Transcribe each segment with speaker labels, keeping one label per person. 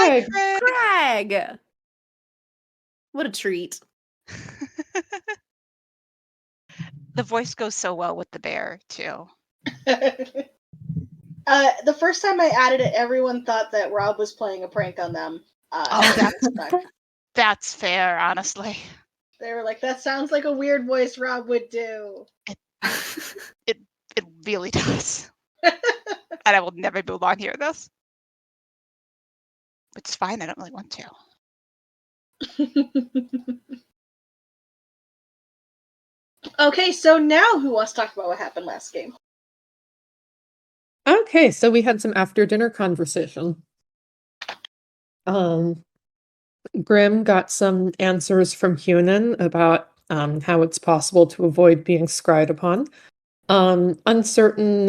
Speaker 1: Craig!
Speaker 2: Craig! What a treat.
Speaker 3: The voice goes so well with the bear, too.
Speaker 4: The first time I added it, everyone thought that Rob was playing a prank on them.
Speaker 3: That's fair, honestly.
Speaker 4: They were like, that sounds like a weird voice Rob would do.
Speaker 3: It really does. And I will never move on hear this. Which is fine, I don't really want to.
Speaker 4: Okay, so now who wants to talk about what happened last game?
Speaker 1: Okay, so we had some after dinner conversation. Grim got some answers from Hunan about how it's possible to avoid being scryed upon. Uncertain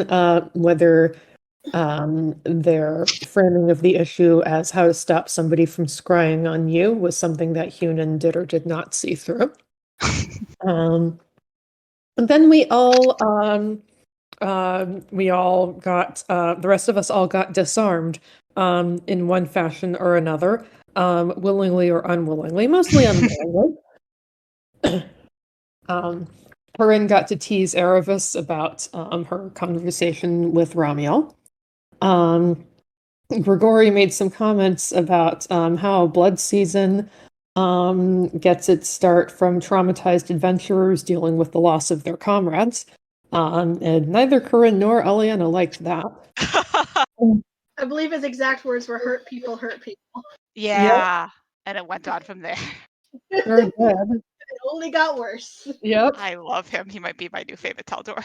Speaker 1: whether their framing of the issue as how to stop somebody from scrying on you was something that Hunan did or did not see through. And then we all got the rest of us all got disarmed in one fashion or another, willingly or unwillingly, mostly unwillingly. Corinne got to tease Erebus about her conversation with Ramiel. Grigori made some comments about how blood season gets its start from traumatized adventurers dealing with the loss of their comrades. And neither Corinne nor Eliana liked that.
Speaker 4: I believe his exact words were hurt people hurt people.
Speaker 3: Yeah, and it went on from there.
Speaker 1: Very good.
Speaker 4: It only got worse.
Speaker 1: Yep.
Speaker 3: I love him. He might be my new favorite Taldor.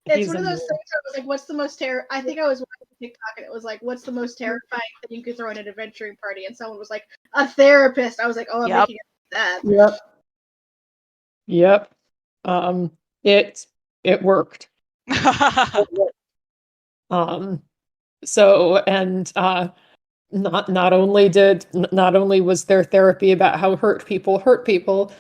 Speaker 4: It's one of those things where I was like, what's the most I think I was watching TikTok and it was like, what's the most terrifying thing you could throw in an adventuring party? And someone was like, a therapist. I was like, oh, I'm making it that.
Speaker 1: Yep. It worked. So, and not only was there therapy about how hurt people,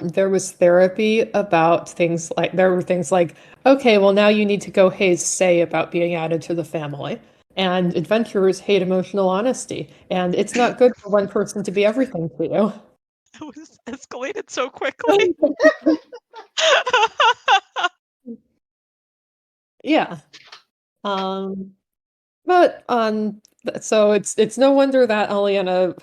Speaker 1: there was therapy about things like, okay, well now you need to go Hayes say about being added to the family. And adventurers hate emotional honesty, and it's not good for one person to be everything to you.
Speaker 3: It was escalated so quickly.
Speaker 1: Yeah. But so it's no wonder that Aliena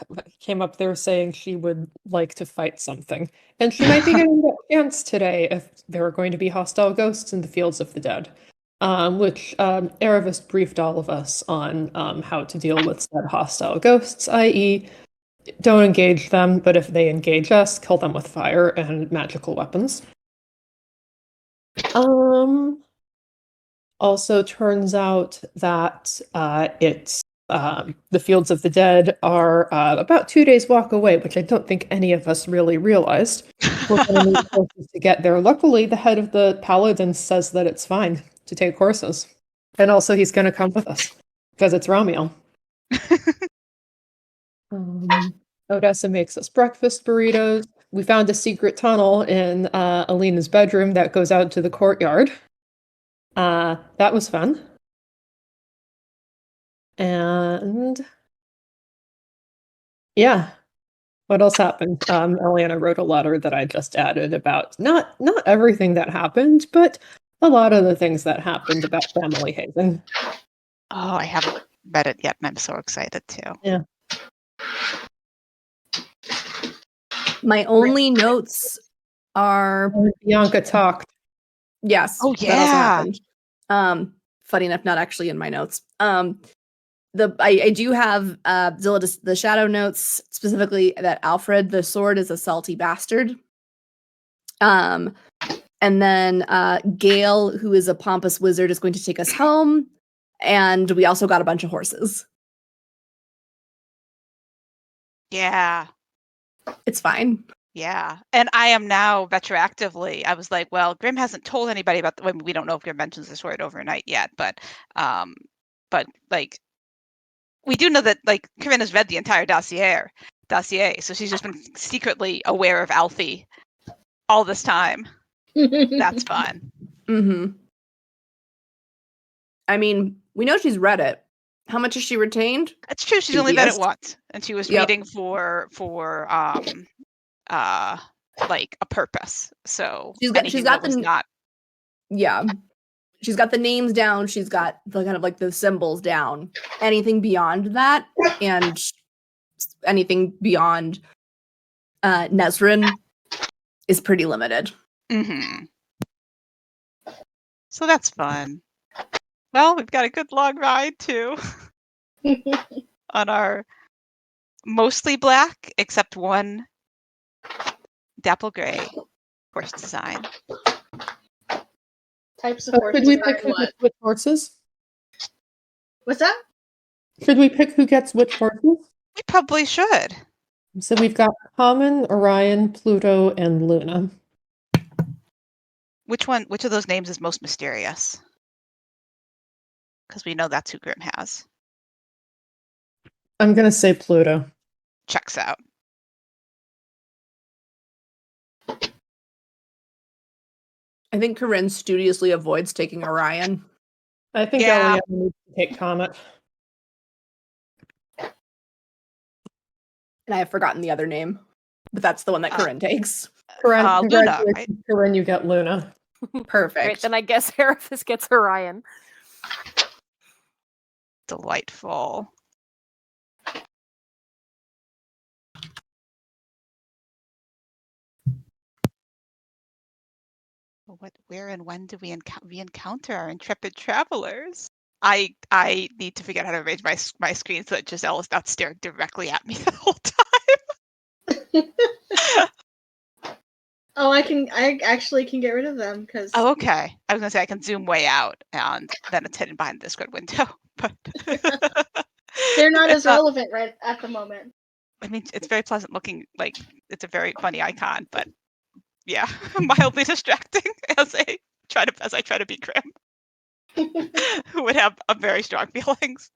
Speaker 1: came up there saying she would like to fight something. And she might be getting that chance today if there are going to be hostile ghosts in the fields of the dead. Which Erebus briefed all of us on how to deal with said hostile ghosts, i.e. don't engage them, but if they engage us, kill them with fire and magical weapons. Also turns out that it's the fields of the dead are about 2 days walk away, which I don't think any of us really realized. We're going to need horses to get there. Luckily, the head of the paladins says that it's fine to take horses. And also he's going to come with us because it's Ramiel. Odessa makes us breakfast burritos. We found a secret tunnel in Alina's bedroom that goes out to the courtyard. That was fun. And yeah, what else happened? Eliana wrote a letter that I just added about not everything that happened, but a lot of the things that happened about family hazing.
Speaker 3: Oh, I haven't read it yet, and I'm so excited too.
Speaker 1: Yeah.
Speaker 2: My only notes are
Speaker 1: Bianca talked.
Speaker 2: Yes.
Speaker 3: Oh,
Speaker 2: that also
Speaker 3: yeah.
Speaker 2: happened. Funny enough, not actually in my notes. I do have Zilla, the shadow notes, specifically that Alfred the sword is a salty bastard. And then Gale, who is a pompous wizard, is going to take us home. And we also got a bunch of horses.
Speaker 3: Yeah.
Speaker 2: It's fine.
Speaker 3: Yeah. And I am now retroactively, I was like, well, Grim hasn't told anybody about we don't know if Grim mentions the sword overnight yet, but like we do know that like Corinne has read the entire dossier, so she's just been secretly aware of Alfie all this time. That's fun.
Speaker 2: Mm-hmm. I mean, we know she's read it. How much is she retained?
Speaker 3: It's true. She's only been it
Speaker 2: Dubious.
Speaker 3: once, and she was
Speaker 2: Yep.
Speaker 3: reading for like a purpose. So
Speaker 2: She's got
Speaker 3: anything that was
Speaker 2: the
Speaker 3: not.
Speaker 2: yeah. She's got the names down. She's got the kind of like the symbols down. Anything beyond that, and anything beyond Nesrin is pretty limited.
Speaker 3: Mm-hmm. So that's fun. Well, we've got a good long ride too on our mostly black, except one dapple gray horse design.
Speaker 4: Types of
Speaker 1: Oh,
Speaker 4: horse
Speaker 1: could we
Speaker 4: design,
Speaker 1: pick who
Speaker 4: what?
Speaker 1: gets which horses?
Speaker 4: What's that?
Speaker 1: Should we pick who gets which horses?
Speaker 3: We probably should.
Speaker 1: So we've got Common, Orion, Pluto, and Luna.
Speaker 3: Which of those names is most mysterious? Because we know that's who Grim has.
Speaker 1: I'm gonna say Pluto.
Speaker 3: Checks out.
Speaker 2: I think Corinne studiously avoids taking Orion.
Speaker 1: I think
Speaker 3: Yeah.
Speaker 1: Eliana needs to take Comet.
Speaker 2: And I have forgotten the other name, but that's the one that Corinne takes.
Speaker 1: Corinne,
Speaker 3: Luna,
Speaker 1: congratulations,
Speaker 3: right?
Speaker 1: Corinne, you get Luna.
Speaker 2: Perfect.
Speaker 5: Great, then I guess Heraphis gets Orion.
Speaker 3: Delightful. Where and when do we encounter our intrepid travelers? I need to figure out how to arrange my screen so that Giselle is not staring directly at me the whole time.
Speaker 4: Oh, I actually can get rid of them because
Speaker 3: Oh, okay. I was gonna say I can zoom way out and then it's hidden behind the Discord window, but
Speaker 4: they're not
Speaker 3: it's
Speaker 4: as relevant right at the moment.
Speaker 3: I mean, it's very pleasant looking. Like it's a very funny icon, but yeah, mildly distracting as I try to be Grim, who would have very strong feelings.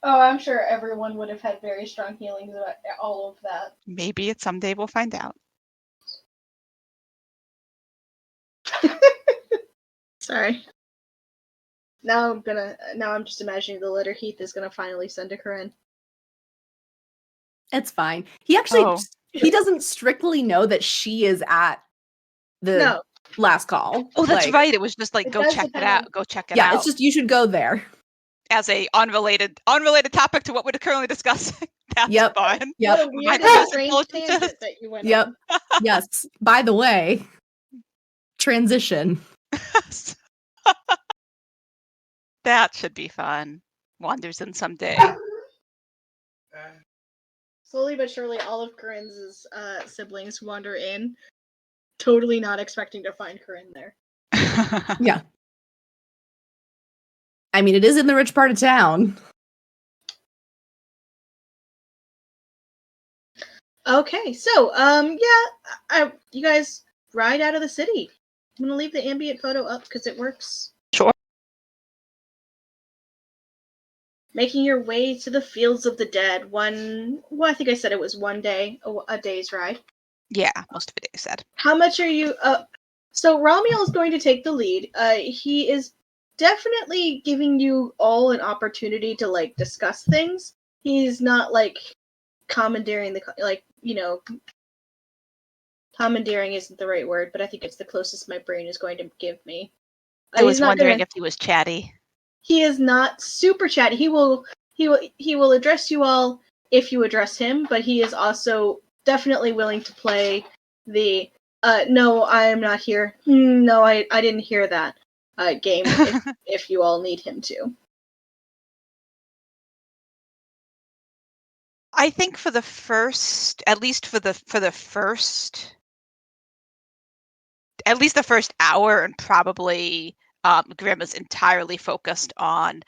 Speaker 4: Oh, I'm sure everyone would have had very strong feelings about all of that.
Speaker 3: Maybe it's someday we'll find out.
Speaker 4: Sorry. Now I'm just imagining the letter Heath is gonna finally send to Corinne.
Speaker 2: It's fine. He actually he doesn't strictly know that she is at the last call.
Speaker 3: Oh, that's
Speaker 2: Like,
Speaker 3: right. It was just like
Speaker 4: it
Speaker 3: go
Speaker 4: does
Speaker 3: check it
Speaker 4: depend
Speaker 3: out.
Speaker 4: on-
Speaker 3: Go check it
Speaker 2: yeah,
Speaker 3: out.
Speaker 2: it's just you should go there.
Speaker 3: As a unrelated topic to what we're currently discussing. That's
Speaker 2: Yep.
Speaker 3: fun.
Speaker 2: Yep.
Speaker 4: What a weird
Speaker 3: My
Speaker 4: and strange
Speaker 3: intelligence
Speaker 4: tangent
Speaker 3: is-
Speaker 4: that you went
Speaker 2: Yep.
Speaker 4: on.
Speaker 2: Yes. By the way, transition.
Speaker 3: That should be fun. Wanders in someday.
Speaker 4: Slowly but surely, all of Corinne's siblings wander in, totally not expecting to find Corinne there.
Speaker 2: Yeah. I mean, it is in the rich part of town.
Speaker 4: Okay, so you guys ride out of the city. I'm gonna leave the ambient photo up because it works.
Speaker 3: Sure.
Speaker 4: Making your way to the fields of the dead. I think I said it was one day, a day's ride.
Speaker 3: Yeah, most of it is said.
Speaker 4: How much are you? So Ramiel is going to take the lead. He is definitely giving you all an opportunity to like discuss things. He's not like commandeering commandeering isn't the right word, but I think it's the closest my brain is going to give me.
Speaker 3: I was
Speaker 4: He's not
Speaker 3: wondering
Speaker 4: gonna-
Speaker 3: if he was chatty.
Speaker 4: He is not super chatty. He will address you all if you address him, but he is also definitely willing to play the no, I am not here. No, I didn't hear that game if you all need him to.
Speaker 3: I think for the first, at least the first hour, and probably Grim is entirely focused on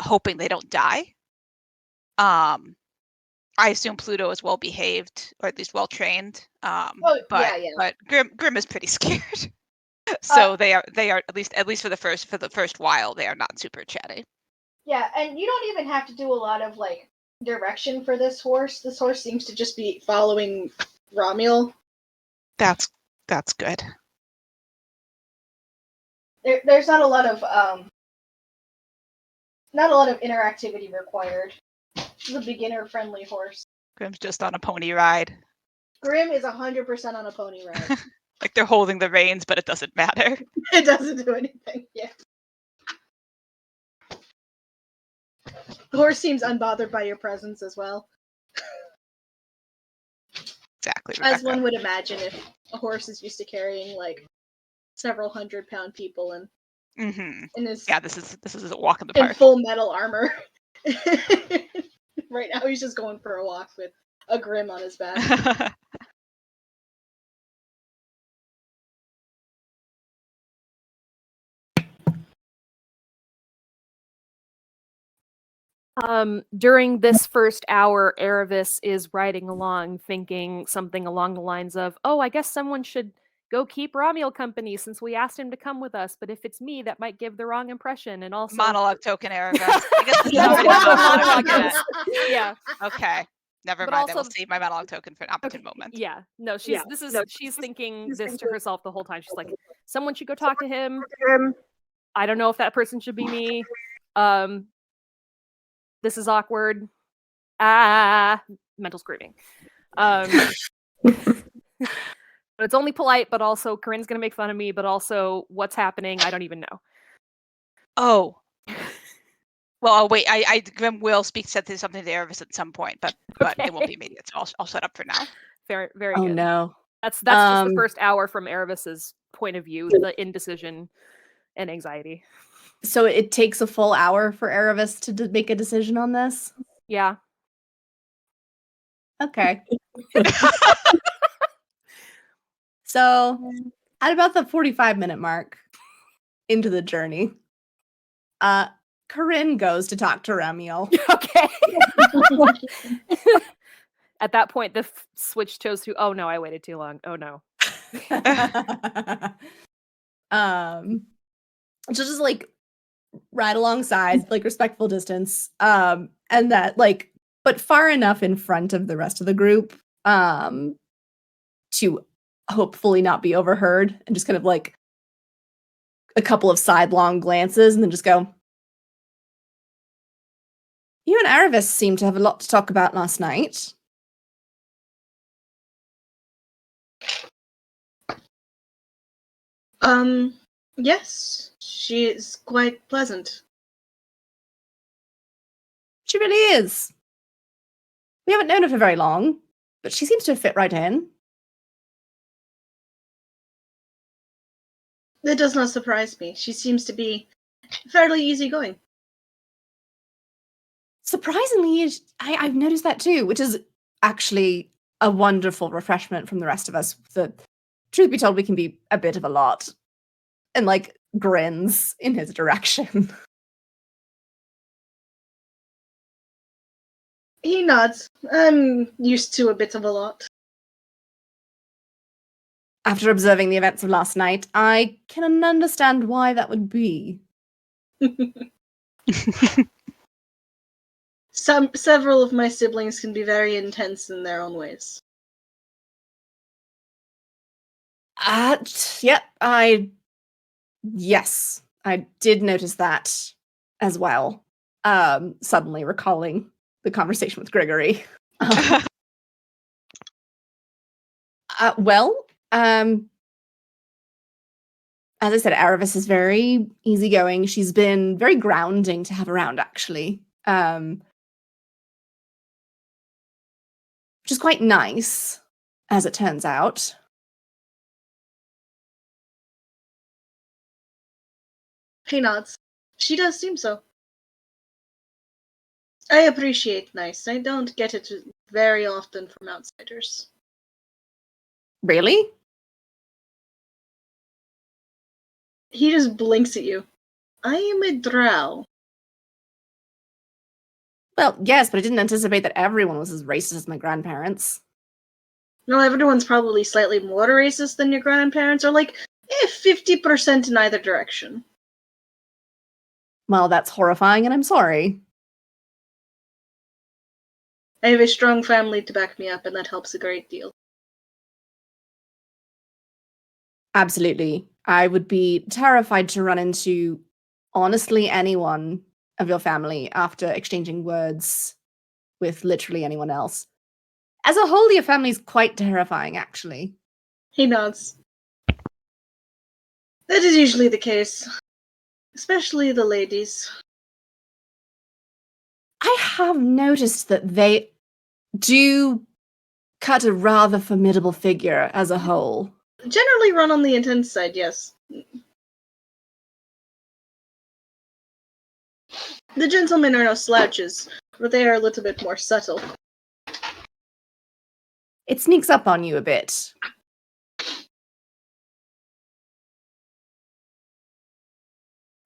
Speaker 3: hoping they don't die. I assume Pluto is well behaved, or at least well trained. But Grim is pretty scared. So they are at least for the first while they are not super chatty.
Speaker 4: Yeah, and you don't even have to do a lot of like direction for this horse. This horse seems to just be following Ramiel.
Speaker 3: That's good.
Speaker 4: There's not a lot of Not a lot of interactivity required. It's a beginner-friendly horse.
Speaker 3: Grim's just on a pony ride.
Speaker 4: Grim is 100% on a pony ride.
Speaker 3: Like they're holding the reins, but it doesn't matter.
Speaker 4: It doesn't do anything. Yeah. The horse seems unbothered by your presence as well.
Speaker 3: Exactly.
Speaker 4: As
Speaker 3: Rebecca.
Speaker 4: one would imagine if a horse is used to carrying like several 100-pound people and is
Speaker 3: Yeah, this is a walk in the
Speaker 4: in
Speaker 3: park.
Speaker 4: full metal armor. Right now he's just going for a walk with a Grim on his back.
Speaker 5: During this first hour, Erevis is riding along thinking something along the lines of, oh, I guess someone should go keep Ramiel company since we asked him to come with us, but if it's me, that might give the wrong impression, and also...
Speaker 3: Monologue token, Erevis. I guess this is not a monologue yet.
Speaker 5: Yeah.
Speaker 3: Okay. Never
Speaker 5: But
Speaker 3: mind. I will
Speaker 5: also-
Speaker 3: save my monologue token for an opportune moment.
Speaker 5: Yeah, no, she's thinking this to herself the whole time. She's like, someone should go talk to him. I don't know if that person should be me. This is awkward. Mental screaming. But it's only polite, but also Corinne's gonna make fun of me, but also what's happening, I don't even know.
Speaker 3: Oh. Well, I'll wait. Grim will speak something to Erevis at some point, but it won't be immediate. So I'll shut up for now.
Speaker 5: Very, very
Speaker 2: Oh
Speaker 5: good.
Speaker 2: no.
Speaker 5: That's just the first hour from Erevis's point of view, the indecision and anxiety.
Speaker 2: So it takes a full hour for Erevis to make a decision on this?
Speaker 5: Yeah.
Speaker 2: Okay. So at about the 45-minute mark into the journey, Corinne goes to talk to Ramiel.
Speaker 5: Okay. At that point, the switch chose to, oh no, I waited too long. Oh no.
Speaker 2: She'll just like ride alongside, like respectful distance, and that like, but far enough in front of the rest of the group, to hopefully not be overheard, and just kind of like a couple of sidelong glances, and then just go. You and Aravis seem to have a lot to talk about last night.
Speaker 4: Yes, she is quite pleasant.
Speaker 2: She really is. We haven't known her for very long, but she seems to have fit right in.
Speaker 4: That does not surprise me. She seems to be fairly easygoing.
Speaker 2: Surprisingly, I've noticed that too, which is actually a wonderful refreshment from the rest of us. The truth be told, we can be a bit of a lot. And like grins in his direction.
Speaker 4: He nods. I'm used to a bit of a lot.
Speaker 2: After observing the events of last night, I can understand why that would be.
Speaker 4: Several of my siblings can be very intense in their own ways.
Speaker 2: Yep, yes, I did notice that as well. Suddenly recalling the conversation with Gregory. As I said, Aravis is very easygoing. She's been very grounding to have around, actually. Which is quite nice, as it turns out.
Speaker 4: He nods. She does seem so. I appreciate nice. I don't get it very often from outsiders.
Speaker 2: Really?
Speaker 4: He just blinks at you. I am a drow.
Speaker 2: Well, yes, but I didn't anticipate that everyone was as racist as my grandparents.
Speaker 4: No, everyone's probably slightly more racist than your grandparents, or like 50% in either direction.
Speaker 2: Well, that's horrifying, and I'm sorry.
Speaker 4: I have a strong family to back me up, and that helps a great deal.
Speaker 2: Absolutely. I would be terrified to run into, honestly, anyone of your family after exchanging words with literally anyone else. As a whole, your family's quite terrifying, actually.
Speaker 4: He nods. That is usually the case. Especially the ladies.
Speaker 2: I have noticed that they do cut a rather formidable figure as a whole.
Speaker 4: Generally run on the intense side, yes. The gentlemen are no slouches, but they are a little bit more subtle.
Speaker 2: It sneaks up on you a bit.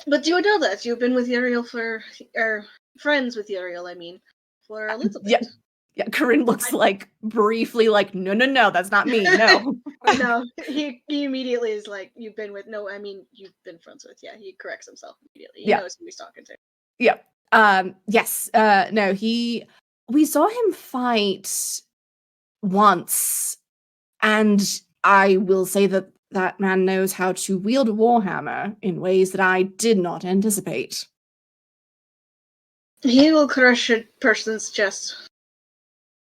Speaker 4: But you know that. You've been with Uriel friends with Uriel, I mean, for a little bit.
Speaker 2: Yeah, Corinne looks like briefly like, no, that's not me, no.
Speaker 4: No, he immediately is like, you've been friends with. Yeah, he corrects himself immediately. He knows who he's talking to.
Speaker 2: Yeah. Yes. No, we saw him fight once, and I will say that that man knows how to wield a warhammer in ways that I did not anticipate.
Speaker 4: He will crush a person's chest.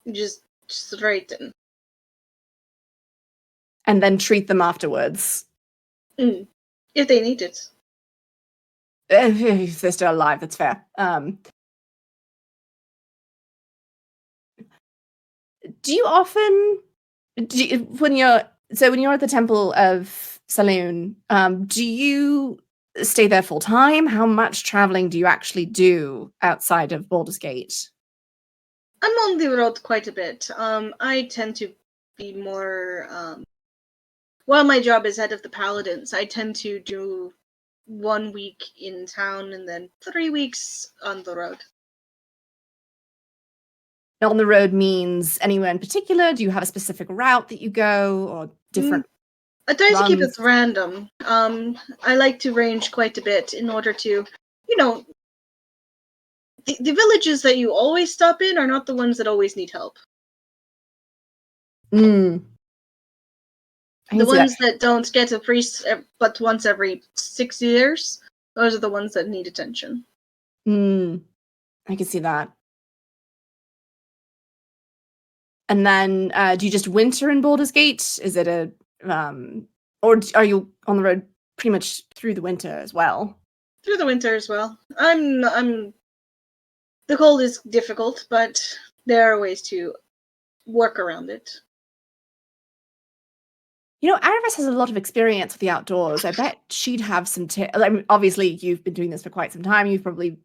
Speaker 4: Just straight in.
Speaker 2: And then treat them afterwards.
Speaker 4: If they need it.
Speaker 2: If they're still alive, that's fair. Do you often, when you're at the Temple of Saloon, do you stay there full time? How much traveling do you actually do outside of Baldur's Gate?
Speaker 4: I'm on the road quite a bit. I tend to be more, while my job is head of the Paladins, I tend to do 1 week in town and then 3 weeks on the road.
Speaker 2: On the road means anywhere in particular? Do you have a specific route that you go, or different?
Speaker 4: I try to keep it
Speaker 2: runs?
Speaker 4: random. I like to range quite a bit in order to, the villages that you always stop in are not the ones that always need help.
Speaker 2: The
Speaker 4: ones that don't get a priest but once every 6 years, those are the ones that need attention.
Speaker 2: I can see that. And then, do you just winter in Baldur's Gate? Is it or are you on the road pretty much through the winter as well?
Speaker 4: Through the winter as well. The cold is difficult, but there are ways to work around it.
Speaker 2: Aravis has a lot of experience with the outdoors. I bet she'd have some obviously, you've been doing this for quite some time. You've probably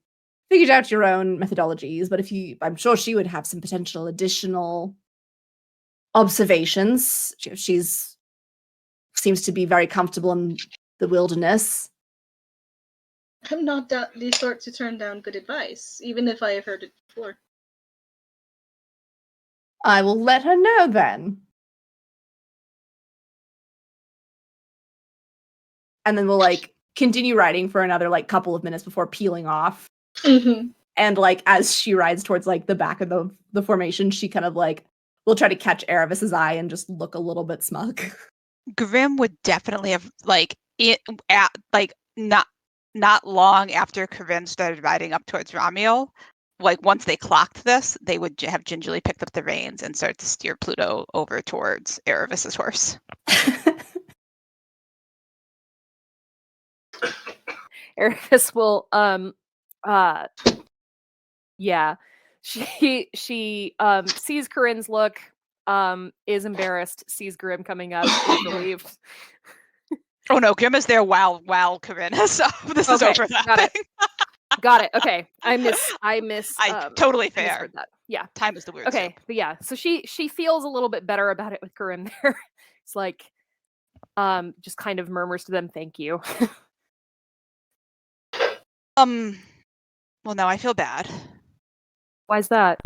Speaker 2: figured out your own methodologies, but I'm sure she would have some potential additional observations. She's seems to be very comfortable in the wilderness.
Speaker 4: I'm not the sort to turn down good advice, even if I have heard it before.
Speaker 2: I will let her know then. And then we'll continue riding for another couple of minutes before peeling off.
Speaker 4: Mm-hmm.
Speaker 2: And as she rides towards the back of the formation, she kind of will try to catch Aravis's eye and just look a little bit smug.
Speaker 3: Grim would definitely have not long after Corinne started riding up towards Ramiel, once they clocked this, they would have gingerly picked up the reins and start to steer Pluto over towards Aravis's horse.
Speaker 5: Aravis will yeah. She sees Corinne's look, is embarrassed, sees Grim coming up, is relieved.
Speaker 3: Oh no, Grim is there while Corinne is this is overlapping.
Speaker 5: Got it. Okay. I
Speaker 3: totally
Speaker 5: I
Speaker 3: fair.
Speaker 5: misheard that. Yeah.
Speaker 3: Time is the word.
Speaker 5: Okay, but yeah, so she feels a little bit better about it with Corinne there. It's just kind of murmurs to them, "Thank you."
Speaker 3: Well, now I feel bad.
Speaker 5: Why's that?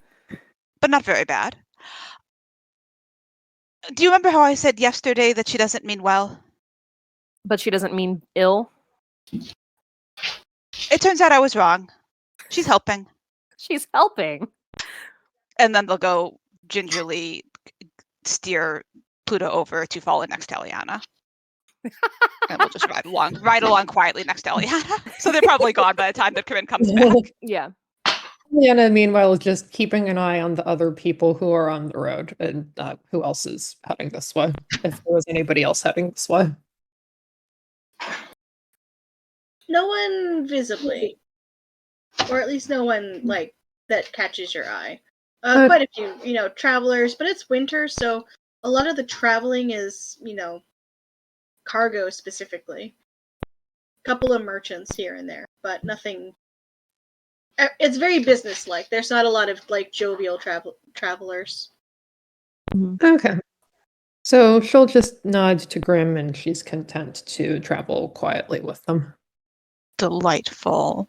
Speaker 3: But not very bad. Do you remember how I said yesterday that she doesn't mean well?
Speaker 5: But she doesn't mean ill?
Speaker 3: It turns out I was wrong. She's helping.
Speaker 5: She's helping.
Speaker 3: And then they'll go gingerly steer Pluto over to follow next to Eliana. And we'll just ride along quietly next to Eliana. So they're probably gone by the time that Corinne comes back.
Speaker 5: Yeah.
Speaker 1: Liana, meanwhile, is just keeping an eye on the other people who are on the road and who else is heading this way, if there was anybody else heading this way.
Speaker 4: No one visibly, or at least no one like that catches your eye. Quite a few, travelers, but it's winter, so a lot of the traveling is, cargo specifically. Couple of merchants here and there, but nothing. It's very businesslike. There's not a lot of like jovial travelers.
Speaker 1: Okay. So she'll just nod to Grim and she's content to travel quietly with them.
Speaker 3: Delightful.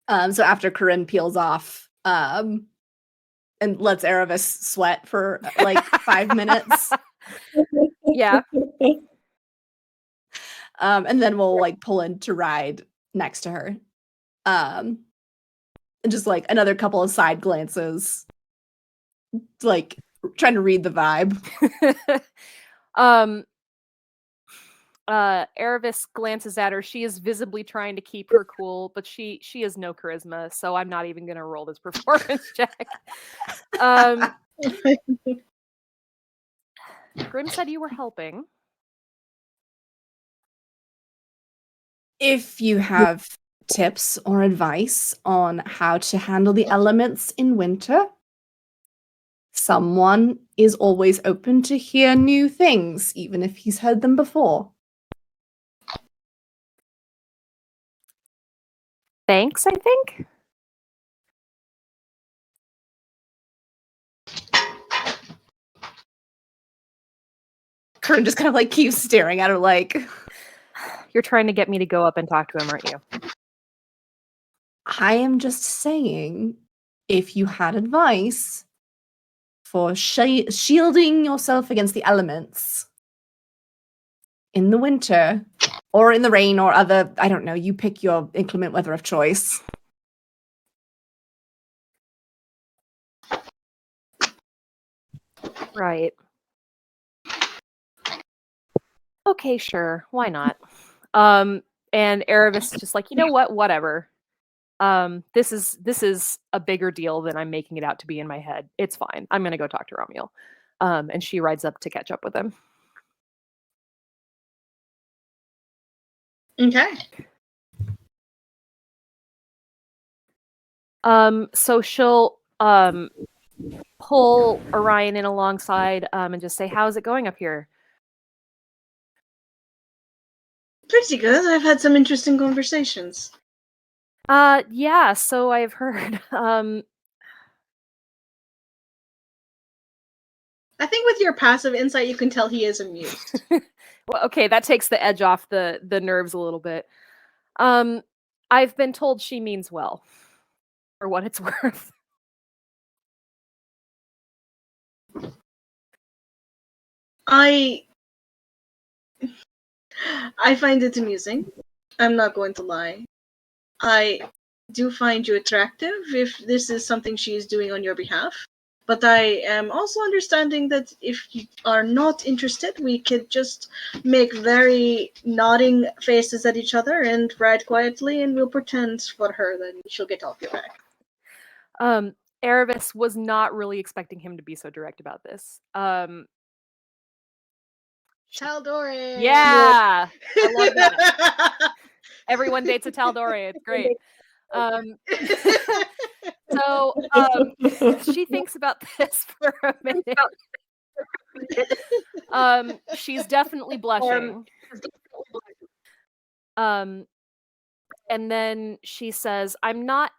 Speaker 2: So after Corinne peels off, and lets Erebus sweat for like 5 minutes.
Speaker 5: Yeah.
Speaker 2: And then we'll like pull in to ride next to her. And just like another couple of side glances, like trying to read the vibe.
Speaker 5: Erebus glances at her. She is visibly trying to keep her cool, but she has no charisma, so I'm not even gonna roll this performance check. Grim said you were helping.
Speaker 2: If you have tips or advice on how to handle the elements in winter, someone is always open to hear new things, even if he's heard them before.
Speaker 5: Thanks, I think.
Speaker 2: Kern just kind of like keeps staring at her like,
Speaker 5: You're trying to get me to go up and talk to him, aren't you?
Speaker 2: I am just saying, if you had advice for shielding yourself against the elements in the winter or in the rain or other, I don't know, you pick your inclement weather of choice.
Speaker 5: Right. Okay, sure. Why not? And Erebus is just like, you know what? Whatever. This is a bigger deal than I'm making it out to be in my head. It's fine. I'm gonna go talk to Romuald. And she rides up to catch up with him.
Speaker 4: Okay.
Speaker 5: So she'll pull Orion in alongside and just say, how's it going up here?
Speaker 4: Pretty good. I've had some interesting conversations.
Speaker 5: Yeah, so I've heard.
Speaker 4: I think with your passive insight, you can tell he is amused.
Speaker 5: Well, okay, that takes the edge off the nerves a little bit. I've been told she means well, for what it's worth.
Speaker 4: I find it amusing. I'm not going to lie. I do find you attractive if this is something she is doing on your behalf. But I am also understanding that if you are not interested, we could just make very nodding faces at each other and ride quietly, and we'll pretend for her that she'll get off your back.
Speaker 5: Erebus was not really expecting him to be so direct about this.
Speaker 4: Tal'Dorei!
Speaker 5: Yeah! I love that. Everyone dates a Tal'Dorei. It's great. So she thinks about this for a minute. She's definitely blushing. And then she says, I'm not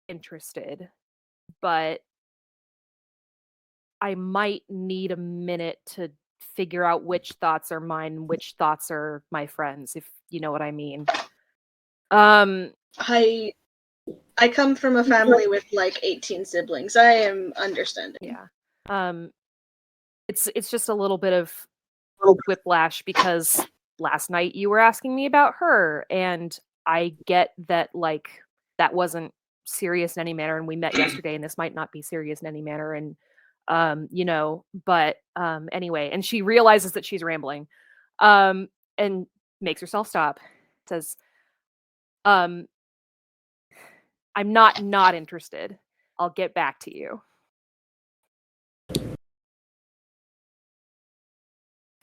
Speaker 5: interested, but I might need a minute to figure out which thoughts are mine, which thoughts are my friends, if you know what I mean.
Speaker 4: I come from a family with like 18 siblings. I am understanding.
Speaker 5: Yeah. It's just a little bit of whiplash because last night you were asking me about her, and I get that like that wasn't serious in any manner, and we met yesterday and this might not be serious in any manner, and But anyway, and she realizes that she's rambling, and makes herself stop. Says, um, "I'm not interested. I'll get back to you."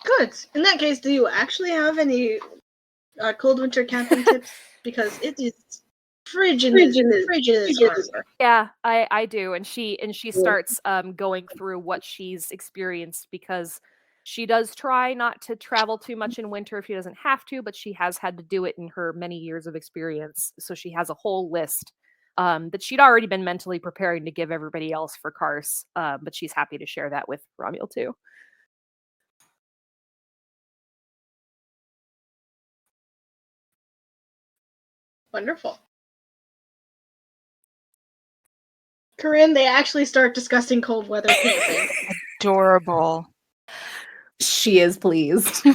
Speaker 4: Good. In that case, do you actually have any cold winter camping tips? Because it is frigid as Arbor.
Speaker 5: Yeah, I do, and she starts going through what she's experienced, because she does try not to travel too much in winter if she doesn't have to, but she has had to do it in her many years of experience. So she has a whole list that she'd already been mentally preparing to give everybody else for Kars, but she's happy to share that with Romuald too.
Speaker 4: Wonderful. Corinne, they actually start discussing cold weather camping.
Speaker 3: Adorable.
Speaker 2: She is pleased.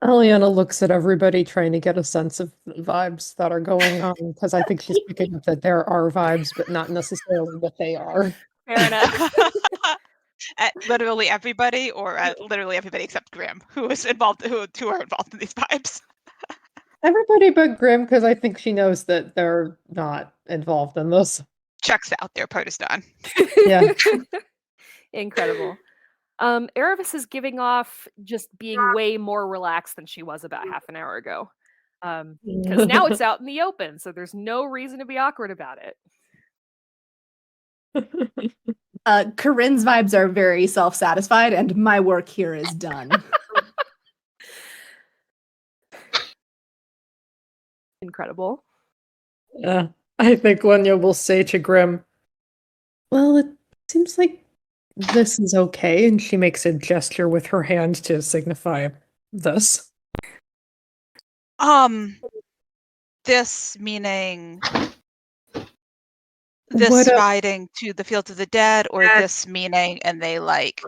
Speaker 1: Eliana looks at everybody trying to get a sense of the vibes that are going on, because I think she's picking up that there are vibes, but not necessarily what they are.
Speaker 5: Fair enough.
Speaker 3: At literally everybody, or at literally everybody except Grim, who is involved, who are involved in these vibes.
Speaker 1: Everybody but Grim, because I think she knows that they're not involved in this.
Speaker 3: Checks out, their part is done.
Speaker 1: Yeah.
Speaker 5: Incredible. Erebus is giving off just being way more relaxed than she was about half an hour ago. Because now it's out in the open, so there's no reason to be awkward about it.
Speaker 2: Corinne's vibes are very self-satisfied, and my work here is done.
Speaker 5: Incredible.
Speaker 1: I think Lenya will say to Grim, "Well, it seems like this is okay," and she makes a gesture with her hand to signify this.
Speaker 3: This meaning this
Speaker 1: What
Speaker 3: riding to the fields of the dead, or this meaning, and they like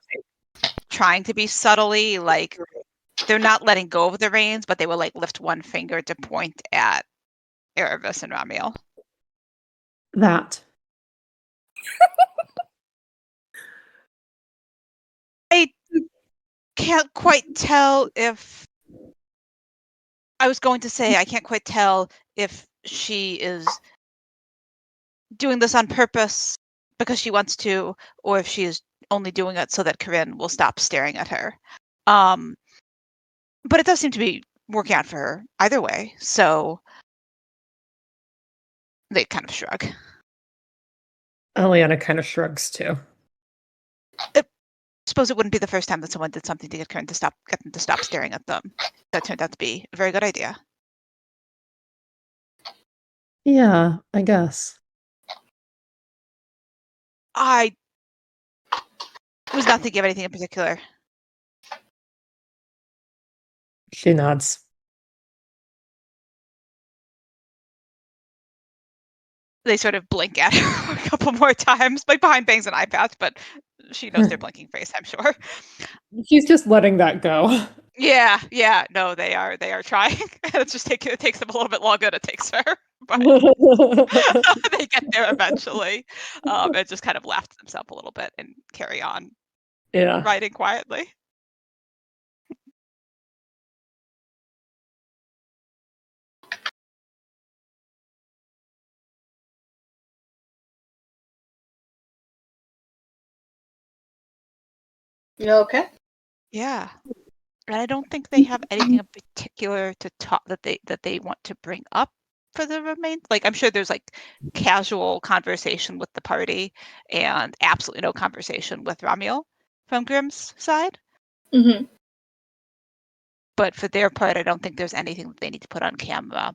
Speaker 3: trying to be subtly like they're not letting go of the reins, but they will like lift one finger to point at Erebus and Ramiel.
Speaker 1: that?
Speaker 3: I can't quite tell if I was going to say I can't quite tell if she is doing this on purpose because she wants to, or if she is only doing it so that Corinne will stop staring at her. But it does seem to be working out for her either way, so they kind of shrug.
Speaker 1: Eliana kind of shrugs too.
Speaker 3: I suppose it wouldn't be the first time that someone did something to get Corinne to get them to stop staring at them. That turned out to be a very good idea.
Speaker 1: Yeah, I guess.
Speaker 3: I was not thinking of anything in particular.
Speaker 1: She nods.
Speaker 3: They sort of blink at her a couple more times, like behind Bangs and iPads, but she knows their blinking face, I'm sure.
Speaker 1: She's just letting that go.
Speaker 3: Yeah, no, they are trying. It takes them a little bit longer than it takes her, but they get there eventually. And just kind of laugh to themselves a little bit and carry on
Speaker 1: Yeah.
Speaker 3: riding quietly.
Speaker 4: You okay?
Speaker 3: Yeah. And I don't think they have anything in particular to talk that they want to bring up for the remains. Like I'm sure there's like casual conversation with the party and absolutely no conversation with Ramiel from Grimm's side.
Speaker 4: Mm-hmm.
Speaker 3: But for their part, I don't think there's anything that they need to put on camera.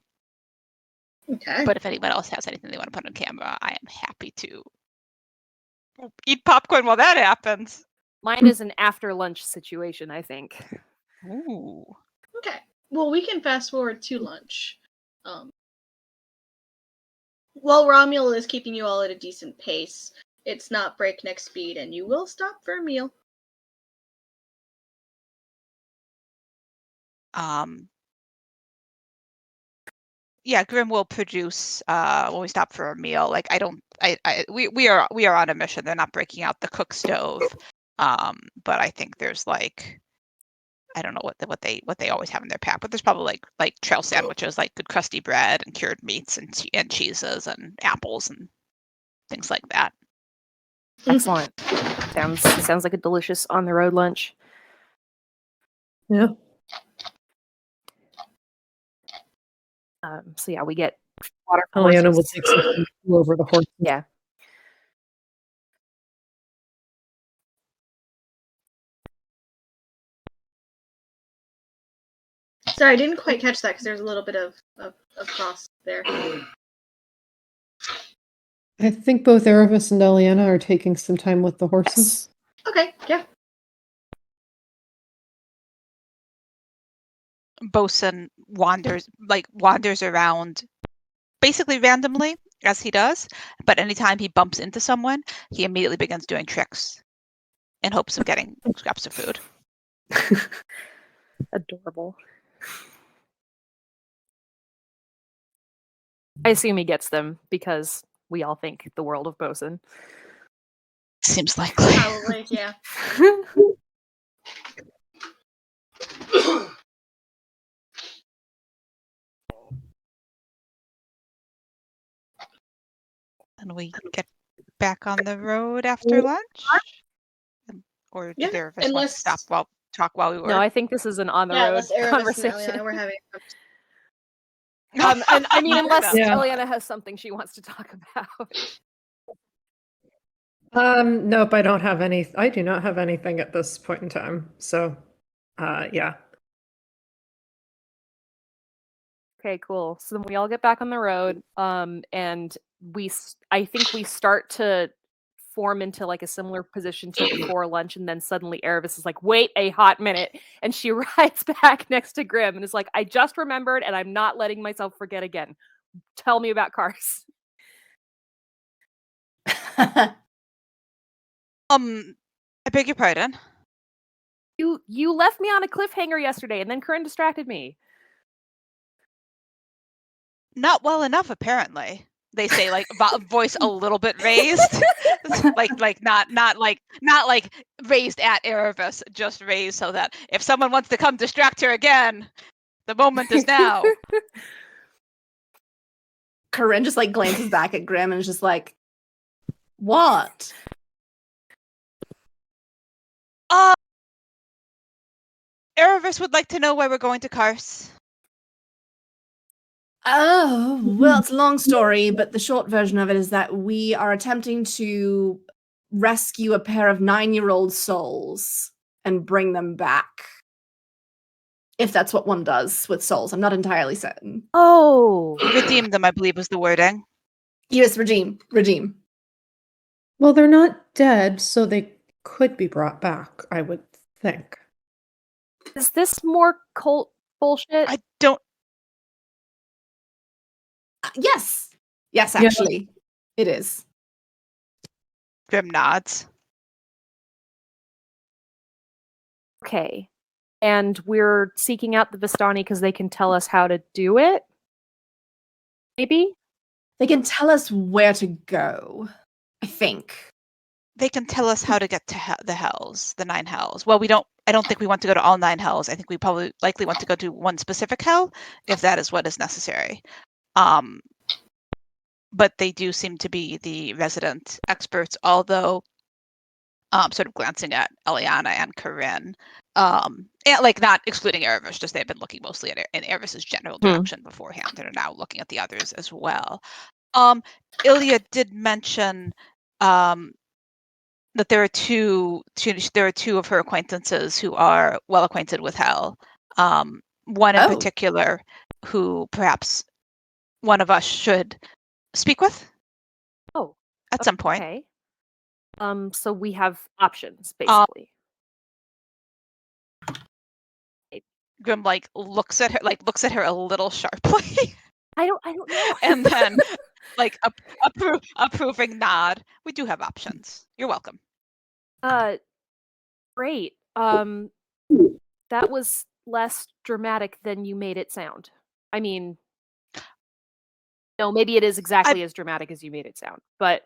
Speaker 4: Okay.
Speaker 3: But if anyone else has anything they want to put on camera, I am happy to eat popcorn while that happens.
Speaker 5: Mine is an after lunch situation, I think.
Speaker 3: Ooh.
Speaker 4: Okay. Well, we can fast forward to lunch. While Romuald is keeping you all at a decent pace, it's not breakneck speed, and you will stop for a meal.
Speaker 3: Grim will produce when we stop for a meal. Like we are on a mission. They're not breaking out the cook stove. But I think there's like, I don't know what they always have in their pack, but there's probably like trail sandwiches, like good crusty bread and cured meats and cheeses and apples and things like that.
Speaker 5: Excellent. Sounds like a delicious on the road lunch.
Speaker 1: Yeah.
Speaker 5: So yeah, we get water for
Speaker 1: Eliana will
Speaker 5: horses.
Speaker 1: take some food over the horse.
Speaker 5: Yeah.
Speaker 4: Sorry, I didn't quite catch that because there's a little bit of cross there.
Speaker 1: I think both Erebus and Eliana are taking some time with the horses.
Speaker 4: Okay, yeah.
Speaker 3: Bosun wanders around basically randomly, as he does, but anytime he bumps into someone, he immediately begins doing tricks in hopes of getting scraps of food.
Speaker 5: Adorable. I assume he gets them because we all think the world of Bosun.
Speaker 3: Seems likely.
Speaker 4: Probably, yeah.
Speaker 3: And we get back on the road after lunch? Or
Speaker 4: Yeah,
Speaker 3: did Erebus want to
Speaker 4: unless-
Speaker 3: stop talk while we were?
Speaker 5: No, I think this is an on the
Speaker 4: Yeah,
Speaker 5: road
Speaker 4: unless Erebus and
Speaker 5: conversation.
Speaker 4: Eliana were having
Speaker 5: And I mean, unless
Speaker 1: Yeah.
Speaker 5: Eliana has something she wants to talk about.
Speaker 1: Nope, I do not have anything at this point in time. So, yeah.
Speaker 5: Okay, cool. So then we all get back on the road, and I think we start to form into like a similar position to before lunch, and then suddenly Erebus is like, "Wait a hot minute," and she rides back next to Grim and is like, "I just remembered, and I'm not letting myself forget again. Tell me about cars."
Speaker 3: I beg your pardon.
Speaker 5: You left me on a cliffhanger yesterday, and then Corinne distracted me.
Speaker 3: Not well enough, apparently. They say, like, voice a little bit raised, like not like raised at Erebus, just raised so that if someone wants to come distract her again, the moment is now.
Speaker 2: Corinne just like glances back at Grim and is just like, "What?"
Speaker 3: Erebus would like to know why we're going to Kars.
Speaker 2: Oh, well, it's a long story, but the short version of it is that we are attempting to rescue a pair of 9-year-old souls and bring them back. If that's what one does with souls, I'm not entirely certain.
Speaker 5: Oh,
Speaker 3: Redeem them, I believe was the wording.
Speaker 2: Yes, regime.
Speaker 1: Well, they're not dead, so they could be brought back, I would think.
Speaker 5: is this more cult bullshit?
Speaker 3: I don't.
Speaker 2: Yes,
Speaker 1: Yeah.
Speaker 2: actually, it is.
Speaker 3: Grim nods.
Speaker 5: Okay. And we're seeking out the Vistani because they can tell us how to do it? Maybe?
Speaker 2: They can tell us where to go, I think.
Speaker 3: They can tell us how to get to the hells, the 9 hells. Well, I don't think we want to go to all 9 hells. I think we probably likely want to go to one specific hell, if that is what is necessary. But they do seem to be the resident experts, although sort of glancing at Eliana and Corinne, and like not excluding Erebus, just they've been looking mostly in Erebus's general direction beforehand and are now looking at the others as well. Ilya did mention that there are two of her acquaintances who are well acquainted with hell. One in
Speaker 2: Oh.
Speaker 3: particular who perhaps one of us should speak with.
Speaker 5: Oh.
Speaker 3: At some point.
Speaker 5: Okay. So we have options, basically.
Speaker 3: Grim looks at her a little sharply.
Speaker 5: I don't know.
Speaker 3: And then approving nod. We do have options. You're welcome.
Speaker 5: Great. That was less dramatic than you made it sound. I mean, No, maybe it is exactly as dramatic as you made it sound, but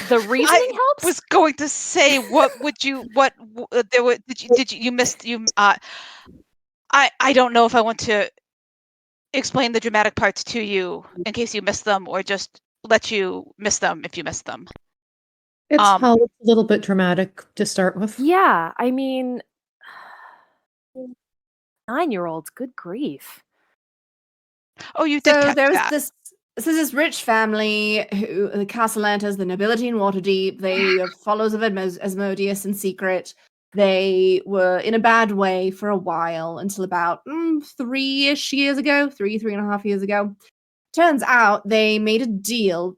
Speaker 5: the reasoning helps.
Speaker 3: was going to say, what would you? What there were? Did you missed you? I don't know if I want to explain the dramatic parts to you in case you missed them, or just let you miss them if you missed them.
Speaker 1: It's probably a little bit dramatic to start with.
Speaker 5: Yeah, I mean, 9-year-olds, good grief.
Speaker 3: Oh, you did
Speaker 2: So
Speaker 3: catch
Speaker 2: there's
Speaker 3: that.
Speaker 2: this rich family who the castle enters, the nobility in Waterdeep. They are followers of Asmodeus in secret. They were in a bad way for a while until about 3-ish years ago, 3.5 years ago. Turns out they made a deal,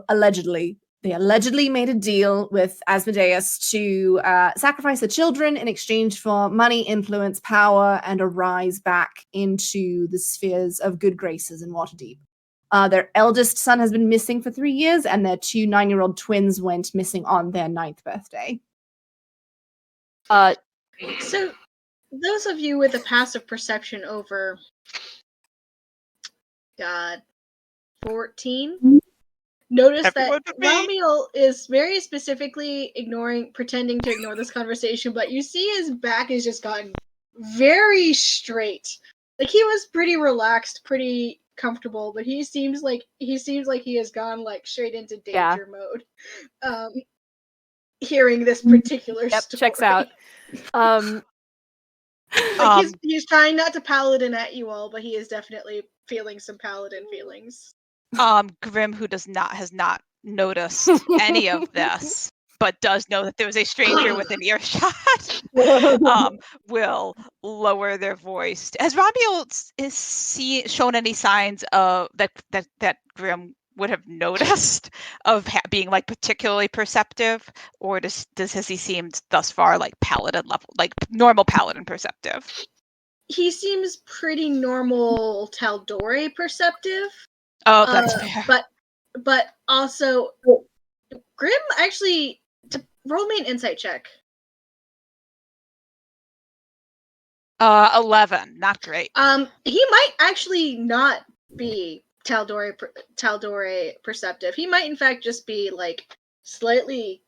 Speaker 2: allegedly. They allegedly made a deal with Asmodeus to sacrifice the children in exchange for money, influence, power, and a rise back into the spheres of good graces in Waterdeep. Their eldest son has been missing for 3 years, and their 2 9-year-old twins went missing on their 9th birthday.
Speaker 4: So, those of you with a passive perception over, God, 14, notice
Speaker 3: Everyone
Speaker 4: that
Speaker 3: but me.
Speaker 4: Ramiel is very specifically pretending to ignore this conversation, but you see his back has just gotten very straight. Like, he was pretty relaxed, pretty comfortable, but he seems like he has gone like straight into danger mode. Hearing this particular story.
Speaker 5: Checks out.
Speaker 4: Like he's trying not to paladin at you all, but he is definitely feeling some paladin feelings.
Speaker 3: Grim, who has not noticed any of this, but does know that there was a stranger within earshot, will lower their voice. Has Ramiel shown any signs of that Grim would have noticed of being like particularly perceptive, or has he seemed thus far like paladin level, like normal paladin perceptive?
Speaker 4: He seems pretty normal Taldore perceptive.
Speaker 3: Oh, that's fair.
Speaker 4: But also, Grim actually roll me an insight check.
Speaker 3: 11, not great.
Speaker 4: He might actually not be Taldore perceptive. He might in fact just be like slightly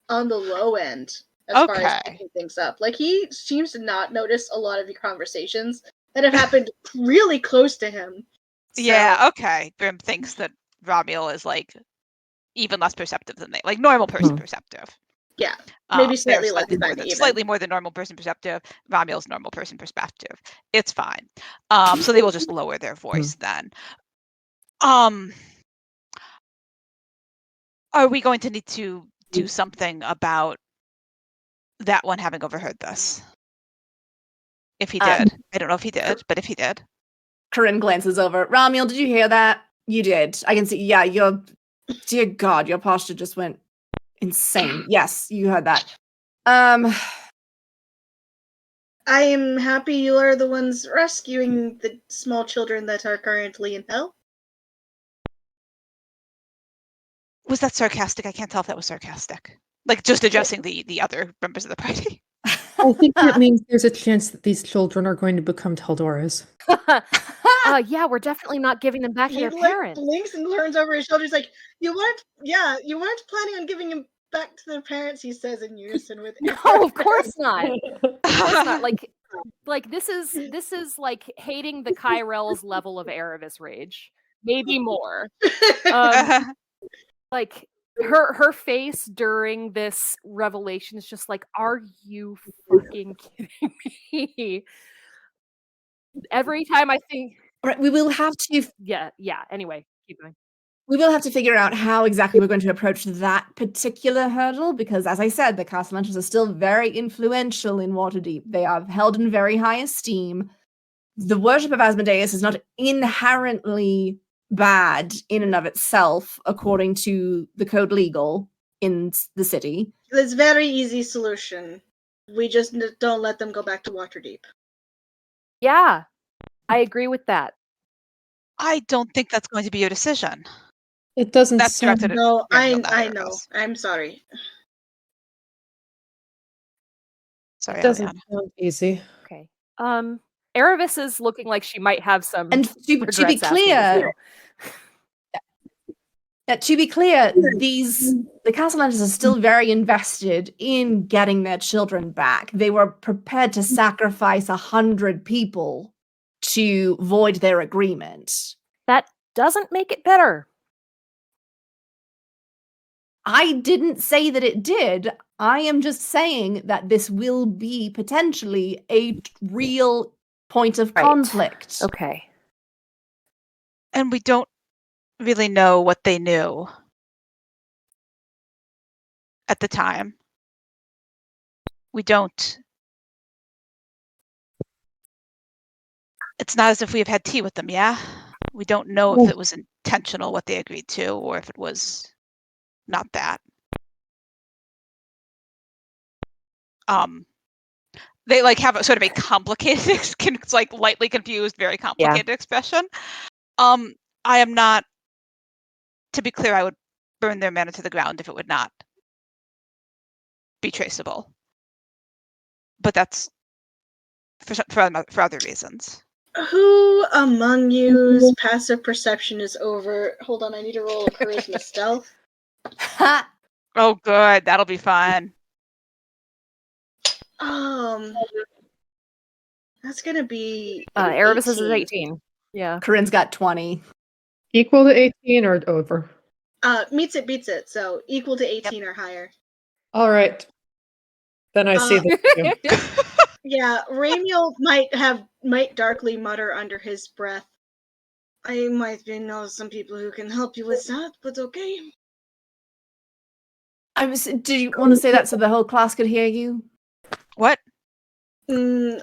Speaker 4: on the low end as far as picking things up. Like, he seems to not notice a lot of your conversations that have happened really close to him. So,
Speaker 3: yeah, okay. Grim thinks that Ramiel is like even less perceptive than like normal person perceptive.
Speaker 4: Yeah, maybe slightly less
Speaker 3: slightly more than normal person perceptive. Ramiel's normal person perspective. It's fine. So they will just lower their voice then. Are we going to need to do something about that one having overheard this? If he did. I don't know if he did, but if he did.
Speaker 2: Corinne glances over. Ramiel, did you hear that? You did. I can see. Yeah, dear God, your posture just went insane. Yes, you heard that.
Speaker 4: I am happy you are the ones rescuing the small children that are currently in hell.
Speaker 3: Was that sarcastic? I can't tell if that was sarcastic. Like just addressing the other members of the party.
Speaker 1: I think that means there's a chance that these children are going to become Teldoras.
Speaker 5: Yeah, we're definitely not giving them back to their parents.
Speaker 4: He blinks and turns over his shoulder. He's like, you weren't planning on giving him back to their parents, he says in unison with
Speaker 5: No, of course not. Of course not. Like this is like hating the Kyrell's level of Erebus rage. Maybe more. Like her face during this revelation is just like, are you fucking kidding me? Every time I think,
Speaker 2: right, we will have to.
Speaker 5: Yeah. Anyway, keep going.
Speaker 2: We will have to figure out how exactly we're going to approach that particular hurdle, because, as I said, the Castellantis are still very influential in Waterdeep. They are held in very high esteem. The worship of Asmodeus is not inherently bad in and of itself, according to the code legal in the city.
Speaker 4: It's a very easy solution. We just don't let them go back to Waterdeep.
Speaker 5: Yeah, I agree with that.
Speaker 3: I don't think that's going to be your decision.
Speaker 1: It doesn't
Speaker 3: That's
Speaker 1: sound...
Speaker 3: directed at
Speaker 4: No,
Speaker 3: Ramiel,
Speaker 4: I know. I'm sorry.
Speaker 3: Sorry,
Speaker 1: It doesn't
Speaker 3: Eliana.
Speaker 1: sound easy.
Speaker 5: Okay. Erebus is looking like she might have some
Speaker 2: And to be
Speaker 5: regrets asking this
Speaker 2: clear,
Speaker 5: now.
Speaker 2: To be clear, the Castellaners are still very invested in getting their children back. They were prepared to sacrifice 100 people to void their agreement.
Speaker 5: That doesn't make it better.
Speaker 2: I didn't say that it did. I am just saying that this will be potentially a real point of
Speaker 5: Right.
Speaker 2: conflict.
Speaker 5: Okay.
Speaker 3: And we don't really know what they knew at the time. We don't. It's not as if we have had tea with them, yeah? We don't know if it was intentional what they agreed to or if it was not that. They like have a sort of a complicated, it's like lightly confused, very complicated expression. I am not, to be clear, I would burn their mana to the ground if it would not be traceable. But that's for other reasons.
Speaker 4: Who among you's passive perception is over? Hold on, I need to roll a charisma stealth.
Speaker 3: Oh, good. That'll be fun.
Speaker 4: That's gonna be
Speaker 5: Erebus is
Speaker 4: 18.
Speaker 5: 18. Yeah.
Speaker 2: Corinne's got 20.
Speaker 1: Equal to 18 or over?
Speaker 4: Meets it, beats it. So equal to 18 or higher.
Speaker 1: All right. Then I see that too.
Speaker 4: Yeah, Ramiel might darkly mutter under his breath. I might know some people who can help you with that, but okay.
Speaker 2: Did you want to say that so the whole class could hear you?
Speaker 3: What?
Speaker 4: You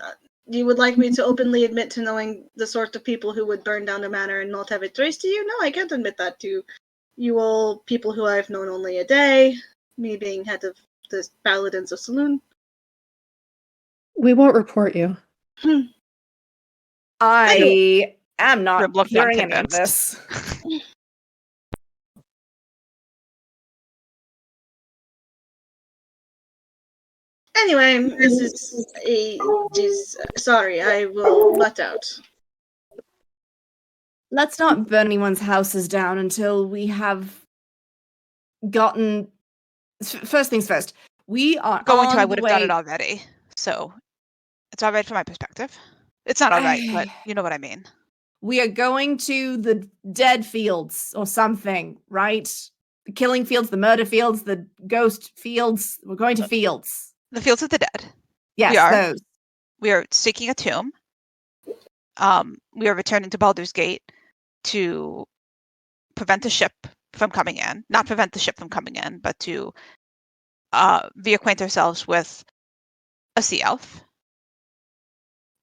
Speaker 4: would like me to openly admit to knowing the sort of people who would burn down a manor and not have it traced to you? No, I can't admit that to you all people who I've known only a day, me being head of the Paladins of Saloon.
Speaker 1: We won't report you.
Speaker 2: I am not
Speaker 3: Grim looked
Speaker 2: hearing any of
Speaker 3: unconvinced.
Speaker 2: this.
Speaker 4: Anyway, this is sorry, I will butt out.
Speaker 2: Let's not burn anyone's houses down until we have gotten. First things first. We are
Speaker 3: Going to, I
Speaker 2: on
Speaker 3: would
Speaker 2: the
Speaker 3: have done it
Speaker 2: way.
Speaker 3: already. So it's all right from my perspective. It's not all right, but you know what I mean.
Speaker 2: We are going to the dead fields or something, right? The killing fields, the murder fields, the ghost fields. We're going to fields.
Speaker 3: The Fields of the Dead.
Speaker 2: Yes,
Speaker 3: We are.
Speaker 2: those.
Speaker 3: We are seeking a tomb. We are returning to Baldur's Gate to prevent the ship from coming in. Not prevent the ship from coming in, but to reacquaint ourselves with a sea elf.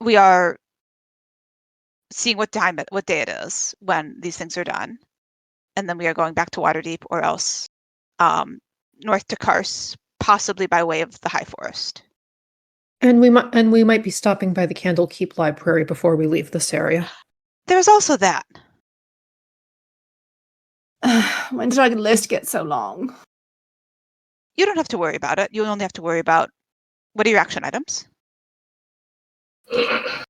Speaker 3: We are seeing what day it is when these things are done. And then we are going back to Waterdeep or else north to Karst, possibly by way of the High Forest.
Speaker 1: And we might be stopping by the Candlekeep Library before we leave this area.
Speaker 3: There's also that.
Speaker 2: When did our list get so long?
Speaker 3: You don't have to worry about it. You only have to worry about what are your action items? But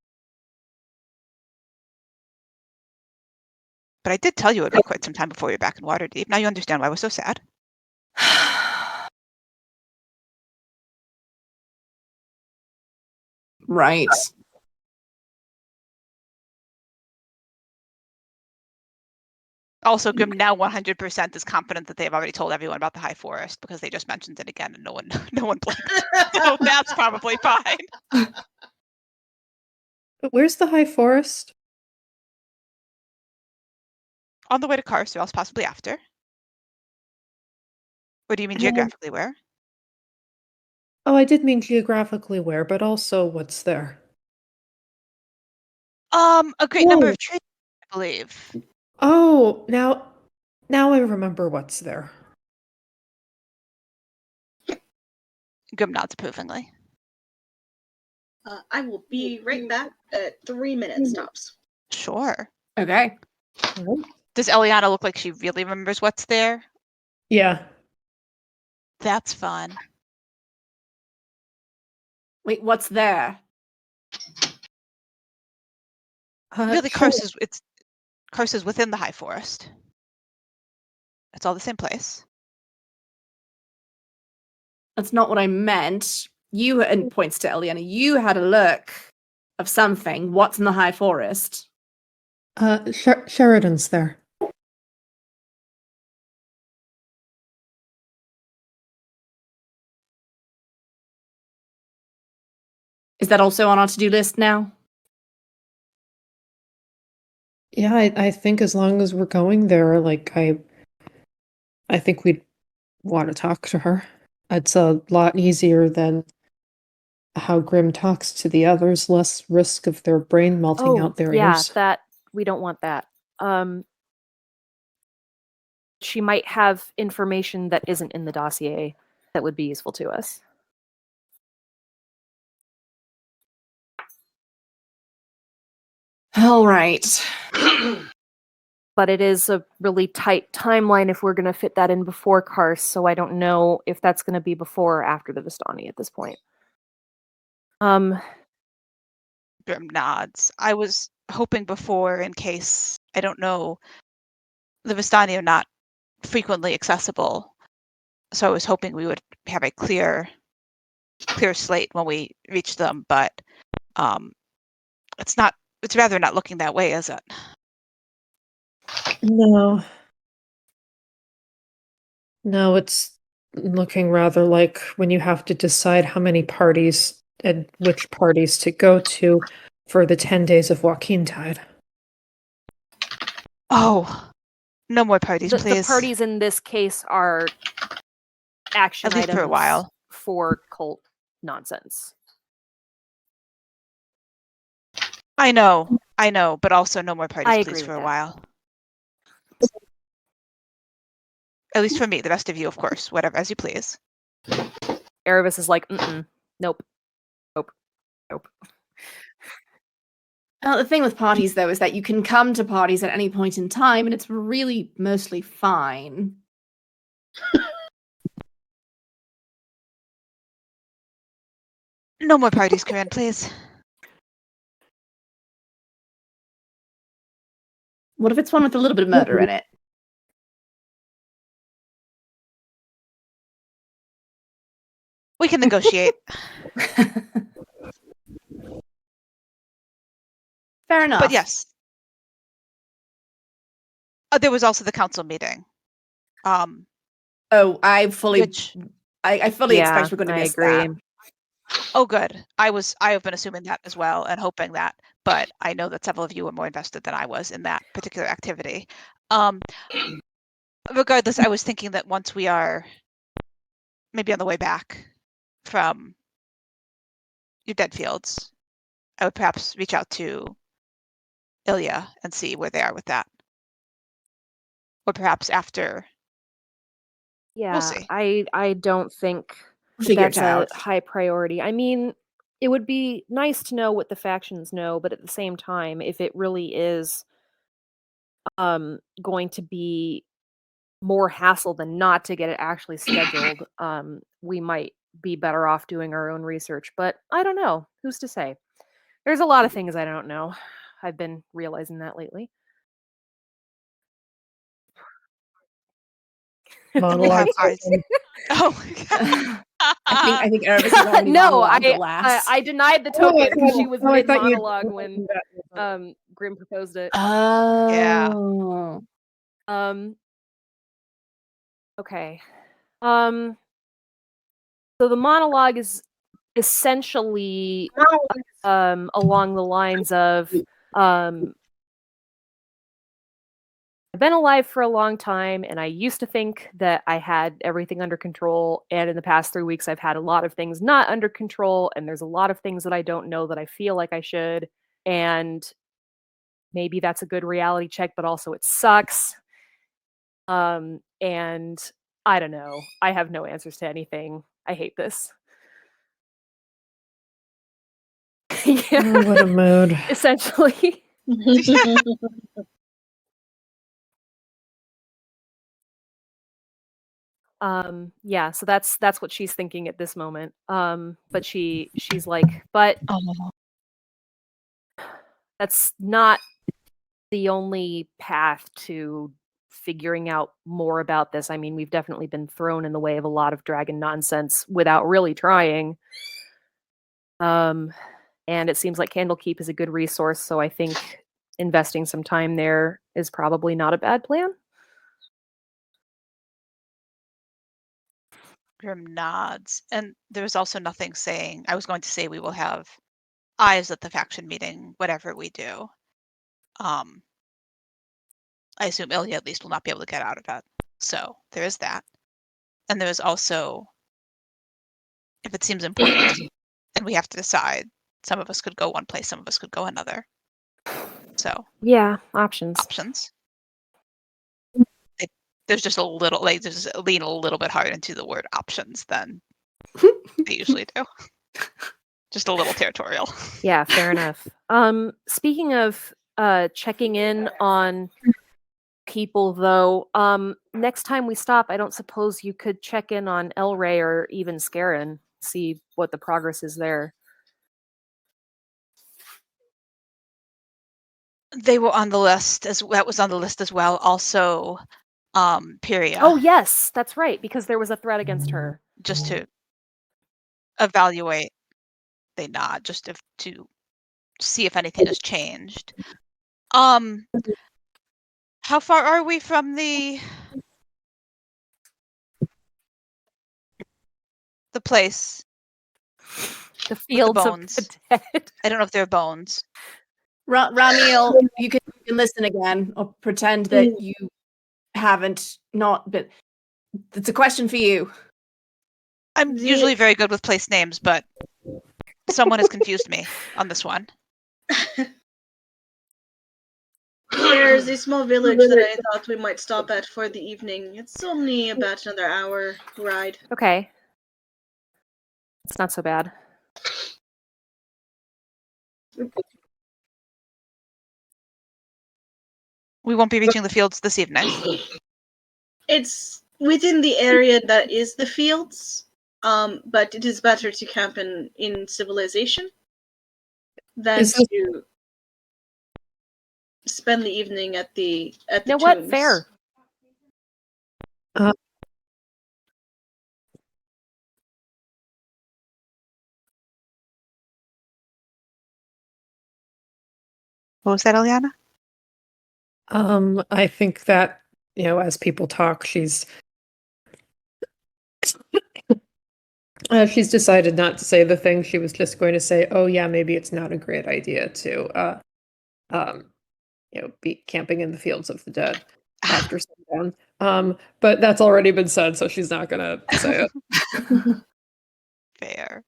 Speaker 3: I did tell you it would be quite some time before you're back in Waterdeep. Now you understand why we're so sad.
Speaker 2: Right.
Speaker 3: Also, Grim now 100% is confident that they've already told everyone about the High Forest because they just mentioned it again and no one blinked. So that's probably fine.
Speaker 1: But where's the High Forest?
Speaker 3: On the way to Karst, or else possibly after. Or do you mean geographically where?
Speaker 1: Oh, I did mean geographically where, but also what's there.
Speaker 3: A great number
Speaker 1: Whoa.
Speaker 3: of trees, I believe.
Speaker 1: Oh, now I remember what's there.
Speaker 3: Grim nods approvingly.
Speaker 4: I will be right back at 3 minutes tops.
Speaker 3: Sure.
Speaker 2: Okay.
Speaker 3: Does Eliana look like she really remembers what's there?
Speaker 1: Yeah.
Speaker 3: That's fun.
Speaker 2: Wait, what's there?
Speaker 3: Really, Karst is within the High Forest. It's all the same place.
Speaker 2: That's not what I meant. You, and points to Eliana, you had a look of something. What's in the High Forest?
Speaker 1: Sheridan's there.
Speaker 2: Is that also on our to-do list now?
Speaker 1: Yeah, I think as long as we're going there, like I think we'd want to talk to her. It's a lot easier than how Grim talks to the others, less risk of their brain melting out their
Speaker 5: yeah,
Speaker 1: ears.
Speaker 5: that we don't want that. She might have information that isn't in the dossier that would be useful to us.
Speaker 2: All right.
Speaker 5: But it is a really tight timeline if we're going to fit that in before Kars, so I don't know if that's going to be before or after the Vistani at this point.
Speaker 3: Grim nods. I was hoping before, in case, I don't know, the Vistani are not frequently accessible, so I was hoping we would have a clear slate when we reach them, but it's rather not looking that way, is it?
Speaker 1: No. No, it's looking rather like when you have to decide how many parties and which parties to go to for the 10 days of Joaquin Tide.
Speaker 3: Oh, no more parties,
Speaker 5: The
Speaker 3: please.
Speaker 5: parties in this case are action
Speaker 3: At least
Speaker 5: items
Speaker 3: for a while.
Speaker 5: for cult nonsense.
Speaker 3: I know, but also no more parties,
Speaker 5: I
Speaker 3: please,
Speaker 5: agree
Speaker 3: for
Speaker 5: with
Speaker 3: a
Speaker 5: that.
Speaker 3: while. At least for me. The rest of you, of course, whatever, as you please.
Speaker 5: Erebus is like, nope.
Speaker 2: The thing with parties, though, is that you can come to parties at any point in time, and it's really mostly fine.
Speaker 3: No more parties, Corinne, please.
Speaker 2: What if it's one with a little bit of murder in it?
Speaker 3: We can negotiate.
Speaker 2: Fair enough.
Speaker 3: But yes. There was also the council meeting.
Speaker 2: I fully
Speaker 3: Which,
Speaker 2: expect we're going to miss that.
Speaker 3: oh, good. I have been assuming that as well and hoping that, but I know that several of you were more invested than I was in that particular activity. Regardless, I was thinking that once we are maybe on the way back from your dead fields, I would perhaps reach out to Ilya and see where they are with that. Or perhaps after.
Speaker 5: Yeah,
Speaker 3: We'll see.
Speaker 5: I don't think
Speaker 2: Figure
Speaker 5: that's
Speaker 2: it out.
Speaker 5: a high priority. I mean, it would be nice to know what the factions know, but at the same time, if it really is going to be more hassle than not to get it actually scheduled, we might be better off doing our own research. But I don't know. Who's to say? There's a lot of things I don't know. I've been realizing that lately.
Speaker 1: Monologue.
Speaker 3: Oh.
Speaker 2: I think Erebus is already
Speaker 5: No,
Speaker 2: monologued, alas.
Speaker 5: I denied the
Speaker 1: Oh, I
Speaker 5: token.
Speaker 1: thought-
Speaker 5: She was
Speaker 1: oh, I
Speaker 5: mid
Speaker 1: thought you'd-
Speaker 5: monologue when Grim proposed it.
Speaker 2: Oh.
Speaker 5: Okay. So the monologue is essentially along the lines of I've been alive for a long time, and I used to think that I had everything under control. And in the past 3 weeks, I've had a lot of things not under control, and there's a lot of things that I don't know that I feel like I should. And maybe that's a good reality check, but also it sucks. And I don't know. I have no answers to anything. I hate this. Yeah,
Speaker 1: Oh, what a mood.
Speaker 5: essentially. Yeah, so that's what she's thinking at this moment. But she's like, but that's not the only path to figuring out more about this. I mean, we've definitely been thrown in the way of a lot of dragon nonsense without really trying. And it seems like Candlekeep is a good resource, so I think investing some time there is probably not a bad plan.
Speaker 3: Grim nods. And there's also nothing saying, I was going to say we will have eyes at the faction meeting, whatever we do. I assume Ilya at least will not be able to get out of it. So there is that. And there is also, if it seems important and we have to decide, some of us could go one place, some of us could go another. So
Speaker 5: Yeah, options.
Speaker 3: There's just a little, like, there's lean a little bit hard into the word options than they usually do. Just a little territorial.
Speaker 5: Yeah, fair enough. Speaking of checking in on people, though, next time we stop, I don't suppose you could check in on El Rey or even Scarin, see what the progress is there.
Speaker 3: They were on the list that was on the list as well. Also, Pyria.
Speaker 5: Oh yes, that's right, because there was a threat against her.
Speaker 3: Just to evaluate, they nod just to see if anything has changed. How far are we from the place?
Speaker 5: The fields of
Speaker 3: bones.
Speaker 5: the dead.
Speaker 3: I don't know if they're bones.
Speaker 2: Ramiel, you can listen again or pretend that you haven't not, but it's a question for you.
Speaker 3: I'm usually very good with place names, but someone has confused me on this one.
Speaker 4: There's a small village that I thought we might stop at for the evening. It's only about another hour ride.
Speaker 5: Okay. It's not so bad.
Speaker 3: We won't be reaching the fields this evening.
Speaker 4: It's within the area that is the fields, but it is better to camp in civilization than to spend the evening at the
Speaker 5: You know
Speaker 4: tombs.
Speaker 5: what? Fair.
Speaker 3: What was that, Eliana?
Speaker 1: I think that, as people talk, she's decided not to say the thing. She was just going to say, oh yeah, maybe it's not a great idea to be camping in the fields of the dead after sundown. But that's already been said, so she's not gonna say it.
Speaker 3: Fair.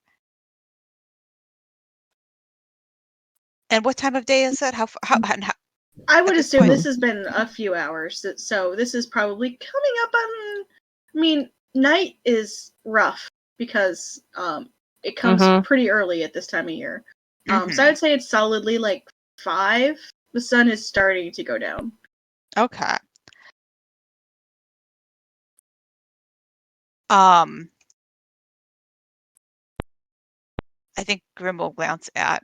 Speaker 3: And what time of day is it? How
Speaker 4: I would
Speaker 3: this
Speaker 4: assume
Speaker 3: point-
Speaker 4: this has been a few hours, so this is probably coming up on. I mean, night is rough because it comes pretty early at this time of year. So I would say it's solidly like 5. The sun is starting to go down.
Speaker 3: Okay. I think Grim will glance at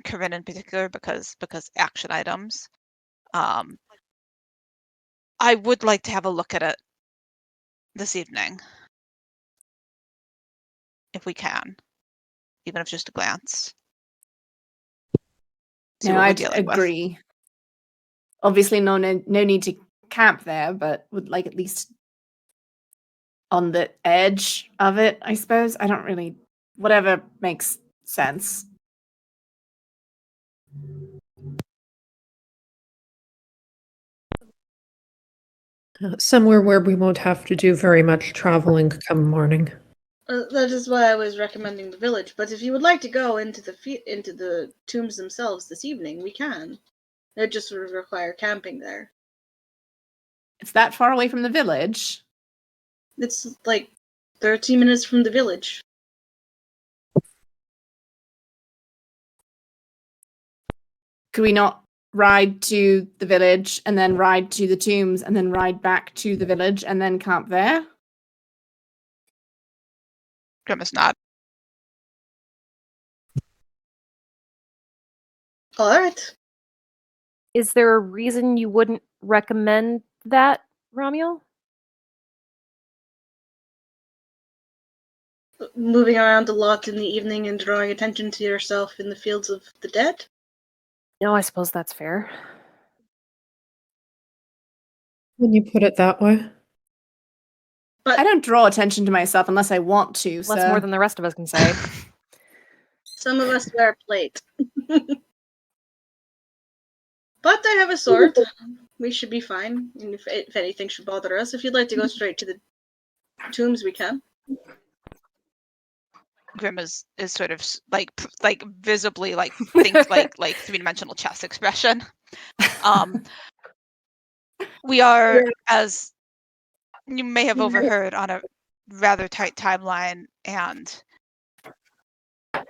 Speaker 3: Corinne in particular because action items. I would like to have a look at it this evening, if we can, even if just a glance. See
Speaker 2: No,
Speaker 3: what we're
Speaker 2: I'd
Speaker 3: dealing with.
Speaker 2: agree. Obviously, no need to camp there, but would like at least on the edge of it, I suppose. I don't really, whatever makes sense.
Speaker 1: Somewhere where we won't have to do very much traveling come morning.
Speaker 4: That is why I was recommending the village. But if you would like to go into the tombs themselves this evening, we can. It just would require camping there.
Speaker 2: It's that far away from the village.
Speaker 4: It's like 13 minutes from the village.
Speaker 2: Could we not ride to the village and then ride to the tombs and then ride back to the village and then camp there?
Speaker 3: Grim is not.
Speaker 4: All right.
Speaker 5: Is there a reason you wouldn't recommend that, Ramiel?
Speaker 4: Moving around a lot in the evening and drawing attention to yourself in the fields of the dead?
Speaker 5: No, I suppose that's fair.
Speaker 1: When you put it that way.
Speaker 2: I don't draw attention to myself unless I want to.
Speaker 5: Less
Speaker 2: so.
Speaker 5: more than the rest of us can say.
Speaker 4: Some of us wear plate. But I have a sword. We should be fine. And if anything should bother us, if you'd like to go straight to the tombs, we can.
Speaker 3: Grim is sort of like visibly think like three-dimensional chess expression. We are, as you may have overheard, on a rather tight timeline, and I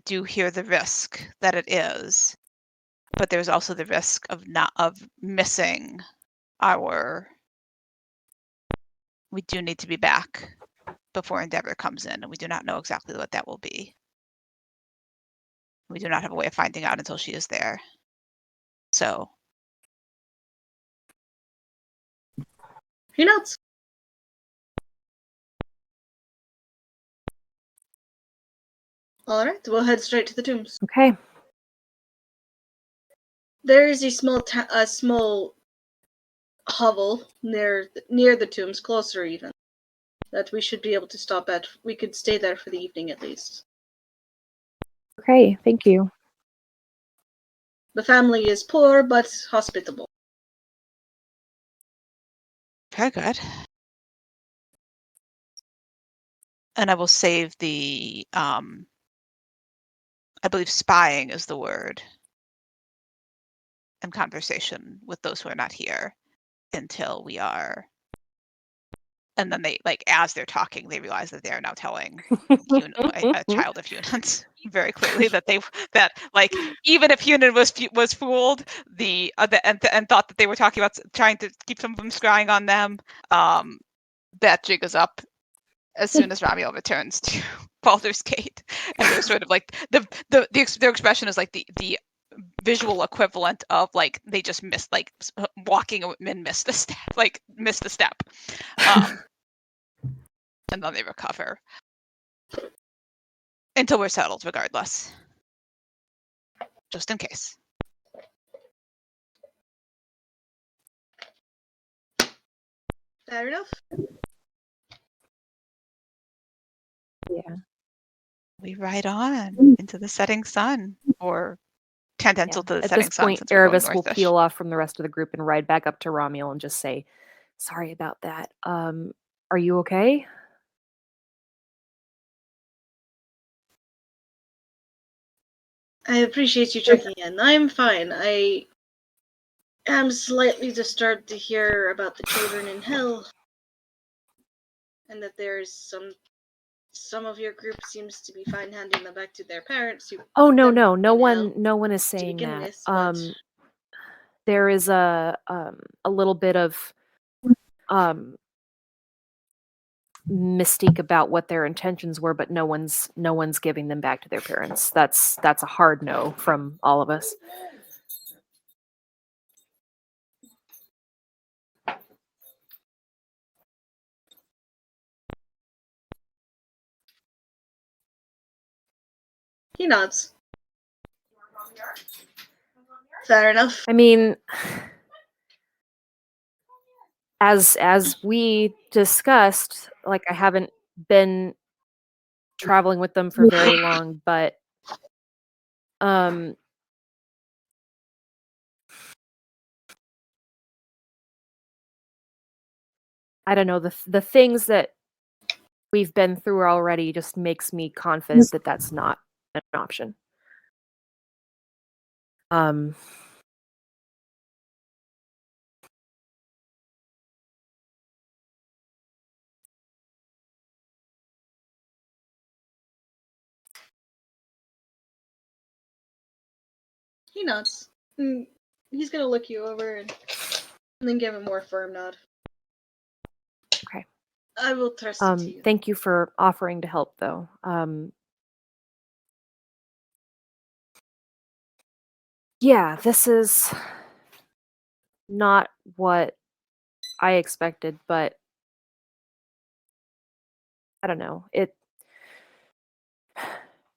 Speaker 3: do hear the risk that it is, but there's also the risk of missing our. We do need to be back before Endeavor comes in, and we do not know exactly what that will be. We do not have a way of finding out until she is there. So.
Speaker 4: Who knows? Alright, we'll head straight to the tombs.
Speaker 5: Okay.
Speaker 4: There is a small hovel near the tombs, closer even, that we should be able to stop at. We could stay there for the evening at least.
Speaker 5: Okay, thank you.
Speaker 4: The family is poor but hospitable.
Speaker 3: Very good. And I will save the, I believe spying is the word, and conversation with those who are not here until we are. And then they, as they're talking, they realize that they are now telling a child of Hunan's very clearly that even if Hunan was fooled, and thought that they were talking about trying to keep some of them scrying on them, that jig is up as soon as Ramiel returns to Baldur's Gate, and they're sort of their expression is like the visual equivalent of they just missed walking and missed a step, and then they recover until we're settled, regardless, just in case.
Speaker 4: Fair enough.
Speaker 5: Yeah.
Speaker 3: We ride on into the setting sun, or tangential to the
Speaker 5: At
Speaker 3: setting
Speaker 5: this
Speaker 3: sun.
Speaker 5: point,
Speaker 3: Since we're going
Speaker 5: Erebus will
Speaker 3: northish.
Speaker 5: peel off from the rest of the group and ride back up to Ramiel and just say, "Sorry about that. Are you okay?"
Speaker 4: I appreciate you checking in. I'm fine. I am slightly disturbed to hear about the children in hell, and that there's some of your group seems to be fine handing them back to their parents.
Speaker 5: Oh no,
Speaker 4: them
Speaker 5: no
Speaker 4: in
Speaker 5: one is
Speaker 4: to
Speaker 5: saying
Speaker 4: begin
Speaker 5: that.
Speaker 4: with, but
Speaker 5: There is a little bit of mystique about what their intentions were, but no one's giving them back to their parents. That's a hard no from all of us.
Speaker 4: he nods. Fair enough.
Speaker 5: I mean, as we discussed, I haven't been traveling with them for very long, but I don't know, the things that we've been through already just makes me confident that that's not an option.
Speaker 4: He nods. He's gonna look you over and then give a more firm nod.
Speaker 5: Okay.
Speaker 4: I will trust it to you.
Speaker 5: Thank you for offering to help, though. Yeah, this is not what I expected, but I don't know. It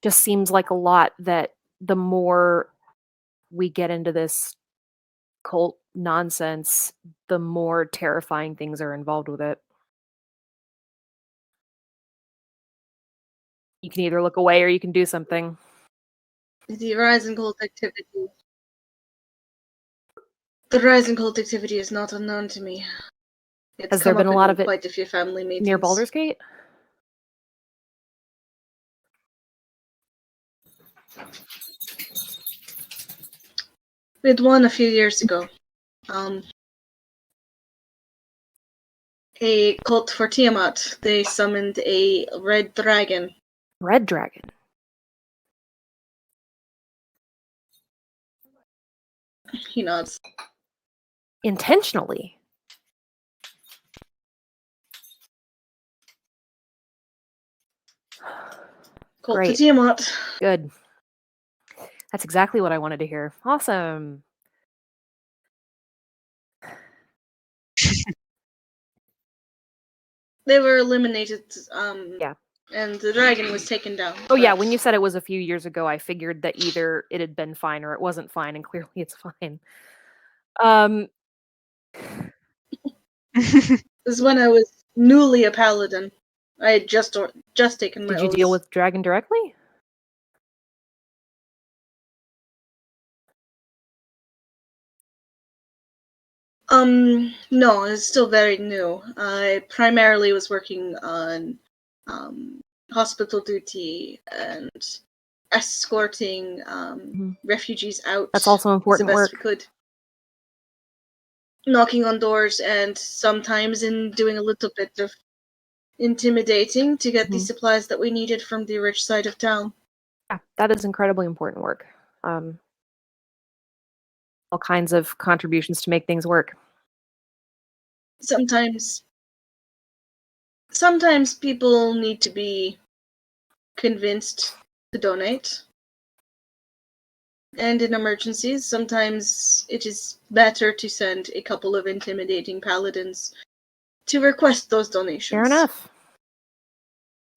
Speaker 5: just seems like a lot that the more we get into this cult nonsense, the more terrifying things are involved with it. You can either look away or you can do something.
Speaker 4: The rise in cult activity. The rise in cult activity is not unknown to me. It's
Speaker 5: Has there
Speaker 4: come
Speaker 5: been
Speaker 4: up
Speaker 5: a lot
Speaker 4: in
Speaker 5: of it
Speaker 4: quite a few family meetings.
Speaker 5: near Baldur's Gate?
Speaker 4: We had one a few years ago. A cult for Tiamat. They summoned a red dragon.
Speaker 5: Red Dragon.
Speaker 4: He nods.
Speaker 5: Intentionally.
Speaker 4: Cult for
Speaker 5: Great.
Speaker 4: Tiamat.
Speaker 5: Good. That's exactly what I wanted to hear. Awesome.
Speaker 4: They were eliminated.
Speaker 5: Yeah.
Speaker 4: And the dragon was taken down.
Speaker 5: Oh yeah,
Speaker 4: but-
Speaker 5: when you said it was a few years ago, I figured that either it had been fine or it wasn't fine, and clearly it's fine.
Speaker 4: This is when I was newly a paladin. I had just taken my
Speaker 5: Did you deal
Speaker 4: oaths.
Speaker 5: with Dragon directly?
Speaker 4: No, it's still very new. I primarily was working on hospital duty and escorting refugees out.
Speaker 5: That's also important
Speaker 4: as best
Speaker 5: work.
Speaker 4: we could. Knocking on doors and sometimes in doing a little bit of intimidating to get the
Speaker 5: Mhm.
Speaker 4: supplies that we needed from the rich side of town.
Speaker 5: Yeah, that is incredibly important work. All kinds of contributions to make things work.
Speaker 4: Sometimes people need to be convinced to donate. And in emergencies, sometimes it is better to send a couple of intimidating paladins to request those donations.
Speaker 5: Fair enough.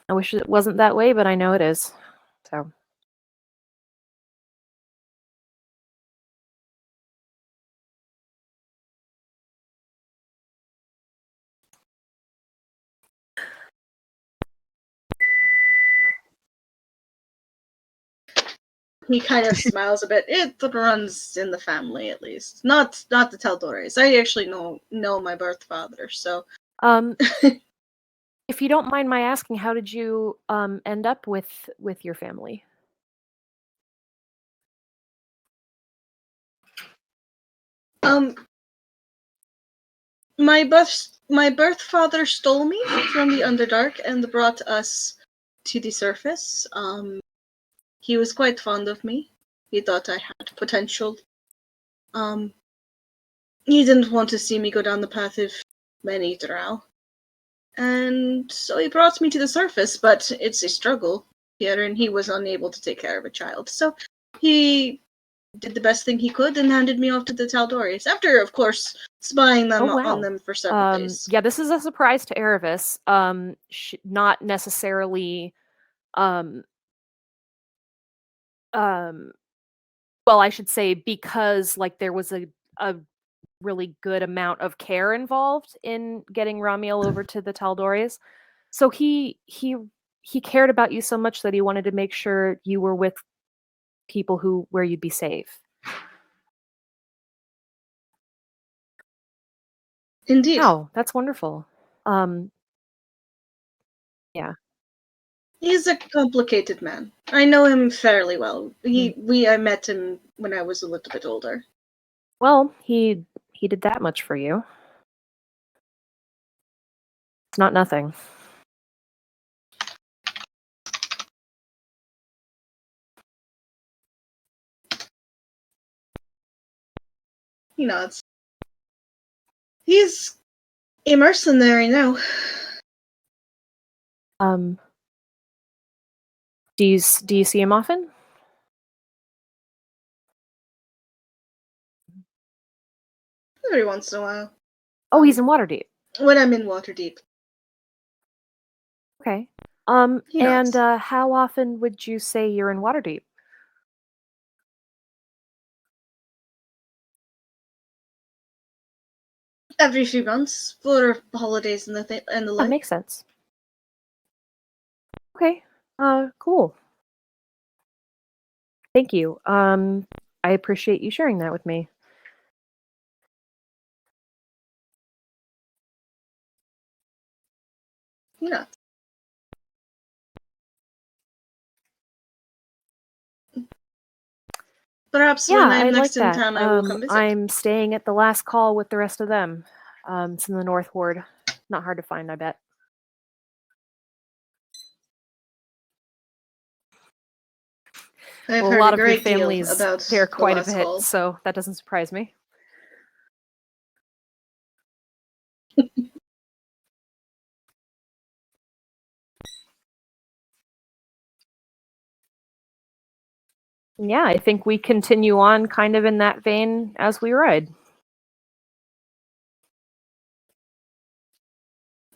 Speaker 5: I wish it wasn't that way, but I know it is. So.
Speaker 4: He kind of smiles a bit. It runs in the family, at least. Not the Teldores. I actually know my birth father, so.
Speaker 5: If you don't mind my asking, how did you end up with your family?
Speaker 4: My birth father stole me from the Underdark and brought us to the surface. He was quite fond of me. He thought I had potential. He didn't want to see me go down the path of many drow. And so he brought me to the surface, but it's a struggle here, and he was unable to take care of a child. So he did the best thing he could and handed me off to the Tal'Doris, after, of course, spying them on them for several days.
Speaker 5: Yeah, this is a surprise to Erebus. Not necessarily well, I should say because like there was a really good amount of care involved in getting Ramiel over to the Tal'Doris. So he cared about you so much that he wanted to make sure you were with people where you'd be safe.
Speaker 4: Indeed.
Speaker 5: Oh, that's wonderful. Yeah.
Speaker 4: He's a complicated man. I know him fairly well. I met him when I was a little bit older.
Speaker 5: Well, he did that much for you. It's not nothing.
Speaker 4: He nods. He's a mercenary now.
Speaker 5: Do you see him often?
Speaker 4: Every once in a while.
Speaker 5: Oh, he's in Waterdeep.
Speaker 4: When I'm in Waterdeep.
Speaker 5: Okay.
Speaker 4: He
Speaker 5: And
Speaker 4: nods.
Speaker 5: how often would you say you're in Waterdeep?
Speaker 4: Every few months for holidays and and the
Speaker 5: That
Speaker 4: like.
Speaker 5: makes sense. Okay. Cool. Thank you. I appreciate you sharing that with me.
Speaker 4: He nods. Perhaps
Speaker 5: Yeah,
Speaker 4: when I'm
Speaker 5: I
Speaker 4: next
Speaker 5: like
Speaker 4: in
Speaker 5: that.
Speaker 4: town, I will come visit.
Speaker 5: I'm staying at the last call with the rest of them. It's in the North Ward. Not hard to find, I bet.
Speaker 4: I've
Speaker 5: Well, a
Speaker 4: heard
Speaker 5: lot
Speaker 4: a
Speaker 5: of your
Speaker 4: great deal
Speaker 5: family's
Speaker 4: about
Speaker 5: there
Speaker 4: the
Speaker 5: quite a
Speaker 4: last
Speaker 5: bit,
Speaker 4: call.
Speaker 5: so that doesn't surprise me. Yeah, I think we continue on kind of in that vein as we ride.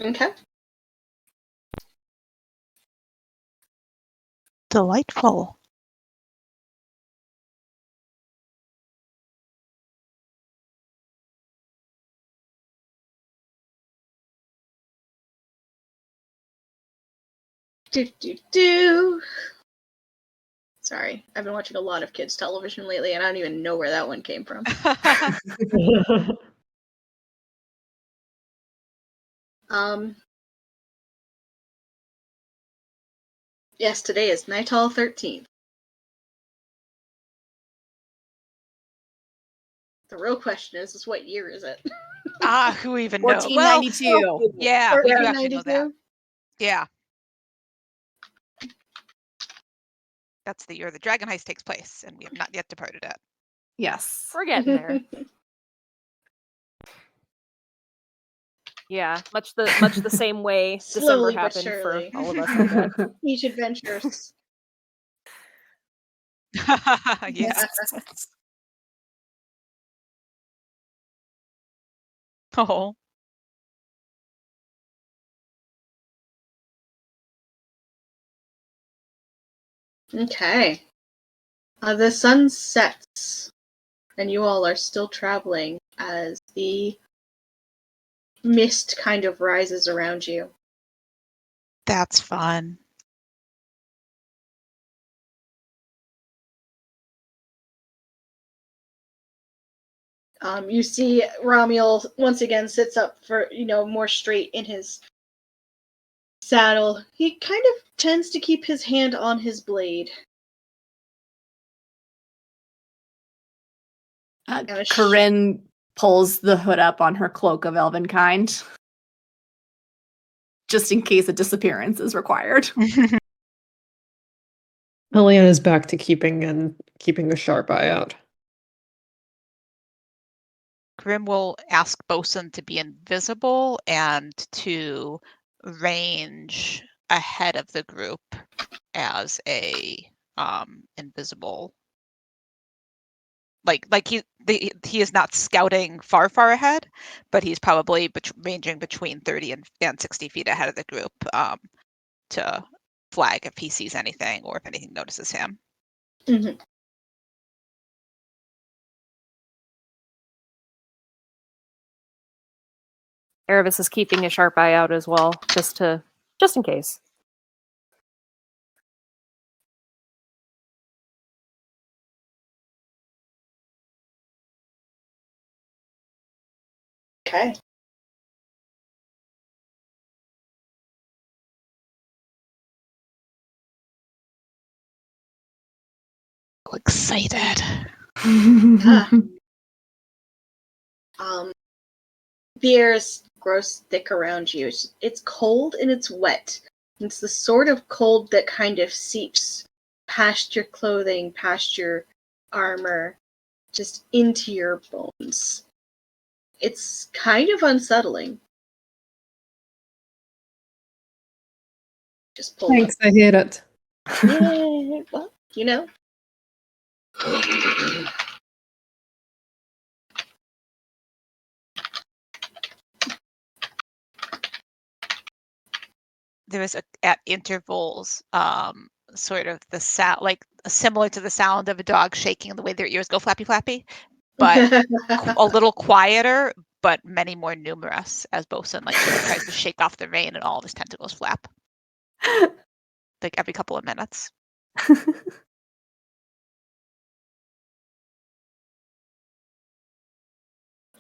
Speaker 4: Okay.
Speaker 3: Delightful.
Speaker 4: Do. Sorry, I've been watching a lot of kids' television lately, and I don't even know where that one came from. Yes, today is Nighthall 13th. The real question is what year is it?
Speaker 3: Who even knows? Well,
Speaker 2: 1492.
Speaker 3: yeah, we do actually know that.
Speaker 4: 1492?
Speaker 3: Yeah. That's the year the Dragon Heist takes place, and we have not yet departed it.
Speaker 2: Yes.
Speaker 5: We're getting there. Yeah, much the same way December
Speaker 4: Slowly but
Speaker 5: happened
Speaker 4: surely.
Speaker 5: for all of us, I bet.
Speaker 4: Each adventures.
Speaker 3: Yeah. Oh.
Speaker 4: Okay. The sun sets, and you all are still traveling as the mist kind of rises around you.
Speaker 3: That's fun.
Speaker 4: You see Ramiel once again sits up for, more straight in his saddle. He kind of tends to keep his hand on his blade.
Speaker 2: Corinne pulls the hood up on her cloak of Elvenkind, just in case a disappearance is required.
Speaker 1: Eliana's back to keeping a sharp eye out.
Speaker 3: Grim will ask Bosun to be invisible and to range ahead of the group as a invisible. Like he is not scouting far ahead, but he's probably ranging between 30 and 60 feet ahead of the group to flag if he sees anything or if anything notices him.
Speaker 4: Mm-hmm.
Speaker 5: Erebus is keeping a sharp eye out as well, just in case.
Speaker 4: Okay.
Speaker 3: Excited.
Speaker 4: Yeah. The air grows thick around you. It's cold and it's wet. It's the sort of cold that kind of seeps past your clothing, past your armor, just into your bones. It's kind of unsettling. Just pull
Speaker 1: Thanks, I hate it.
Speaker 4: Yeah, well,
Speaker 3: at intervals, sort of the sound, like similar to the sound of a dog shaking, the way their ears go flappy flappy, but a little quieter, but many more numerous as Bosun like sort of tries to shake off the rain and all of his tentacles flap like every couple of minutes.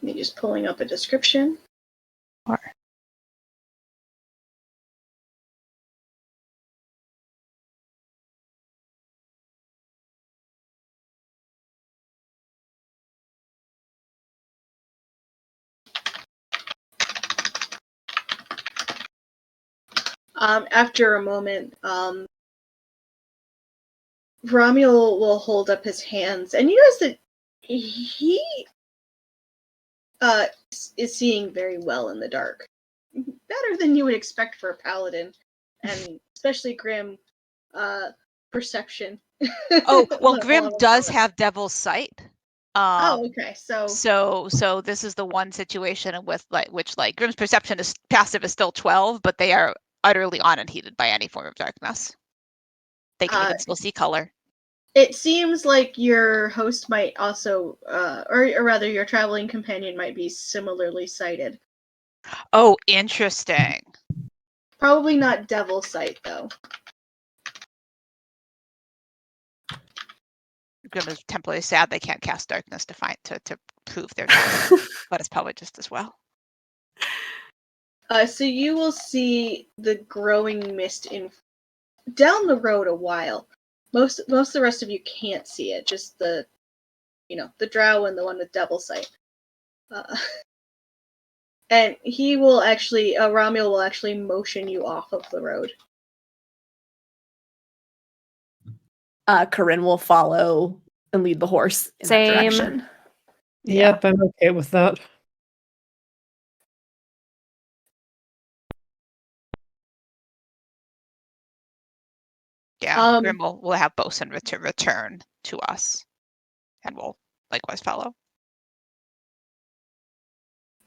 Speaker 4: Me just pulling up a description.
Speaker 3: Or
Speaker 4: After a moment, Romuald will hold up his hands, and you notice that he is seeing very well in the dark. Better than you would expect for a paladin, and especially Grim perception.
Speaker 3: oh, well, Grim
Speaker 4: Level of
Speaker 3: does
Speaker 4: paladin.
Speaker 3: have Devil's Sight.
Speaker 4: Oh, okay.
Speaker 3: So this is the one situation with which Grim's perception is passive is still 12, but they are utterly unheated by any form of darkness. They can even still see color.
Speaker 4: It seems like your host might also, or rather, your traveling companion might be similarly sighted.
Speaker 3: Oh, interesting.
Speaker 4: Probably not devil sight, though.
Speaker 3: Grim is temporarily sad they can't cast darkness to prove their knowledge, but it's probably just as well.
Speaker 4: So you will see the growing mist down the road a while. Most of the rest of you can't see it. Just the drow and the one with devil sight. And he will actually, Romuald will actually motion you off of the road.
Speaker 2: Corinne will follow and lead the horse in that
Speaker 5: Same.
Speaker 2: direction.
Speaker 1: Yep, I'm okay with that.
Speaker 3: Yeah, Grim will have Bosun return to us, and will likewise follow.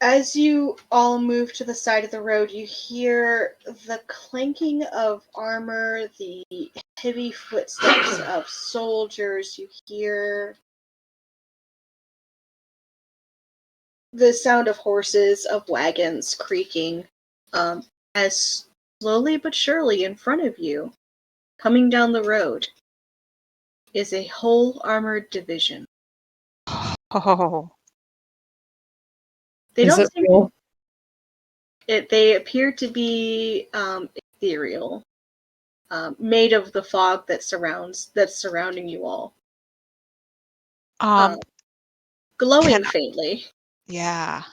Speaker 4: As you all move to the side of the road, you hear the clanking of armor, the heavy footsteps of soldiers. You hear the sound of horses, of wagons creaking, as slowly but surely in front of you, coming down the road, is a whole armored division.
Speaker 3: Oh,
Speaker 4: They
Speaker 1: Is
Speaker 4: don't
Speaker 1: it
Speaker 4: seem
Speaker 1: real?
Speaker 4: they appear to be ethereal, made of the fog that's surrounding you all, glowing faintly.
Speaker 3: Yeah.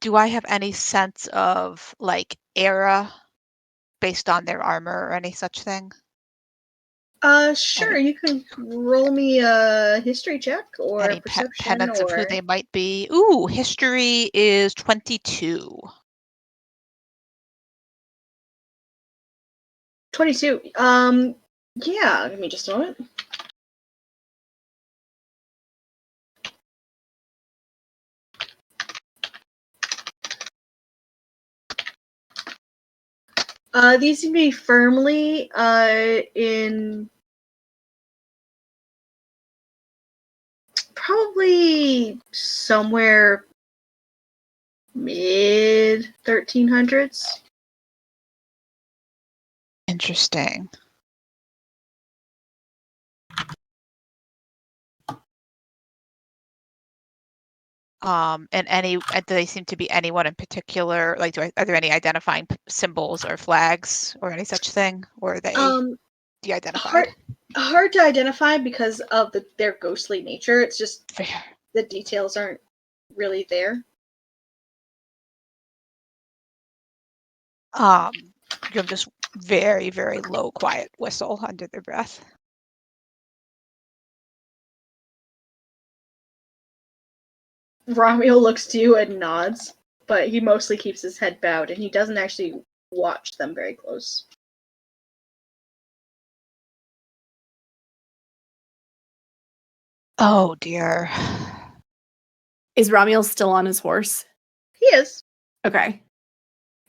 Speaker 3: Do I have any sense of era based on their armor or any such thing?
Speaker 4: Sure. You can roll me a history check or
Speaker 3: Any
Speaker 4: perception
Speaker 3: penance of who
Speaker 4: or
Speaker 3: they might be? Ooh, history is 22.
Speaker 4: 22. Yeah. Give me just a moment. These can be firmly in probably somewhere mid 1300s.
Speaker 3: Interesting. And do they seem to be anyone in particular? Like, are there any identifying symbols or flags or any such thing? Or are they de-identified?
Speaker 4: Hard to identify because of their ghostly nature. It's just
Speaker 3: Fair.
Speaker 4: the details aren't really there.
Speaker 3: Grim just very, very low, quiet whistle under their breath.
Speaker 4: Romuald looks to you and nods, but he mostly keeps his head bowed, and he doesn't actually watch them very close.
Speaker 3: Oh dear.
Speaker 2: Is Romuald still on his horse?
Speaker 4: He is.
Speaker 2: Okay.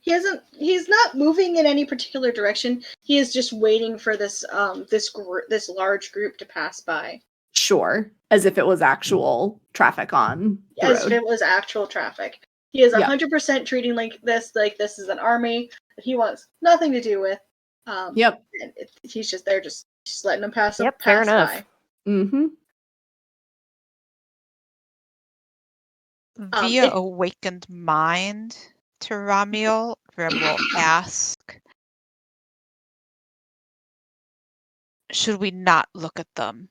Speaker 4: He's not moving in any particular direction. He is just waiting for this this large group to pass by.
Speaker 2: Sure. As if it was actual traffic on the
Speaker 4: As if
Speaker 2: road.
Speaker 4: it was actual traffic. He is
Speaker 2: Yep.
Speaker 4: 100% treating like this is an army that he wants nothing to do with.
Speaker 2: Yep.
Speaker 4: And he's just there, just letting them pass.
Speaker 5: Yep, fair
Speaker 4: pass
Speaker 5: enough.
Speaker 4: by.
Speaker 2: Mm-hmm.
Speaker 3: Via awakened mind to Ramiel, Grim will ask, should we not look at them?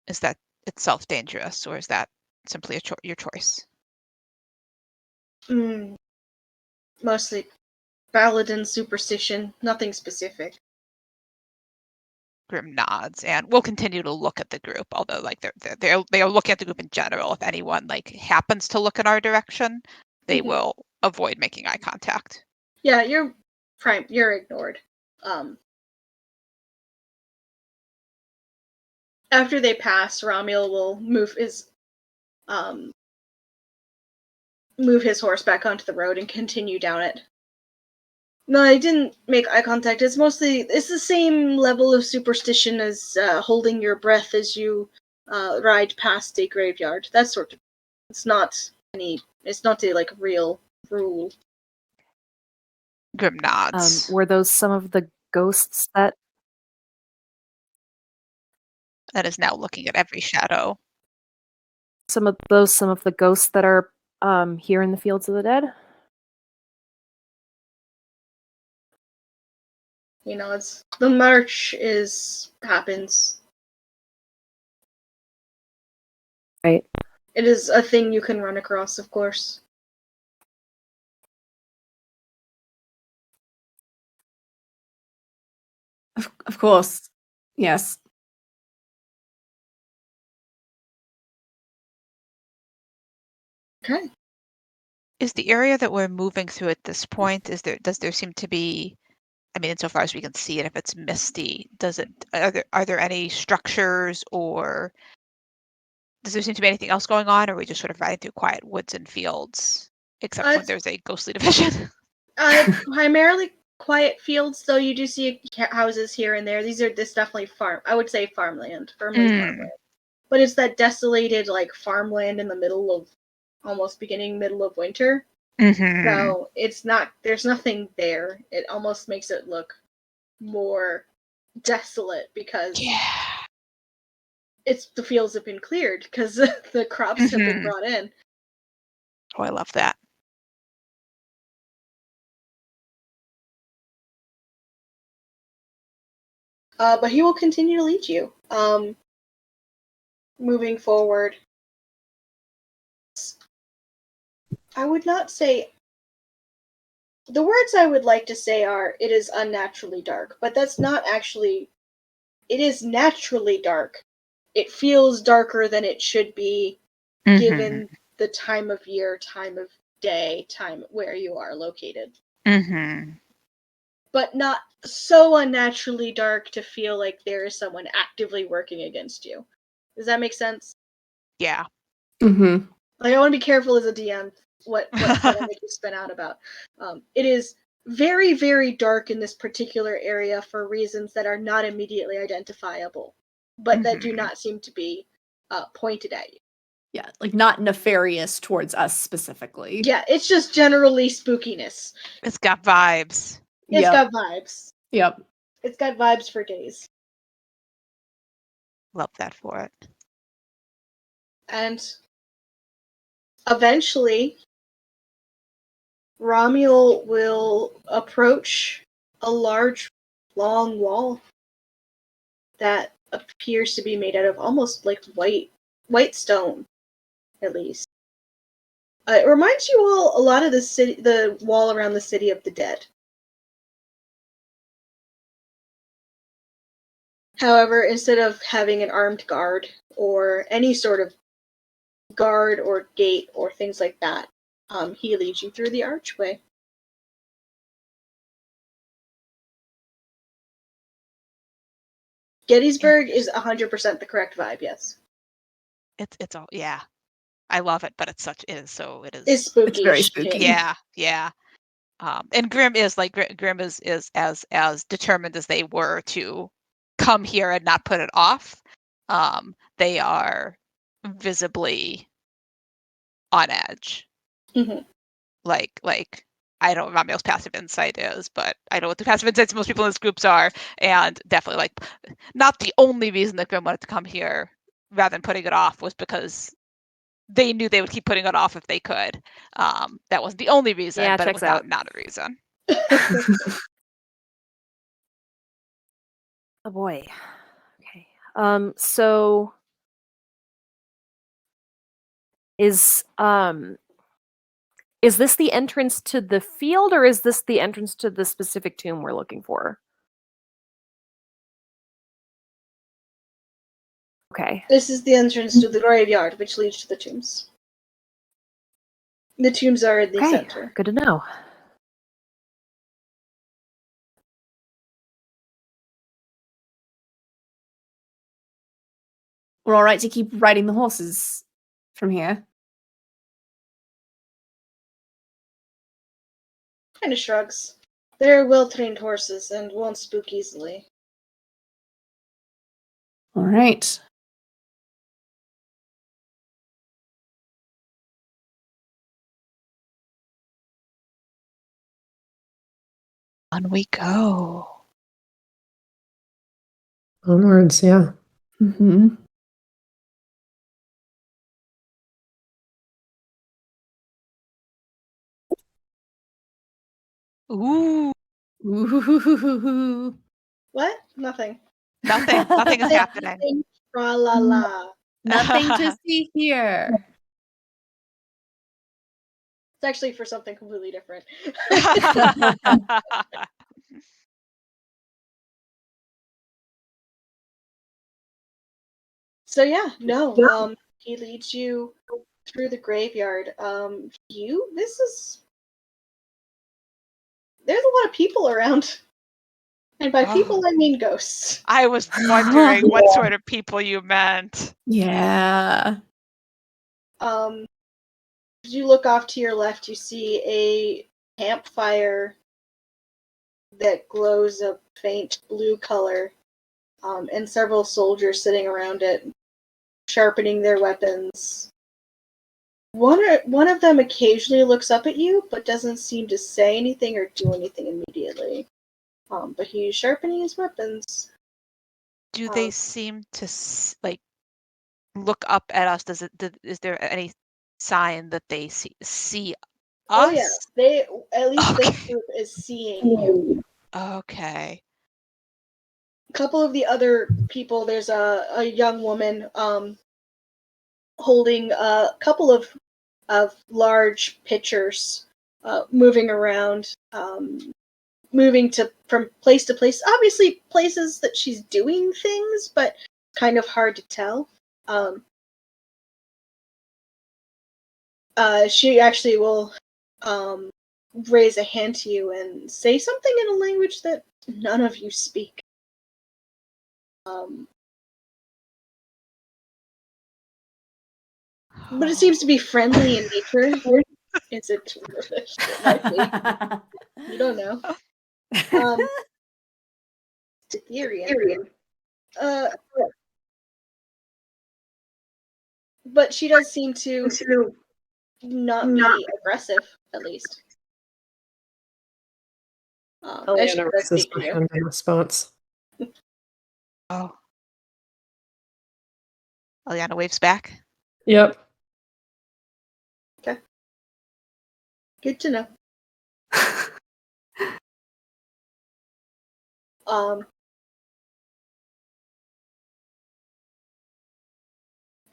Speaker 3: Is that itself dangerous, or is that simply your choice?
Speaker 4: Mostly paladin superstition, nothing specific.
Speaker 3: Grim nods, and we'll continue to look at the group. Although, like they are looking at the group in general. If anyone like happens to look in our direction, they will avoid making eye contact.
Speaker 4: Yeah, you're ignored. After they pass, Ramiel will move his horse back onto the road and continue down it. No, I didn't make eye contact. It's the same level of superstition as holding your breath as you ride past a graveyard. That sort of. It's not a like real rule.
Speaker 3: Grim nods.
Speaker 5: Were those some of the ghosts that
Speaker 3: Is now looking at every shadow.
Speaker 5: some of the ghosts that are here in the Fields of the Dead?
Speaker 4: It's the march happens.
Speaker 5: Right.
Speaker 4: It is a thing you can run across, of course.
Speaker 2: Of course. Yes.
Speaker 4: Okay.
Speaker 3: Is the area that we're moving through at this point, does there seem to be, I mean, insofar as we can see it, if it's misty, are there any structures, or does there seem to be anything else going on, or are we just sort of riding through quiet woods and fields, except when there's a ghostly division?
Speaker 4: Primarily quiet fields, though you do see houses here and there. This is definitely I would say farmland, firmly farmland. But it's that desolated like farmland in the middle of middle of winter. So it's not. There's nothing there. It almost makes it look more desolate because the fields have been cleared because the crops have been brought in.
Speaker 3: Oh, I love that.
Speaker 4: But he will continue to lead you. Moving forward, I would not say. The words I would like to say are, it is unnaturally dark, but that's not actually. It is naturally dark. It feels darker than it should be, given the time of year, time of day, time where you are located. But not so unnaturally dark to feel like there is someone actively working against you. Does that make sense?
Speaker 3: Yeah.
Speaker 2: Mm-hmm.
Speaker 4: Like, I want to be careful as a DM what I make you spin out about. It is very, very dark in this particular area for reasons that are not immediately identifiable, but that do not seem to be pointed at you.
Speaker 2: Yeah, like not nefarious towards us specifically.
Speaker 4: Yeah, it's just generally spookiness.
Speaker 3: It's got vibes.
Speaker 4: It's got vibes.
Speaker 2: Yep.
Speaker 4: It's got vibes for days.
Speaker 3: Love that for it.
Speaker 4: And eventually, Ramiel will approach a large, long wall that appears to be made out of almost like white stone, at least. It reminds you all a lot of the wall around the City of the Dead. However, instead of having an armed guard or any sort of guard or gate or things like that, he leads you through the archway. Gettysburg is 100% the correct vibe, yes.
Speaker 3: It's all, yeah. I love it, but it is
Speaker 4: It's spooky.
Speaker 2: It's very
Speaker 4: as shit.
Speaker 2: spooky.
Speaker 3: yeah. And Grim is Grim is as determined as they were to come here and not put it off. They are visibly on edge.
Speaker 4: Mhm.
Speaker 3: Like I don't know what Ramiel's passive insight is, but I know what the passive insights most people in this groups are, and definitely like not the only reason that Grim wanted to come here rather than putting it off was because they knew they would keep putting it off if they could. That wasn't the only reason,
Speaker 5: Yeah,
Speaker 3: but it
Speaker 5: checks
Speaker 3: was
Speaker 5: out.
Speaker 3: not a reason.
Speaker 5: Oh boy. Okay. So is this the entrance to the field, or is this the entrance to the specific tomb we're looking for? Okay.
Speaker 4: This is the entrance to the graveyard, which leads to the tombs. The tombs are in the
Speaker 5: Okay.
Speaker 4: center.
Speaker 5: Good to know.
Speaker 2: We're all right to keep riding the horses from here.
Speaker 4: Kind of shrugs. They're well-trained horses and won't spook easily.
Speaker 2: All right.
Speaker 3: On we go.
Speaker 1: Onwards, yeah.
Speaker 2: Mm-hmm.
Speaker 3: Ooh,
Speaker 2: Ooh.
Speaker 4: What? Nothing.
Speaker 3: nothing is happening.
Speaker 4: Tra la la.
Speaker 2: Nothing to see here.
Speaker 4: It's actually for something completely different. So yeah, no. He leads you through the graveyard. There's a lot of people around. And by people I mean ghosts.
Speaker 3: I was wondering what sort of people you meant.
Speaker 2: Yeah.
Speaker 4: As you look off to your left, you see a campfire that glows a faint blue color, and several soldiers sitting around it, sharpening their weapons. One of them occasionally looks up at you, but doesn't seem to say anything or do anything immediately. But he's sharpening his weapons.
Speaker 3: Do they seem to look up at us? Is there any sign that they see us?
Speaker 4: Oh yeah, they at least this
Speaker 3: Okay.
Speaker 4: group is seeing you.
Speaker 3: Okay.
Speaker 4: A couple of the other people, there's a young woman holding a couple of large pitchers, moving around, moving from place to place. Obviously, places that she's doing things, but kind of hard to tell. She actually will raise a hand to you and say something in a language that none of you speak. But it seems to be friendly in nature. Is it? It might be. You don't know. It's Etherean. But she does seem to not be aggressive, at least. As she
Speaker 1: Eliana
Speaker 4: does
Speaker 1: raises
Speaker 4: speak to
Speaker 1: her
Speaker 4: you.
Speaker 1: hand in response.
Speaker 3: Oh. Eliana waves back.
Speaker 1: Yep.
Speaker 4: Okay. Good to know.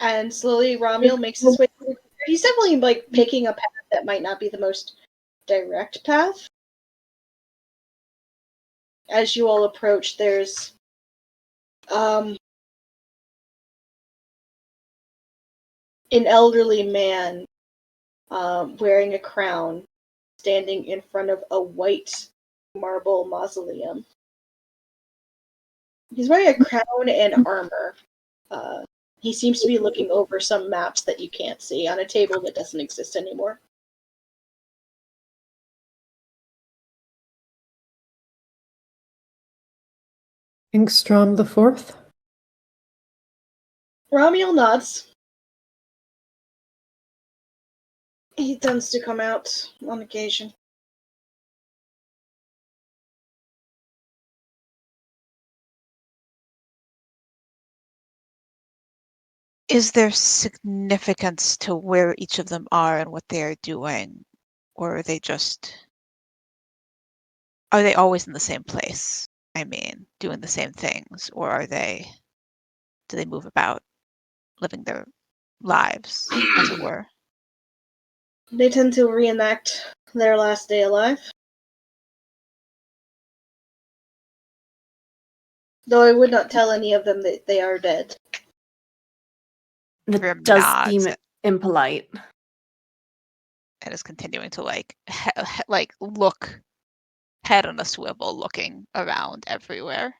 Speaker 4: And slowly Ramiel makes his way through. He's definitely like picking a path that might not be the most direct path. As you all approach, there's an elderly man wearing a crown standing in front of a white marble mausoleum. He's wearing a crown and armor. He seems to be looking over some maps that you can't see on a table that doesn't exist anymore.
Speaker 1: Ingstrom the Fourth?
Speaker 4: Ramiel nods. He tends to come out on occasion.
Speaker 3: Is there significance to where each of them are and what they are doing? Or are they always in the same place? I mean, doing the same things, or do they move about, living their lives, as it were?
Speaker 4: They tend to reenact their last day alive. Though I would not tell any of them that they are dead.
Speaker 2: That
Speaker 3: Grim
Speaker 2: does
Speaker 3: nods
Speaker 2: seem impolite.
Speaker 3: and is continuing to like look, head on a swivel, looking around everywhere.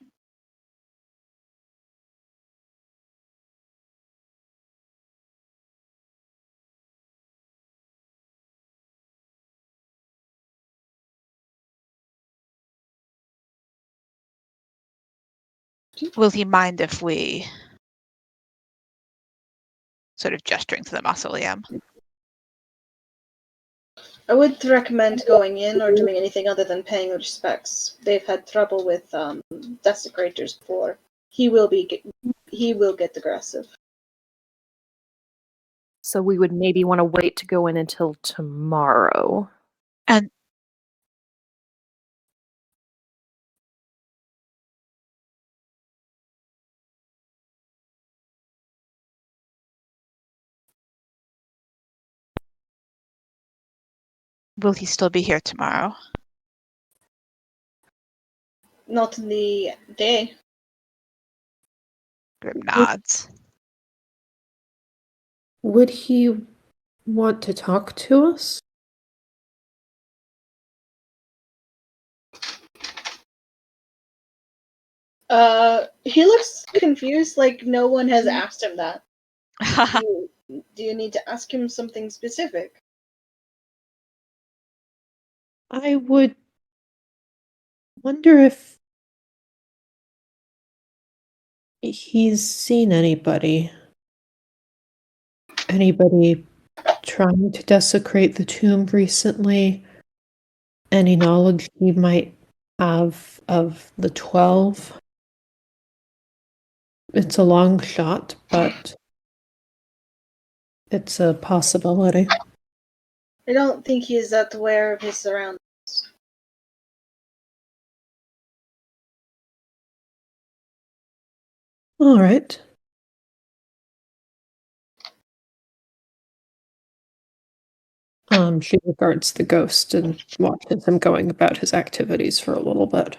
Speaker 3: Will he mind if we sort of gesturing to the mausoleum?
Speaker 4: I would recommend going in or doing anything other than paying respects. They've had trouble with desecrators before. He will get aggressive.
Speaker 5: So we would maybe want to wait to go in until tomorrow.
Speaker 3: And will he still be here tomorrow?
Speaker 4: Not in the day.
Speaker 3: Grim nods.
Speaker 1: Would he want to talk to us?
Speaker 4: He looks confused, like no one has asked him that. Do you need to ask him something specific?
Speaker 1: I would wonder if he's seen anybody trying to desecrate the tomb recently. Any knowledge he might have of the 12? It's a long shot, but it's a possibility.
Speaker 4: I don't think he is that aware of his surroundings.
Speaker 1: All right. She regards the ghost and watches him going about his activities for a little bit.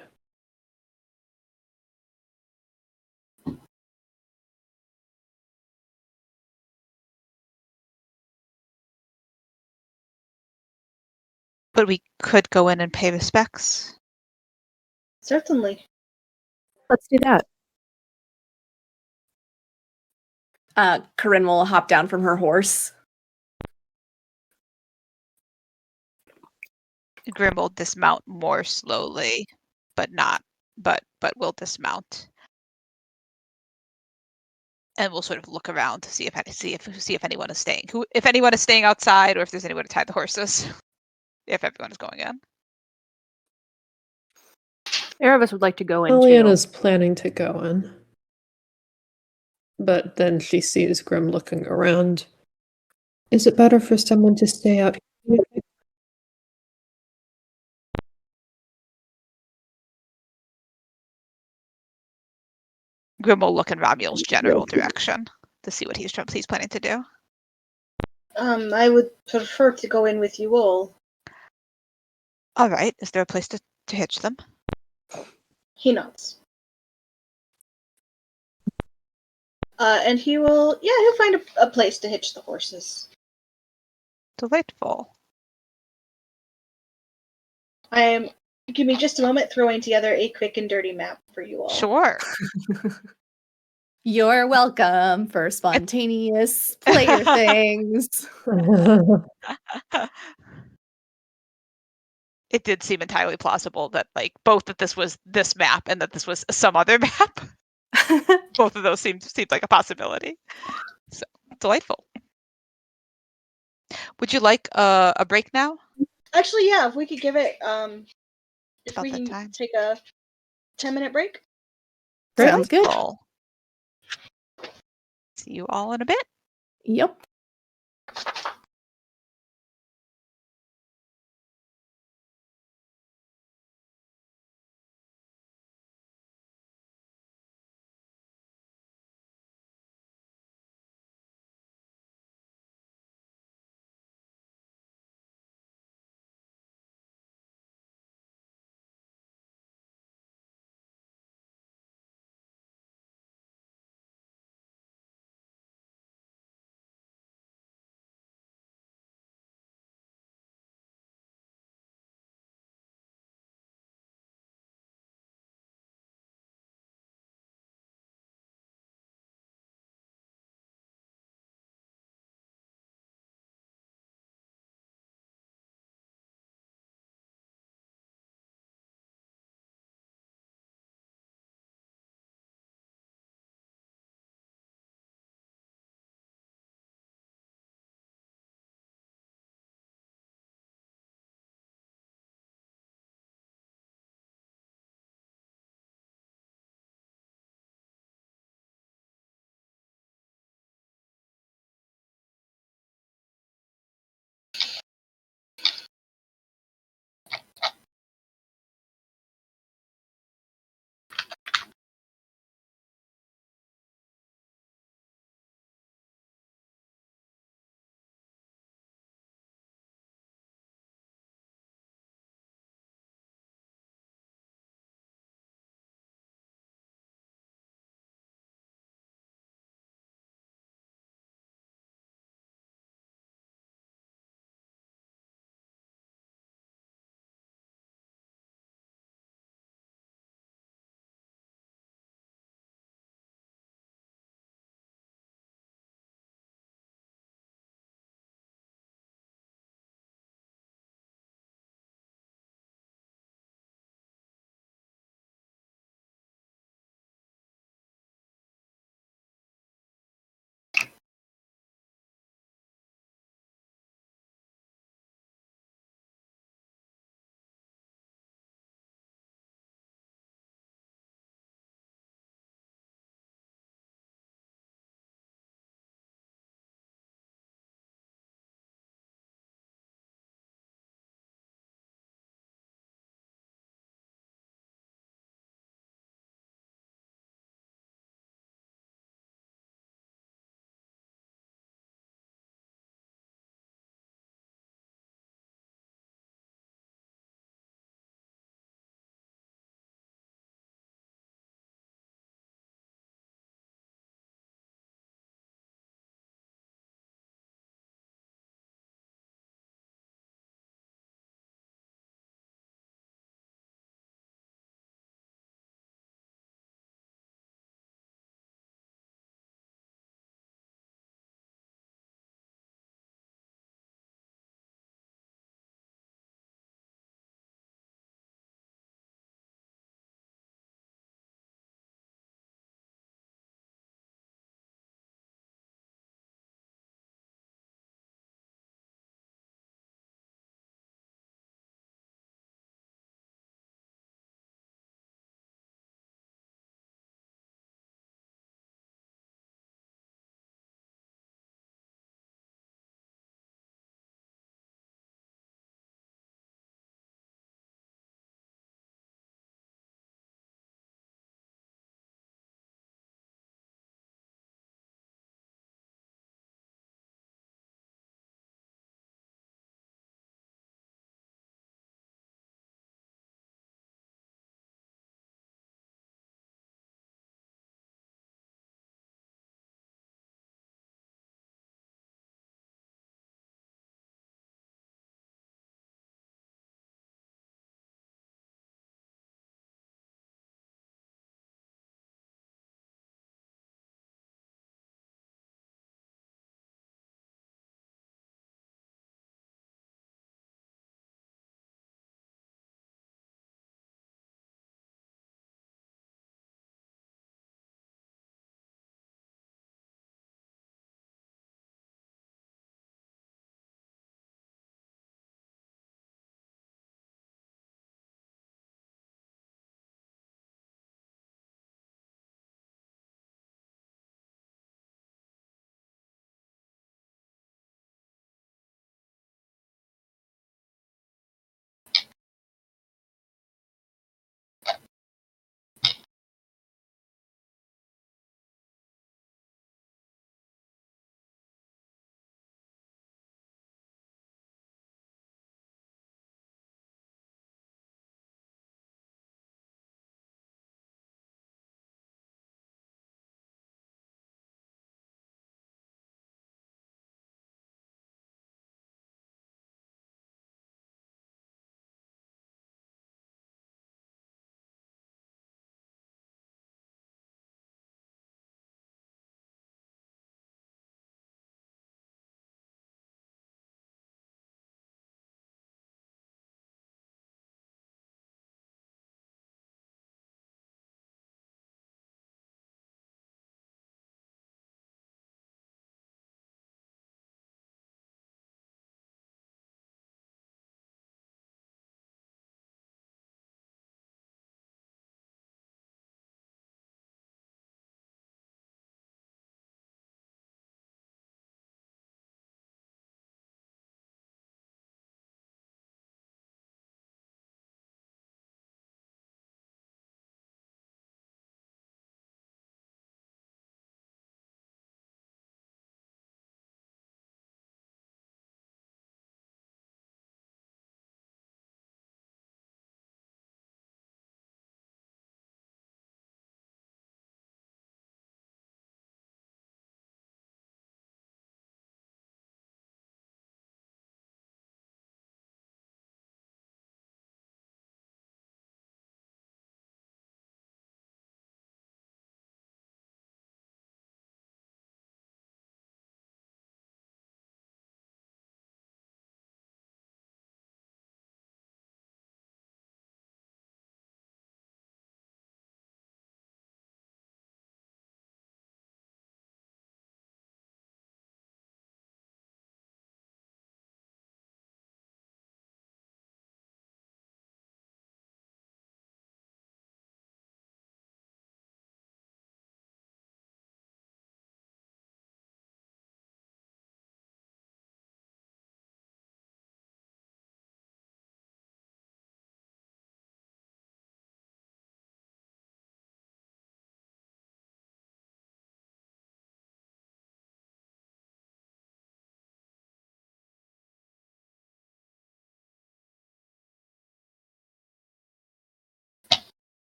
Speaker 3: But we could go in and pay respects.
Speaker 4: Certainly.
Speaker 5: Let's do that.
Speaker 2: Corinne will hop down from her horse.
Speaker 3: Grim will dismount more slowly, but will dismount. And we'll sort of look around to see if anyone is staying. If anyone is staying outside, or if there's anyone to tie the horses. If everyone is going in.
Speaker 5: Erebus would like to go in
Speaker 1: Eliana's planning to go in. But then she sees Grim looking around. Is it better for someone to stay out here?
Speaker 3: Grim will look in Ramiel's general direction to see what he's planning to do.
Speaker 4: I would prefer to go in with you all.
Speaker 3: All right. Is there a place to hitch them?
Speaker 4: He nods. And he'll find a place to hitch the horses.
Speaker 3: Delightful.
Speaker 4: Give me just a moment, throwing together a quick and dirty map for you all.
Speaker 3: Sure.
Speaker 2: You're welcome for spontaneous player things.
Speaker 3: It did seem entirely plausible that like both that this was this map and that this was some other map. Both of those seemed like a possibility. So delightful. Would you like a break now?
Speaker 4: Actually, yeah, if we could give it if
Speaker 3: About
Speaker 4: we
Speaker 3: that
Speaker 4: can
Speaker 3: time.
Speaker 4: take a 10-minute break.
Speaker 2: Sounds good.
Speaker 3: Delightful. See you all in a bit.
Speaker 2: Yep.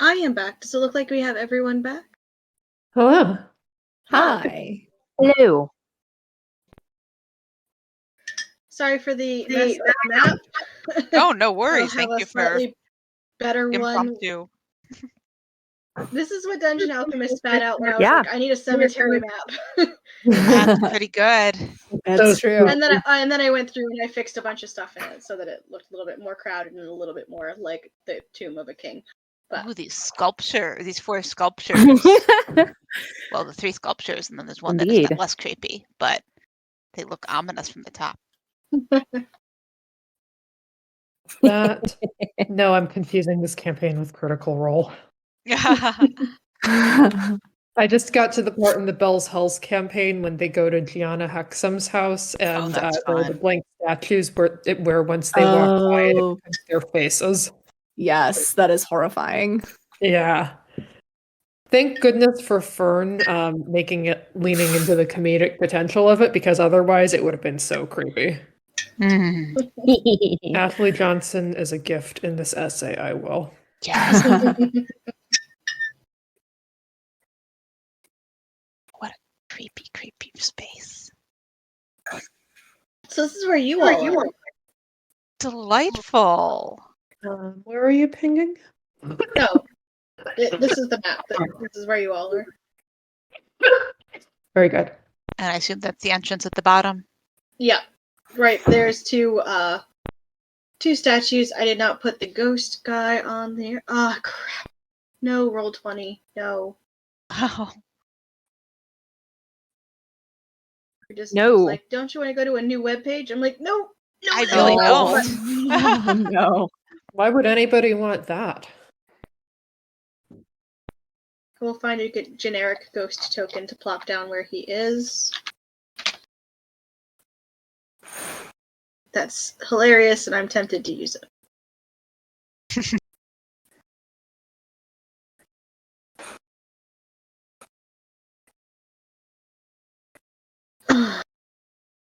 Speaker 4: I am back. Does it look like we have everyone back?
Speaker 1: Hello.
Speaker 2: Hi.
Speaker 5: Hello.
Speaker 4: Sorry for the messed up map.
Speaker 3: Oh, no
Speaker 4: I'll
Speaker 3: worries.
Speaker 4: have
Speaker 3: Thank
Speaker 4: a
Speaker 3: you for
Speaker 4: slightly better one.
Speaker 3: impromptu.
Speaker 4: This is what Dungeon Alchemist spat out when I was
Speaker 5: Yeah.
Speaker 4: like, I need a cemetery map.
Speaker 3: That's pretty good.
Speaker 2: That's true.
Speaker 4: And then I went through and I fixed a bunch of stuff in it so that it looked a little bit more crowded and a little bit more like the Tomb of a King. But
Speaker 3: Ooh, these 4 sculptures. Well, the 3 sculptures, and then there's one that is
Speaker 5: Indeed.
Speaker 3: less creepy, but they look ominous from the top.
Speaker 1: That. No, I'm confusing this campaign with Critical Role. I just got to the part in the Bell's Hells campaign when they go to Gianna Hexam's house and
Speaker 3: that's
Speaker 1: there are the
Speaker 3: fun.
Speaker 1: blank statues where once they walk by it
Speaker 2: Oh,
Speaker 1: becomes their faces.
Speaker 2: yes, that is horrifying.
Speaker 1: Yeah. Thank goodness for Fern leaning into the comedic potential of it, because otherwise it would have been so creepy.
Speaker 3: Mm,
Speaker 1: Ashley Johnson is a gift in this essay, I will.
Speaker 3: yes. What a creepy, creepy space.
Speaker 4: so this is where you all are.
Speaker 3: Delightful.
Speaker 1: Where are you pinging?
Speaker 4: No, this is the map. This is where you all are.
Speaker 1: Very good.
Speaker 3: And I assume that's the entrance at the bottom.
Speaker 4: Yeah, right. There's two statues. I did not put the ghost guy on there. Ah, crap. No, roll 20. No.
Speaker 3: Oh,
Speaker 4: Just
Speaker 5: No.
Speaker 4: was like, don't you want to go to a new webpage? I'm like, no.
Speaker 3: I
Speaker 4: no,
Speaker 3: really
Speaker 4: no.
Speaker 3: don't.
Speaker 2: No.
Speaker 1: Why would anybody want that?
Speaker 4: We'll find a good generic ghost token to plop down where he is. That's hilarious, and I'm tempted to use it.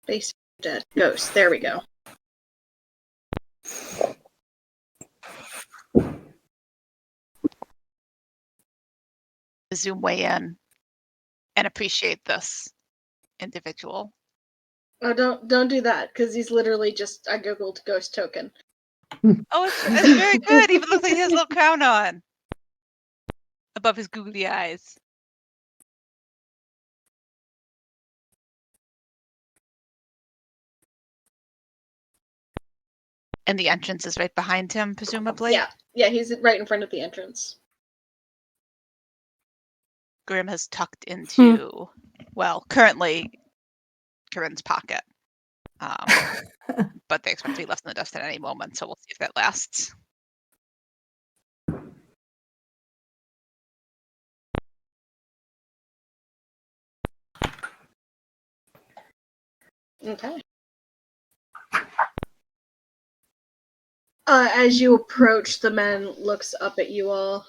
Speaker 4: Base dead ghost. There we go.
Speaker 3: Zoom way in and appreciate this individual.
Speaker 4: Oh, don't do that, because he's literally just I googled ghost token.
Speaker 3: Oh, it's very good. Even looks like he has a little crown on above his googly eyes. And the entrance is right behind him, presumably.
Speaker 4: Yeah, he's right in front of the entrance.
Speaker 3: Grim has tucked into, well, currently Corinne's pocket. But they expect to be left in the dust at any moment, so we'll see if that lasts.
Speaker 4: Okay. As you approach, the man looks up at you all.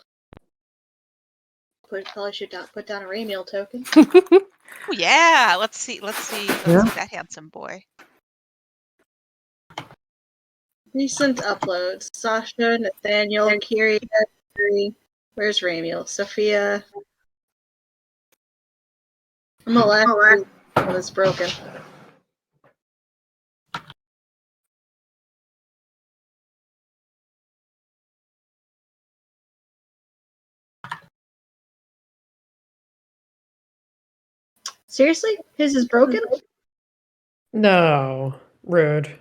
Speaker 4: Probably should put down a Ramiel token.
Speaker 3: Oh yeah, let's see that handsome boy.
Speaker 4: Recent uploads: Sasha, Nathaniel, Kiri, where's Ramiel? Sophia. Molest was broken. Seriously? His is broken?
Speaker 1: No. Rude.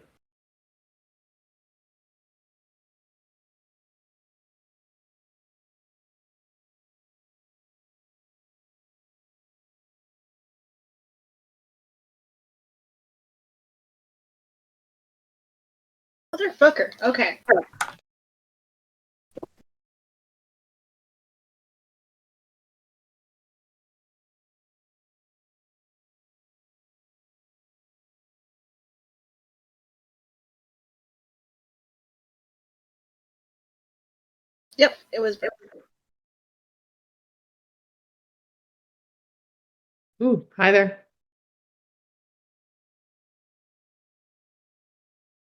Speaker 4: Motherfucker. Okay. Yep, it was broken.
Speaker 1: Ooh, hi there.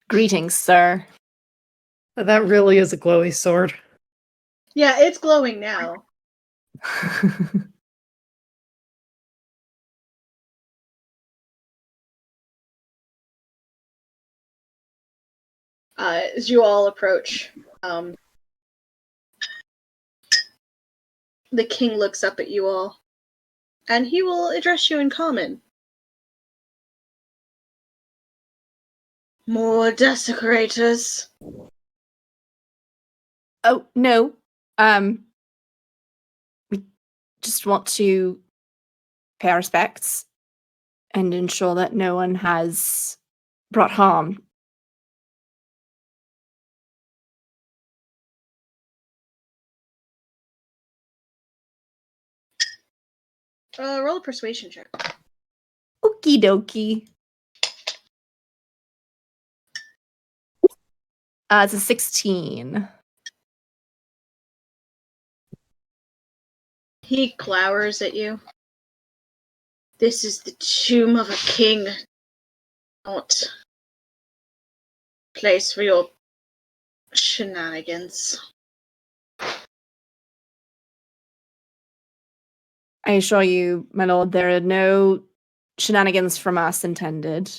Speaker 2: Greetings, sir.
Speaker 1: That really is a glowy sword.
Speaker 4: Yeah, it's glowing now. As you all approach, the king looks up at you all, and he will address you in common. More desecrators.
Speaker 2: Oh, no. We just want to pay our respects and ensure that no one has brought harm.
Speaker 4: Roll a persuasion check.
Speaker 2: Okie dokie. It's a 16.
Speaker 4: He glowers at you. This is the tomb of a king, not place for your shenanigans.
Speaker 2: I assure you, my lord, there are no shenanigans from us intended.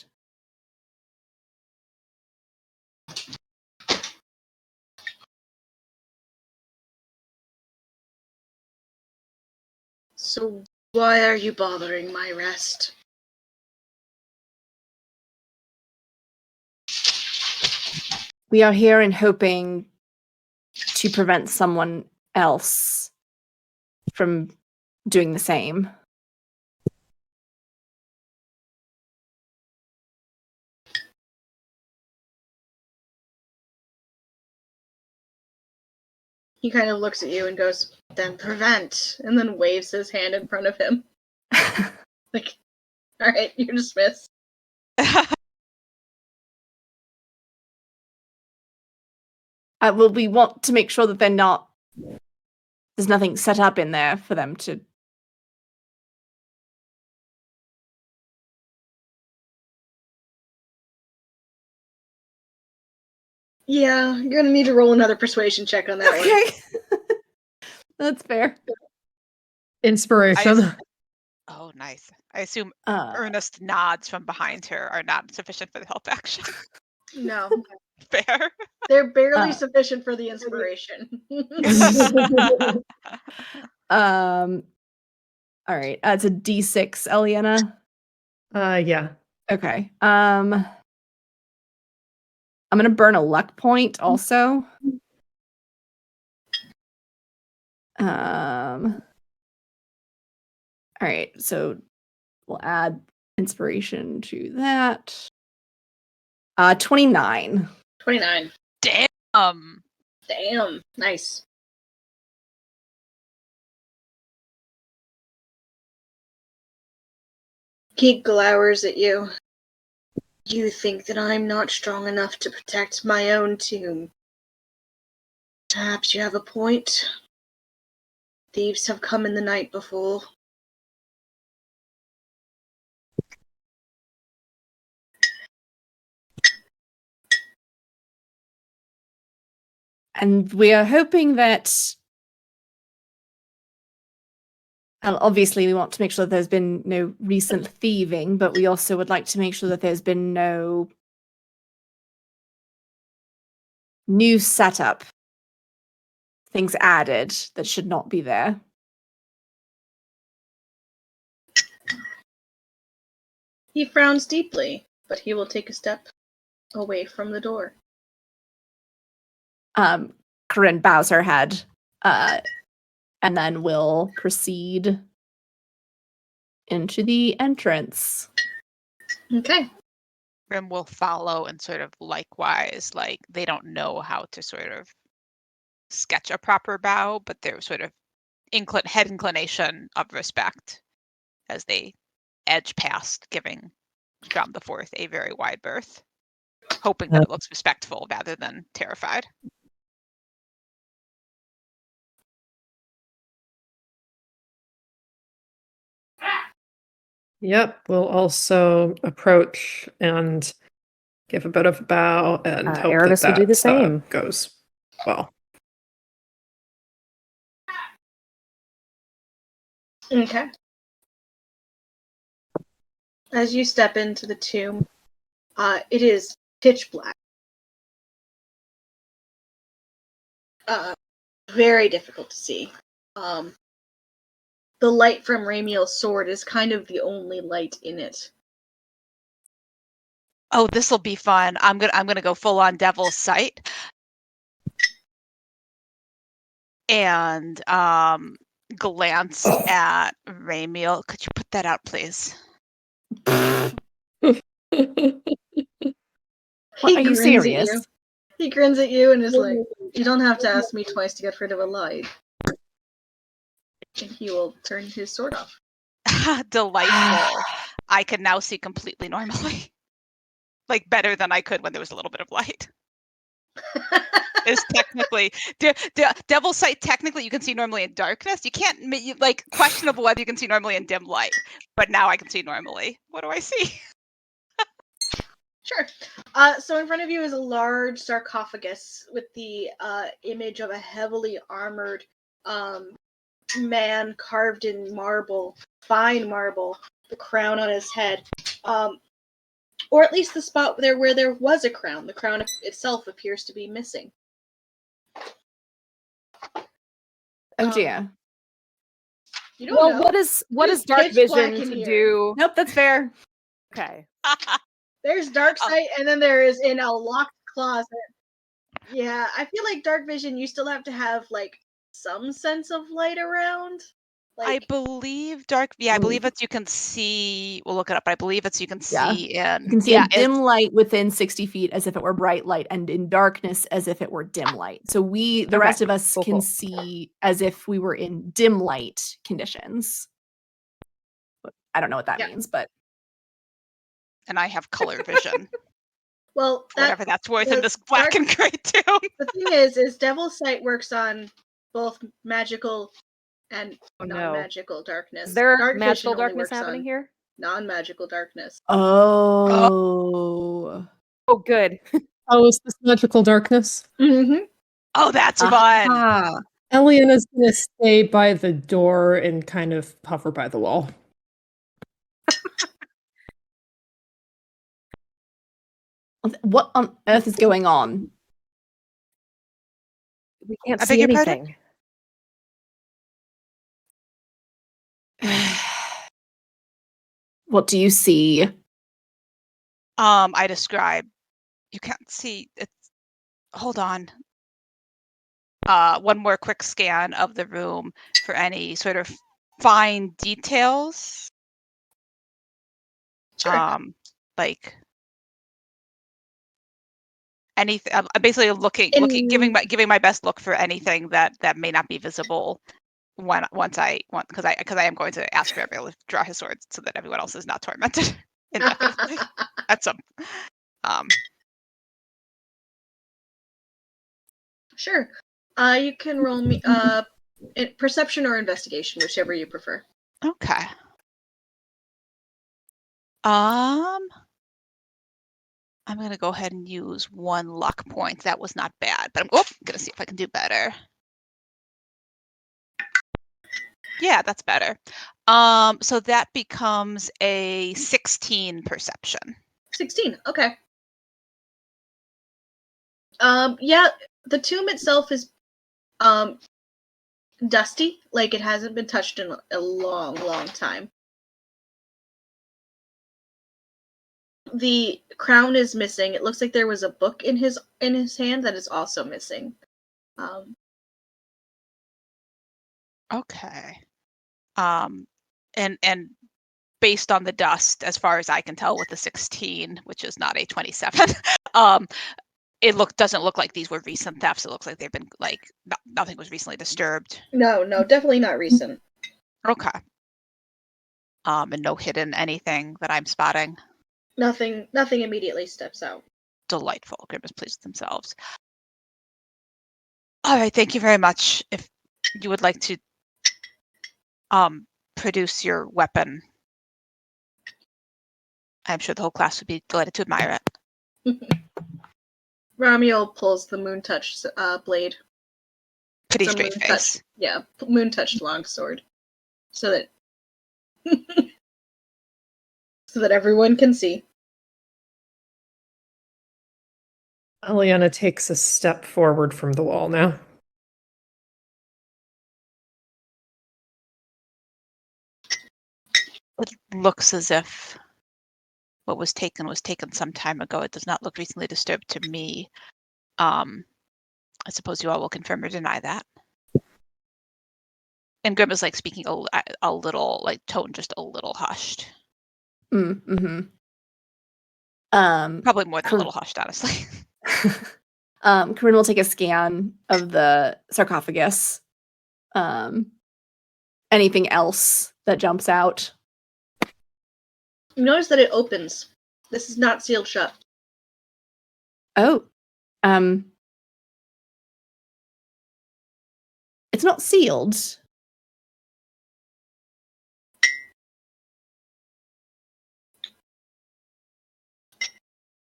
Speaker 4: So why are you bothering my rest?
Speaker 2: We are here in hoping to prevent someone else from doing the same.
Speaker 4: He kind of looks at you and goes, then prevent, and then waves his hand in front of him. Like, alright, you're dismissed.
Speaker 2: Well, we want to make sure that there's nothing set up in there for them to.
Speaker 4: Yeah, you're gonna need to roll another persuasion check on that one.
Speaker 2: Okay. That's fair.
Speaker 1: Inspiration.
Speaker 3: Oh, nice. I assume
Speaker 2: Uh,
Speaker 3: earnest nods from behind her are not sufficient for the help action.
Speaker 4: No,
Speaker 3: Fair.
Speaker 4: they're barely
Speaker 2: Uh.
Speaker 4: sufficient for the inspiration.
Speaker 2: All right. It's a D6, Eliana.
Speaker 1: Yeah.
Speaker 2: Okay. I'm gonna burn a luck point also. All right, so we'll add inspiration to that. 29.
Speaker 4: 29.
Speaker 3: Damn.
Speaker 4: Damn, nice. He glowers at you. You think that I'm not strong enough to protect my own tomb. Perhaps you have a point. Thieves have come in the night before.
Speaker 2: And we are hoping that. Obviously, we want to make sure that there's been no recent thieving, but we also would like to make sure that there's been no new setup, things added that should not be there.
Speaker 4: He frowns deeply, but he will take a step away from the door.
Speaker 2: Corinne bows her head, and then will proceed into the entrance.
Speaker 4: Okay.
Speaker 3: Grim will follow and sort of likewise, like they don't know how to sort of sketch a proper bow, but they're sort of head inclination of respect as they edge past, giving John the Fourth a very wide berth, hoping that it looks respectful rather than terrified.
Speaker 1: Yep. We'll also approach and give a bit of a bow and hope
Speaker 5: Erebus will do the same.
Speaker 1: goes well.
Speaker 4: Okay. As you step into the tomb, it is pitch black. Very difficult to see. The light from Ramiel's sword is kind of the only light in it.
Speaker 3: Oh, this will be fun. I'm gonna go full on Devil's Sight. And glance at Ramiel. Could you put that out, please?
Speaker 2: Are you serious?
Speaker 4: He grins at you and is like, "You don't have to ask me twice to get rid of a light." And he will turn his sword off.
Speaker 3: Delightful. I can now see completely normally. Like better than I could when there was a little bit of light. Is technically Devil's Sight. Technically, you can see normally in darkness. You can't like questionable whether you can see normally in dim light. But now I can see normally. What do I see?
Speaker 4: Sure. So in front of you is a large sarcophagus with the image of a heavily armored man carved in marble, fine marble, the crown on his head. Or at least the spot there where there was a crown. The crown itself appears to be missing.
Speaker 2: Oh dear.
Speaker 4: You don't know.
Speaker 5: what is dark
Speaker 4: pitch black
Speaker 5: vision
Speaker 4: in
Speaker 5: to
Speaker 4: here.
Speaker 5: do?
Speaker 2: Nope, that's fair.
Speaker 5: Okay.
Speaker 4: There's dark sight, and then there is in a locked closet. Yeah, I feel like dark vision, you still have to have like some sense of light around.
Speaker 3: I believe I believe it's you can see. We'll look it up. I believe it's you can see in.
Speaker 2: You can see in dim light within 60 feet as if it were bright light, and in darkness as if it were dim light. So the rest of us can see as if we were in dim light conditions. I don't know what that means, but.
Speaker 3: And I have color vision.
Speaker 4: Well,
Speaker 3: whatever that's worth in this black and gray tomb.
Speaker 4: The thing is Devil's Sight works on both magical and non-magical darkness.
Speaker 5: Is there
Speaker 4: dark
Speaker 5: magical darkness happening here?
Speaker 4: Non-magical darkness.
Speaker 2: Oh.
Speaker 5: Oh, good.
Speaker 1: Oh, is this magical darkness?
Speaker 4: Mm-hmm.
Speaker 3: Oh, that's fun.
Speaker 1: Eliana's gonna stay by the door and kind of hover by the wall.
Speaker 2: What on earth is going on?
Speaker 5: We can't see anything.
Speaker 2: What do you see?
Speaker 3: I describe. You can't see. Hold on. One more quick scan of the room for any sort of fine details.
Speaker 4: Sure.
Speaker 3: Like anything. I'm basically looking, giving my best look for anything that may not be visible because I am going to ask for everyone to draw his sword so that everyone else is not tormented indefinitely. That's
Speaker 4: Sure. You can roll me perception or investigation, whichever you prefer.
Speaker 3: Okay. I'm gonna go ahead and use one luck point. That was not bad, but I'm gonna see if I can do better. Yeah, that's better. So that becomes a 16 perception.
Speaker 4: 16. Okay. Yeah, the tomb itself is dusty, like it hasn't been touched in a long, long time. The crown is missing. It looks like there was a book in his hand that is also missing.
Speaker 3: Okay. And based on the dust, as far as I can tell, with the 16, which is not a 27, it doesn't look like these were recent thefts. It looks like they've been nothing was recently disturbed.
Speaker 4: No, definitely not recent.
Speaker 3: Okay. And no hidden anything that I'm spotting.
Speaker 4: Nothing immediately steps out.
Speaker 3: Delightful. Grim is pleased with themselves. All right, thank you very much. If you would like to produce your weapon, I'm sure the whole class would be delighted to admire it.
Speaker 4: Ramiel pulls the moon-touched blade.
Speaker 3: Pretty straight face.
Speaker 4: Moon-touched longsword. So that so that everyone can see.
Speaker 1: Eliana takes a step forward from the wall now.
Speaker 3: It looks as if what was taken some time ago. It does not look recently disturbed to me. I suppose you all will confirm or deny that. And Grim is like speaking a little, like tone just a little hushed.
Speaker 2: Mm-hmm.
Speaker 3: Probably more than a little hushed, honestly.
Speaker 2: Corinne will take a scan of the sarcophagus. Anything else that jumps out?
Speaker 4: You notice that it opens. This is not sealed shut.
Speaker 2: Oh, it's not sealed.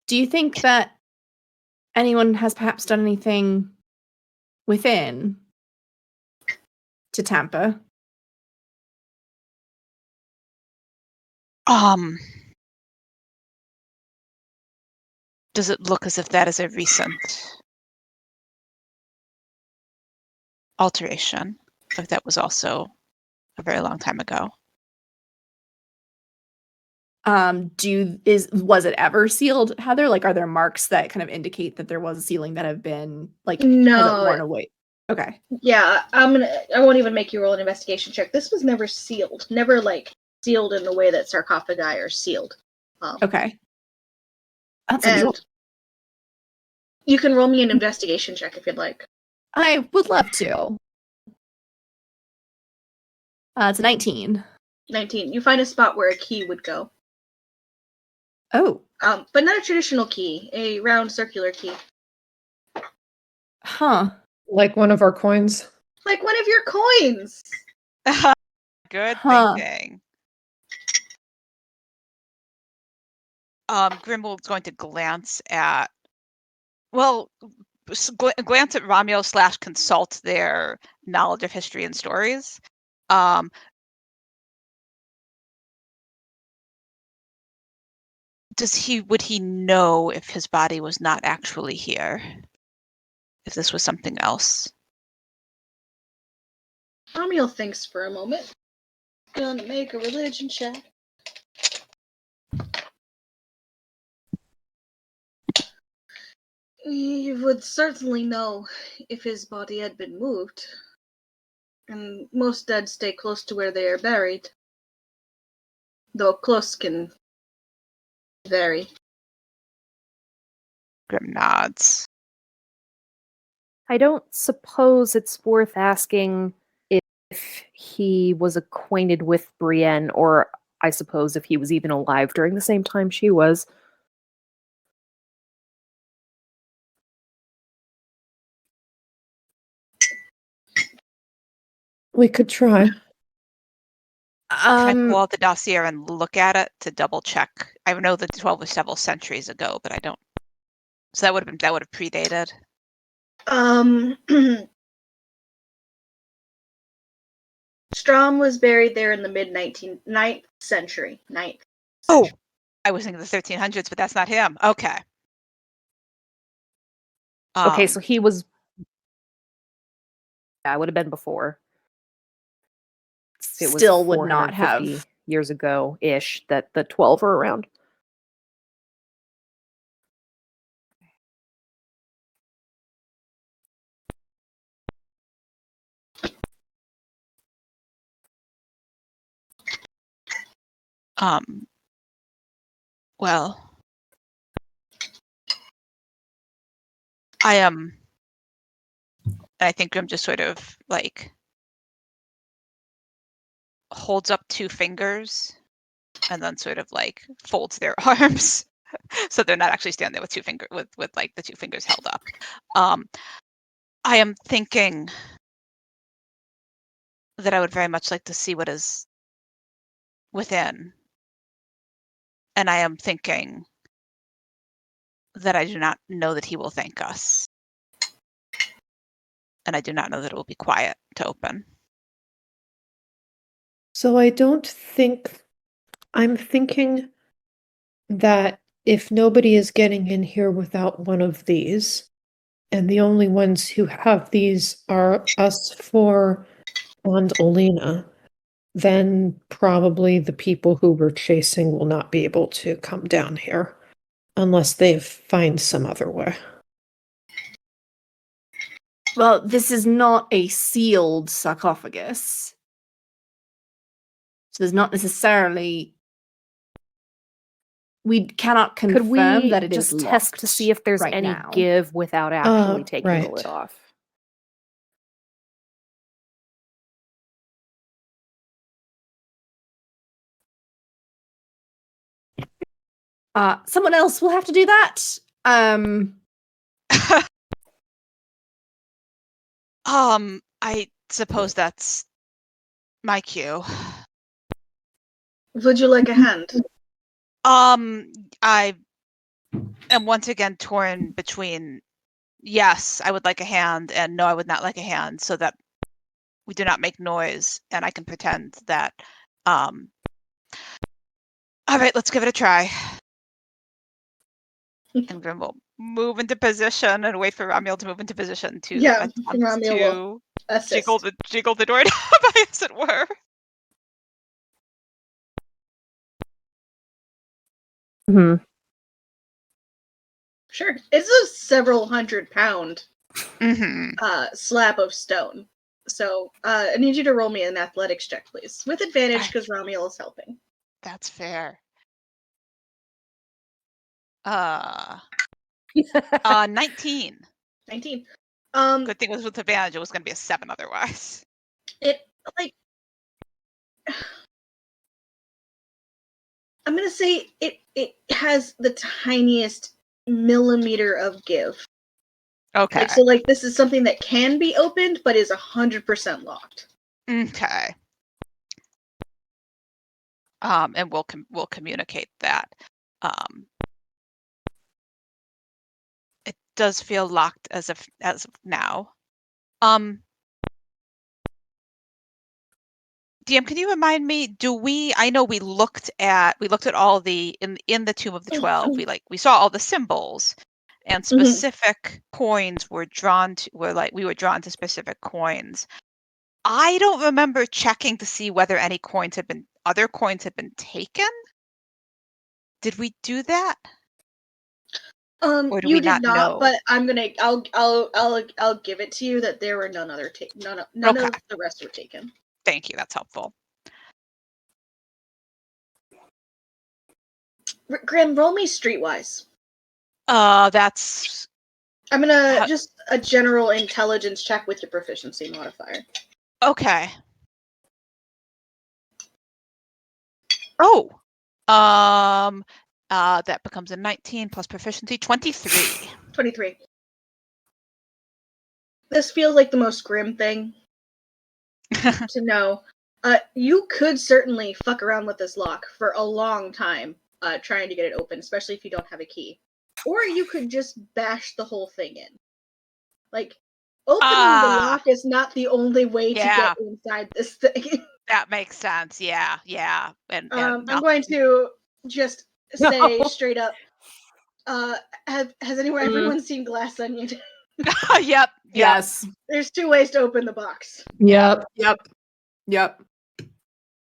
Speaker 2: Do you think that anyone has perhaps done anything within to tamper?
Speaker 3: Does it look as if that is a recent alteration? If that was also a very long time ago.
Speaker 2: Was it ever sealed, Heather? Like, are there marks that kind of indicate that there was a sealing that have been like has it worn away? Okay.
Speaker 4: Yeah, I won't even make you roll an investigation check. This was never sealed. Never like sealed in the way that sarcophagi are sealed.
Speaker 2: Okay. That's
Speaker 4: and
Speaker 2: unusual.
Speaker 4: You can roll me an investigation check if you'd like.
Speaker 2: I would love to. It's a 19.
Speaker 4: 19. You find a spot where a key would go.
Speaker 2: Oh.
Speaker 4: But not a traditional key, a round circular key.
Speaker 2: Huh.
Speaker 1: Like one of our coins.
Speaker 4: Like one of your coins.
Speaker 3: Good thinking. Grimwald's going to glance at glance at Romeo / consult their knowledge of history and stories. Would he know if his body was not actually here? If this was something else?
Speaker 4: Romeo thinks for a moment. Gonna make a religion check. He would certainly know if his body had been moved. And most dead stay close to where they are buried. Though close can vary.
Speaker 3: Grim nods.
Speaker 5: I don't suppose it's worth asking if he was acquainted with Brienne, or I suppose if he was even alive during the same time she was.
Speaker 1: We could try.
Speaker 3: Can I pull out the dossier and look at it to double check? I know the 12 was several centuries ago, but I don't. So that would have predated.
Speaker 4: Strom was buried there in the mid-9th century. 9th.
Speaker 3: Oh, I was thinking the 1300s, but that's not him. Okay.
Speaker 5: Okay, so he was. Yeah, it would have been before. It
Speaker 2: Still
Speaker 5: was
Speaker 2: would not have
Speaker 5: years ago ish that the 12 are around.
Speaker 3: Well, I think Grim just sort of like holds up 2 fingers and then sort of like folds their arms so they're not actually standing there with 2 fingers with like the 2 fingers held up. I am thinking that I would very much like to see what is within. And I am thinking that I do not know that he will thank us. And I do not know that it will be quiet to open.
Speaker 1: So I'm thinking that if nobody is getting in here without one of these, and the only ones who have these are us four and Olena, then probably the people who we're chasing will not be able to come down here unless they find some other way.
Speaker 2: Well, this is not a sealed sarcophagus. So there's not necessarily. We cannot
Speaker 5: Could
Speaker 2: confirm
Speaker 5: we
Speaker 2: that it is
Speaker 5: just test to
Speaker 2: locked
Speaker 5: see if there's
Speaker 2: right
Speaker 5: any
Speaker 2: now.
Speaker 5: give without actually taking the
Speaker 1: right.
Speaker 5: lid off?
Speaker 2: Someone else will have to do that.
Speaker 3: I suppose that's my cue.
Speaker 4: Would you like a hand?
Speaker 3: I am once again torn between yes, I would like a hand, and no, I would not like a hand, so that we do not make noise, and I can pretend that. All right, let's give it a try. And Grim will move into position and wait for Ramiel to move into position to
Speaker 4: Yeah,
Speaker 3: attempt
Speaker 4: Ramiel will
Speaker 3: to jiggle
Speaker 4: assist.
Speaker 3: the door down, as it were.
Speaker 5: Hmm.
Speaker 4: Sure. It's a several £100
Speaker 3: Mm-hmm.
Speaker 4: slab of stone. So I need you to roll me an athletics check, please. With advantage, because Ramiel is helping.
Speaker 3: That's fair. 19.
Speaker 4: 19.
Speaker 3: Good thing it was with advantage. It was going to be a 7 otherwise.
Speaker 4: It, like... I'm gonna say it has the tiniest millimeter of give.
Speaker 3: Okay.
Speaker 4: Like, so, like, this is something that can be opened, but is 100% locked.
Speaker 3: Okay. And we'll communicate that. It does feel locked as of now. DM, can you remind me? I know we looked at all the in the Tomb of the 12. We saw all the symbols, and specific coins were drawn to. We were drawn to specific coins. I don't remember checking to see whether other coins had been taken. Did we do that? Or do
Speaker 4: You
Speaker 3: we
Speaker 4: did
Speaker 3: not
Speaker 4: not,
Speaker 3: know?
Speaker 4: but I'll give it to you that there were none of the rest were taken.
Speaker 3: Thank you. That's helpful.
Speaker 4: Grim, roll me streetwise.
Speaker 3: That's
Speaker 4: I'm gonna just a general intelligence check with your proficiency modifier.
Speaker 3: okay. Oh, that becomes a 19 plus proficiency, 23.
Speaker 4: 23. This feels like the most grim thing to know. You could certainly fuck around with this lock for a long time, trying to get it open, especially if you don't have a key. Or you could just bash the whole thing in. Like, opening the lock is not the only way to get inside this thing.
Speaker 3: That makes sense. Yeah. And
Speaker 4: I'm going to just say straight up, has everyone seen Glass Onion?
Speaker 3: Yep.
Speaker 2: Yes.
Speaker 4: There's 2 ways to open the box.
Speaker 1: Yep.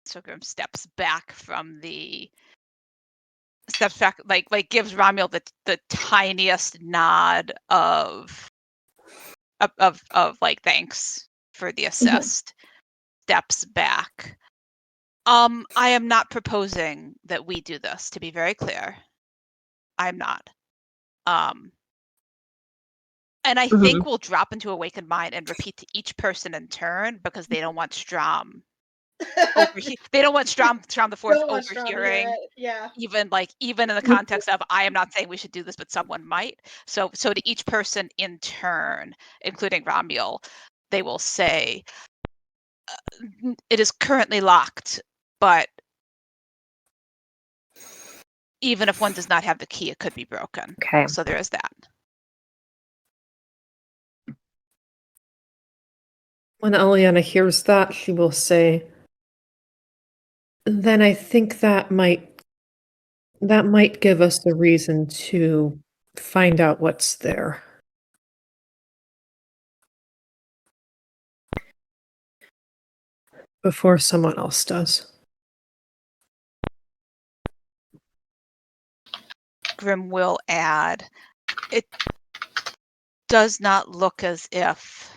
Speaker 3: So Grim steps back, like gives Ramiel the tiniest nod of like thanks for the assist. Steps back. I am not proposing that we do this, to be very clear. I'm not. And I think we'll drop into Awakened Mind and repeat to each person in turn, because they don't want Strom they don't want Strom the Fourth overhearing.
Speaker 4: Yeah.
Speaker 3: Even in the context of, I am not saying we should do this, but someone might. So to each person in turn, including Ramiel, they will say, it is currently locked, but even if one does not have the key, it could be broken.
Speaker 5: Okay.
Speaker 3: So there is that.
Speaker 1: When Eliana hears that, she will say, Then I think that might give us a reason to find out what's there. Before someone else does.
Speaker 3: Grim will add, it does not look as if.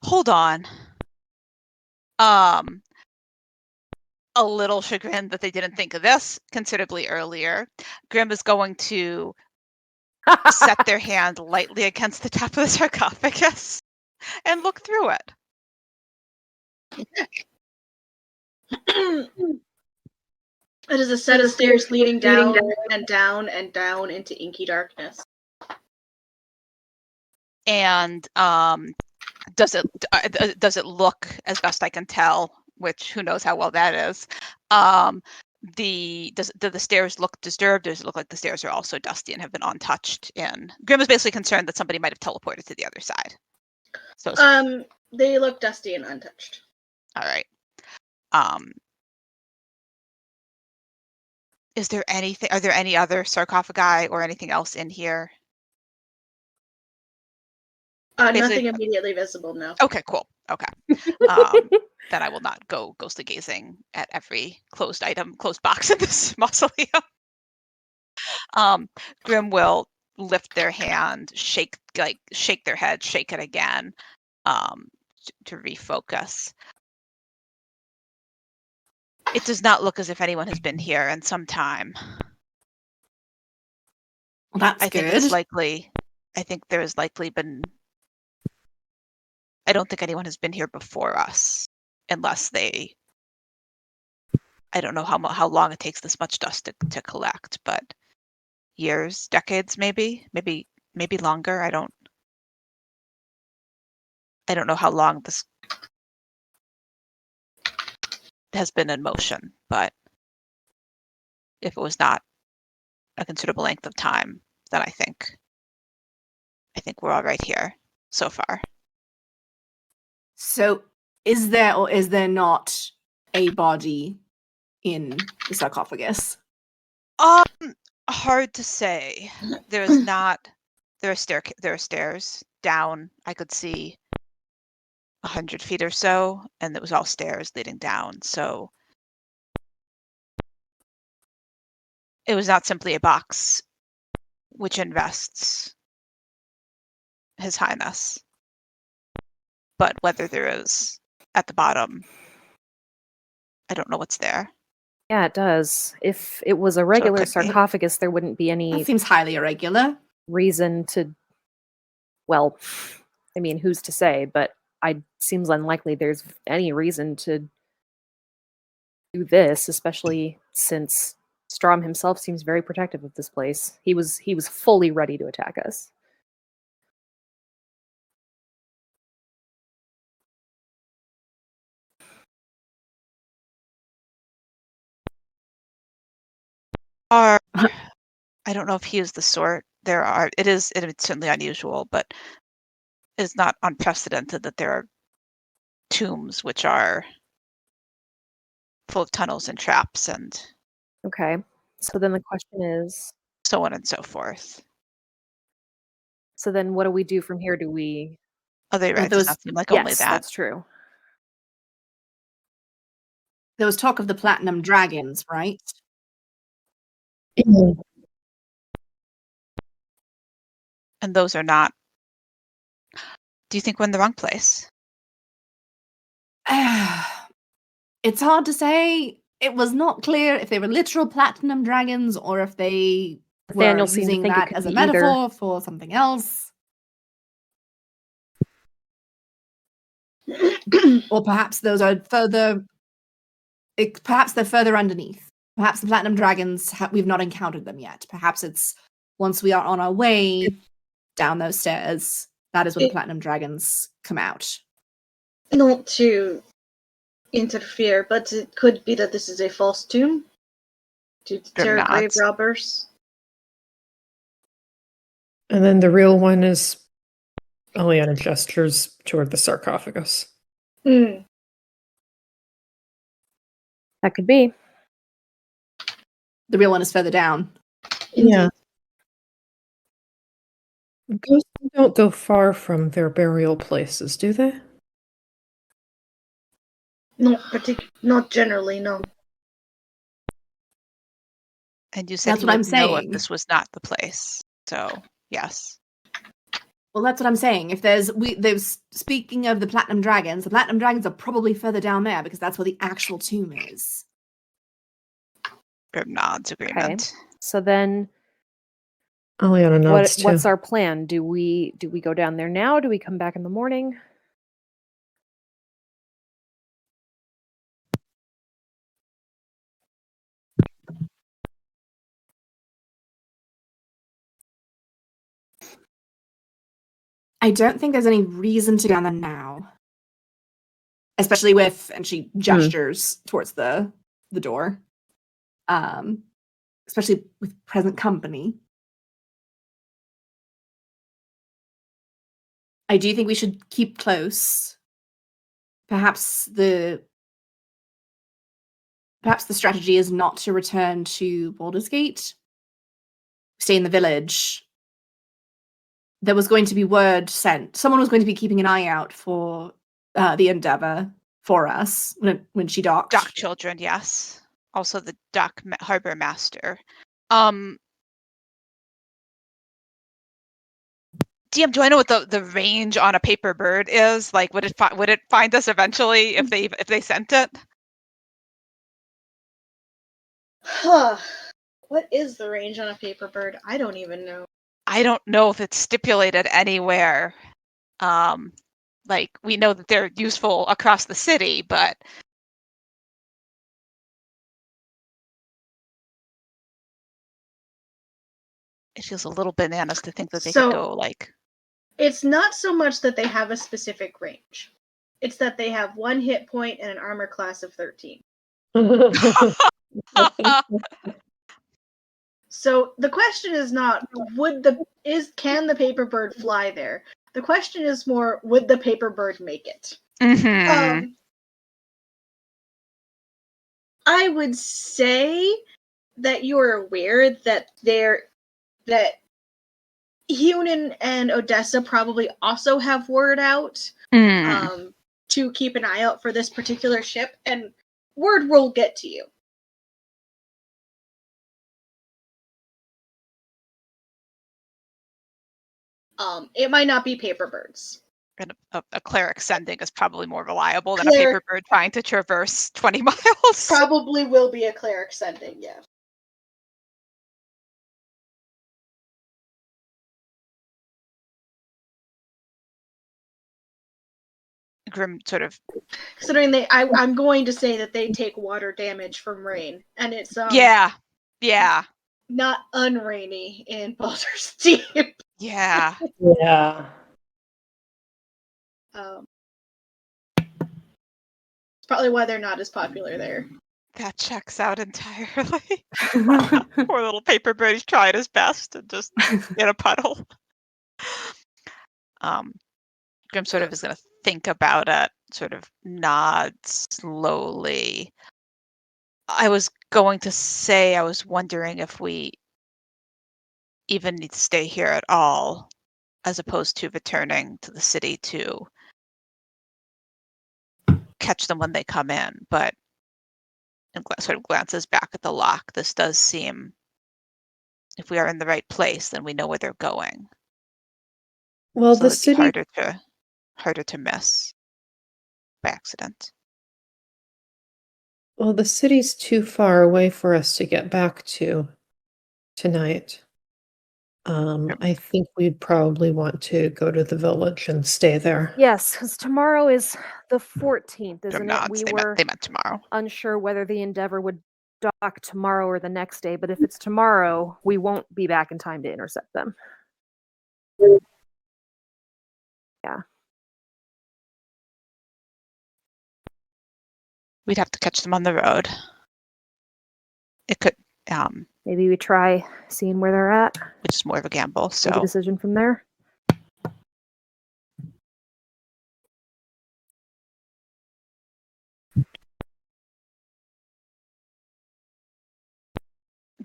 Speaker 3: Hold on. A little chagrined that they didn't think of this considerably earlier. Grim is going to set their hand lightly against the top of the sarcophagus and look through it.
Speaker 4: It is a set of stairs leading down and down and down into inky darkness.
Speaker 3: And does it look, as best I can tell, which who knows how well that is, do the stairs look disturbed? Does it look like the stairs are also dusty and have been untouched? And Grim is basically concerned that somebody might have teleported to the other side. So
Speaker 4: they look dusty and untouched.
Speaker 3: all right. Is there anything? Are there any other sarcophagi or anything else in here?
Speaker 4: Nothing immediately visible, no.
Speaker 3: Okay, cool. Okay. Then I will not go ghostly gazing at every closed box in this mausoleum. Grim will lift their hand, shake their head, shake it again, to refocus. It does not look as if anyone has been here in some time.
Speaker 2: Well, that's
Speaker 3: I think
Speaker 2: good.
Speaker 3: I think there has likely been. I don't think anyone has been here before us, unless they. I don't know how long it takes this much dust to collect, but years, decades, maybe longer. I don't know how long this has been in motion, but if it was not a considerable length of time, then I think we're all right here so far.
Speaker 2: So, is there or is there not a body in the sarcophagus?
Speaker 3: Hard to say. There's not. There are stairs down. I could see 100 feet or so, and it was all stairs leading down. So it was not simply a box which invests His Highness, but whether there is at the bottom, I don't know what's there.
Speaker 5: Yeah, it does. If it was a regular
Speaker 3: could be.
Speaker 5: sarcophagus, there wouldn't be any
Speaker 2: That seems highly irregular.
Speaker 5: reason to. Well, I mean, who's to say? But it seems unlikely there's any reason to do this, especially since Strom himself seems very protective of this place. He was fully ready to attack us.
Speaker 3: I don't know if he is the sort. It's certainly unusual, but it's not unprecedented that there are tombs which are full of tunnels and traps and
Speaker 5: Okay. So then the question is,
Speaker 3: so on and so forth.
Speaker 5: so then what do we do from here? Do we...
Speaker 3: Other
Speaker 2: Well,
Speaker 3: right, does not seem like only
Speaker 5: Yes,
Speaker 3: that.
Speaker 5: that's true.
Speaker 2: There was talk of the platinum dragons, right?
Speaker 1: Yeah.
Speaker 3: And those are not. Do you think we're in the wrong place?
Speaker 2: It's hard to say. It was not clear if they were literal platinum dragons or if they
Speaker 5: Nathaniel
Speaker 2: were
Speaker 5: seemed to
Speaker 2: using
Speaker 5: think it
Speaker 2: that
Speaker 5: could
Speaker 2: as a
Speaker 5: be either.
Speaker 2: metaphor for something else. Or perhaps those are further. Perhaps they're further underneath. Perhaps the platinum dragons, we've not encountered them yet. Perhaps it's once we are on our way down those stairs, that is when the platinum dragons come out.
Speaker 4: Not to interfere, but it could be that this is a false tomb to deter grave robbers.
Speaker 1: And then the real one is Oleana gestures toward the sarcophagus.
Speaker 4: Hmm.
Speaker 5: That could be.
Speaker 2: The real one is further down.
Speaker 1: Yeah. Ghosts don't go far from their burial places, do they?
Speaker 4: Not generally, no.
Speaker 3: And you said
Speaker 2: That's
Speaker 3: he
Speaker 2: what I'm
Speaker 3: would know if
Speaker 2: saying.
Speaker 3: this was not the place. So, yes.
Speaker 2: Well, that's what I'm saying. If there's speaking of the platinum dragons are probably further down there because that's where the actual tomb is.
Speaker 3: Grim nods agreement.
Speaker 5: So then
Speaker 1: Aliana nods too.
Speaker 5: what's our plan? Do we go down there now? Do we come back in the morning?
Speaker 2: I don't think there's any reason to go down there now. Especially with, and she gestures towards the door. Especially with present company. I do think we should keep close. Perhaps the strategy is not to return to Baldur's Gate. Stay in the village. There was going to be word sent. Someone was going to be keeping an eye out for the Endeavor for us when she docked.
Speaker 3: Dock children, yes. Also the dock harbor master. DM, do I know what the range on a paper bird is? Like, would it find us eventually if they sent it?
Speaker 4: Huh. What is the range on a paper bird? I don't even know.
Speaker 3: I don't know if it's stipulated anywhere. Like, we know that they're useful across the city, but it feels a little bananas to think that they could go like.
Speaker 4: It's not so much that they have a specific range. It's that they have 1 hit point and an armor class of 13. So the question is not can the paper bird fly there? The question is more, would the paper bird make it?
Speaker 3: Mm-hmm.
Speaker 4: I would say that you are aware that Hunan and Odessa probably also have word out to keep an eye out for this particular ship, and word will get to you. It might not be paper birds.
Speaker 3: And a cleric sending is probably more reliable than a paper bird trying to traverse 20 miles.
Speaker 4: Probably will be a cleric sending, yeah.
Speaker 3: Grim sort of.
Speaker 4: Considering I'm going to say that they take water damage from rain, and it's
Speaker 3: yeah,
Speaker 4: not unrainy in Baldur's Deep.
Speaker 3: Yeah.
Speaker 1: Yeah.
Speaker 4: It's probably why they're not as popular there.
Speaker 3: That checks out entirely. Poor little paper bird. He's tried his best and just in a puddle. Grim sort of is going to think about it, sort of nod slowly. I was going to say, I was wondering if we even need to stay here at all, as opposed to returning to the city to catch them when they come in. But and sort of glances back at the lock. This does seem, if we are in the right place, then we know where they're going.
Speaker 1: Well,
Speaker 3: so
Speaker 1: the
Speaker 3: it'd be
Speaker 1: city.
Speaker 3: harder to miss by accident.
Speaker 1: Well, the city's too far away for us to get back to tonight. I think we'd probably want to go to the village and stay there.
Speaker 5: Yes, because tomorrow is the 14th, isn't it?
Speaker 3: Nods. They meant tomorrow.
Speaker 5: Unsure whether the Endeavor would dock tomorrow or the next day, but if it's tomorrow, we won't be back in time to intercept them. Yeah.
Speaker 3: We'd have to catch them on the road. It could.
Speaker 5: Maybe we try seeing where they're at.
Speaker 3: Which is more of a gamble. So
Speaker 5: make a decision from there.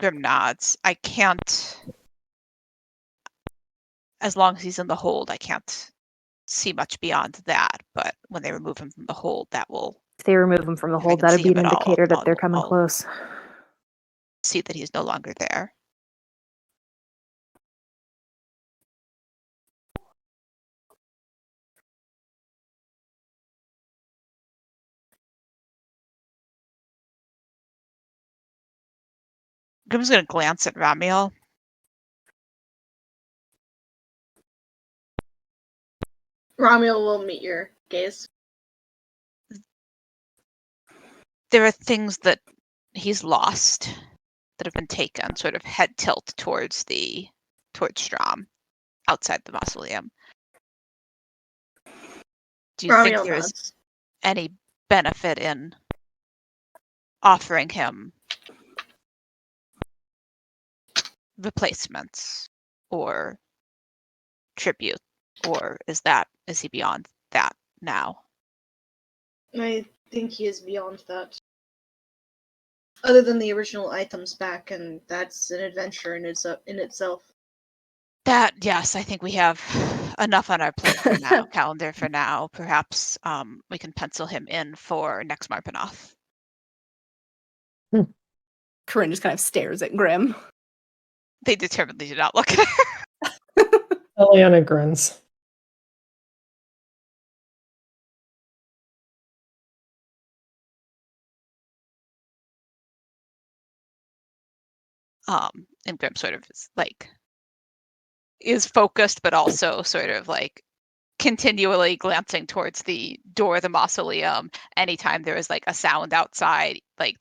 Speaker 3: Grim nods. I can't. As long as he's in the hold, I can't see much beyond that. But when they remove him from the hold, that will.
Speaker 5: If they remove him from the
Speaker 3: If I
Speaker 5: hold,
Speaker 3: can
Speaker 5: that'd
Speaker 3: see
Speaker 5: be an
Speaker 3: him at all,
Speaker 5: indicator that they're
Speaker 3: I'll-
Speaker 5: coming
Speaker 3: I'll-
Speaker 5: close.
Speaker 3: See that he's no longer there. Grim's gonna glance at Ramiel.
Speaker 4: Romuald will meet your gaze.
Speaker 3: There are things that he's lost that have been taken, sort of head tilt towards Strom, outside the mausoleum. Do you think
Speaker 4: Romuald
Speaker 3: there is
Speaker 4: nods.
Speaker 3: any benefit in offering him replacements or tribute, or is he beyond that now?
Speaker 4: I think he is beyond that. Other than the original items back, and that's an adventure in itself.
Speaker 3: That, yes, I think we have enough on our plate for now, calendar for now. Perhaps we can pencil him in for next Marpanoth.
Speaker 2: Corinne just kind of stares at Grim.
Speaker 3: They determinedly do not look at her.
Speaker 1: Eliana grins.
Speaker 3: And Grim sort of is focused, but also sort of like continually glancing towards the door of the mausoleum anytime there is like a sound outside, like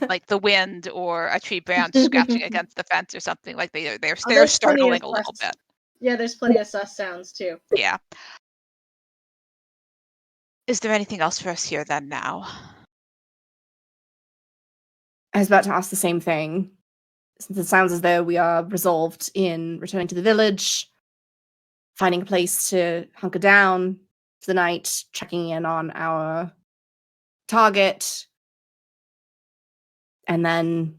Speaker 3: like the wind or a tree branch scratching against the fence or something. Like they're
Speaker 4: there's plenty
Speaker 3: startling
Speaker 4: of
Speaker 3: a little bit.
Speaker 4: Yeah, there's plenty of sus sounds too.
Speaker 3: Yeah. Is there anything else for us here then now?
Speaker 2: I was about to ask the same thing. Since it sounds as though we are resolved in returning to the village, finding a place to hunker down for the night, checking in on our target, and then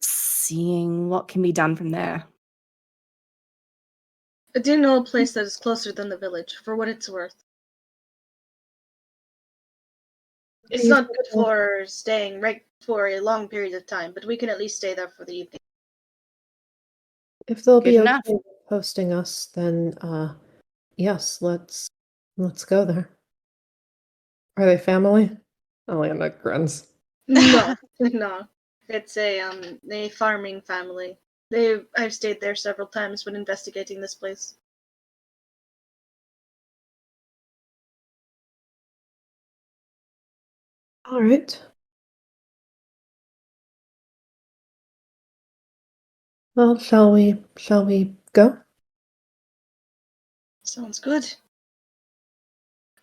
Speaker 2: seeing what can be done from there.
Speaker 4: I do know a place that is closer than the village, for what it's worth. It's not good for staying right for a long period of time, but we can at least stay there for the evening.
Speaker 1: If they'll
Speaker 2: Good
Speaker 1: be
Speaker 2: enough.
Speaker 1: okay with hosting us, then yes, let's go there. Are they family? Eliana grins.
Speaker 4: No, no. It's a farming family. I've stayed there several times when investigating this place.
Speaker 1: All right. Well, shall we go?
Speaker 4: Sounds good.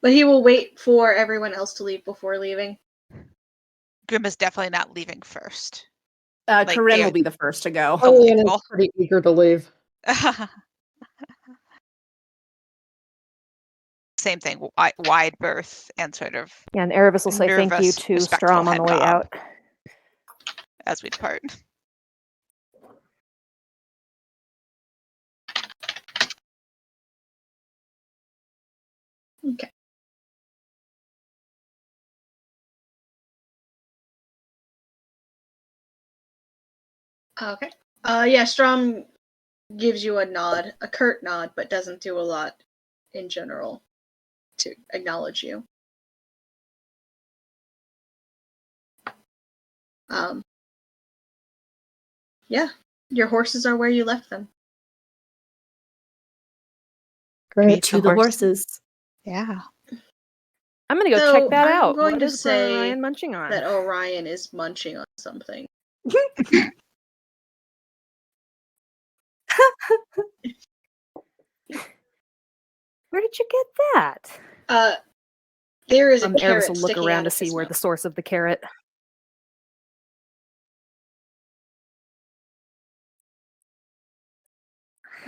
Speaker 4: But he will wait for everyone else to leave before leaving.
Speaker 3: Grim is definitely not leaving first.
Speaker 2: Corinne
Speaker 3: they're
Speaker 2: will be the first to go.
Speaker 1: Eliana's
Speaker 3: Well.
Speaker 1: pretty eager to leave.
Speaker 3: Same thing, wide berth and sort of
Speaker 5: Yeah, and Erebus will say thank you
Speaker 3: nervous,
Speaker 5: to
Speaker 3: respectful
Speaker 5: Strom on
Speaker 3: head
Speaker 5: the way
Speaker 3: bob
Speaker 5: out.
Speaker 3: as we depart.
Speaker 4: Okay. Okay. Yeah, Strom gives you a nod, a curt nod, but doesn't do a lot in general to acknowledge you. Yeah, your horses are where you left them.
Speaker 1: Great.
Speaker 2: To the horses.
Speaker 3: Yeah.
Speaker 5: I'm gonna go
Speaker 4: So,
Speaker 5: check that
Speaker 4: I'm
Speaker 5: out.
Speaker 4: going
Speaker 5: What
Speaker 4: to
Speaker 5: is
Speaker 4: say
Speaker 5: Ryan munching on?
Speaker 4: That Orion is munching on something.
Speaker 5: Where did you get that?
Speaker 4: There is a
Speaker 5: Erebus
Speaker 4: carrot
Speaker 5: will look
Speaker 4: sticking
Speaker 5: around
Speaker 4: out
Speaker 5: to
Speaker 4: of
Speaker 5: see
Speaker 4: his
Speaker 5: where
Speaker 4: mouth.
Speaker 5: the source of the carrot.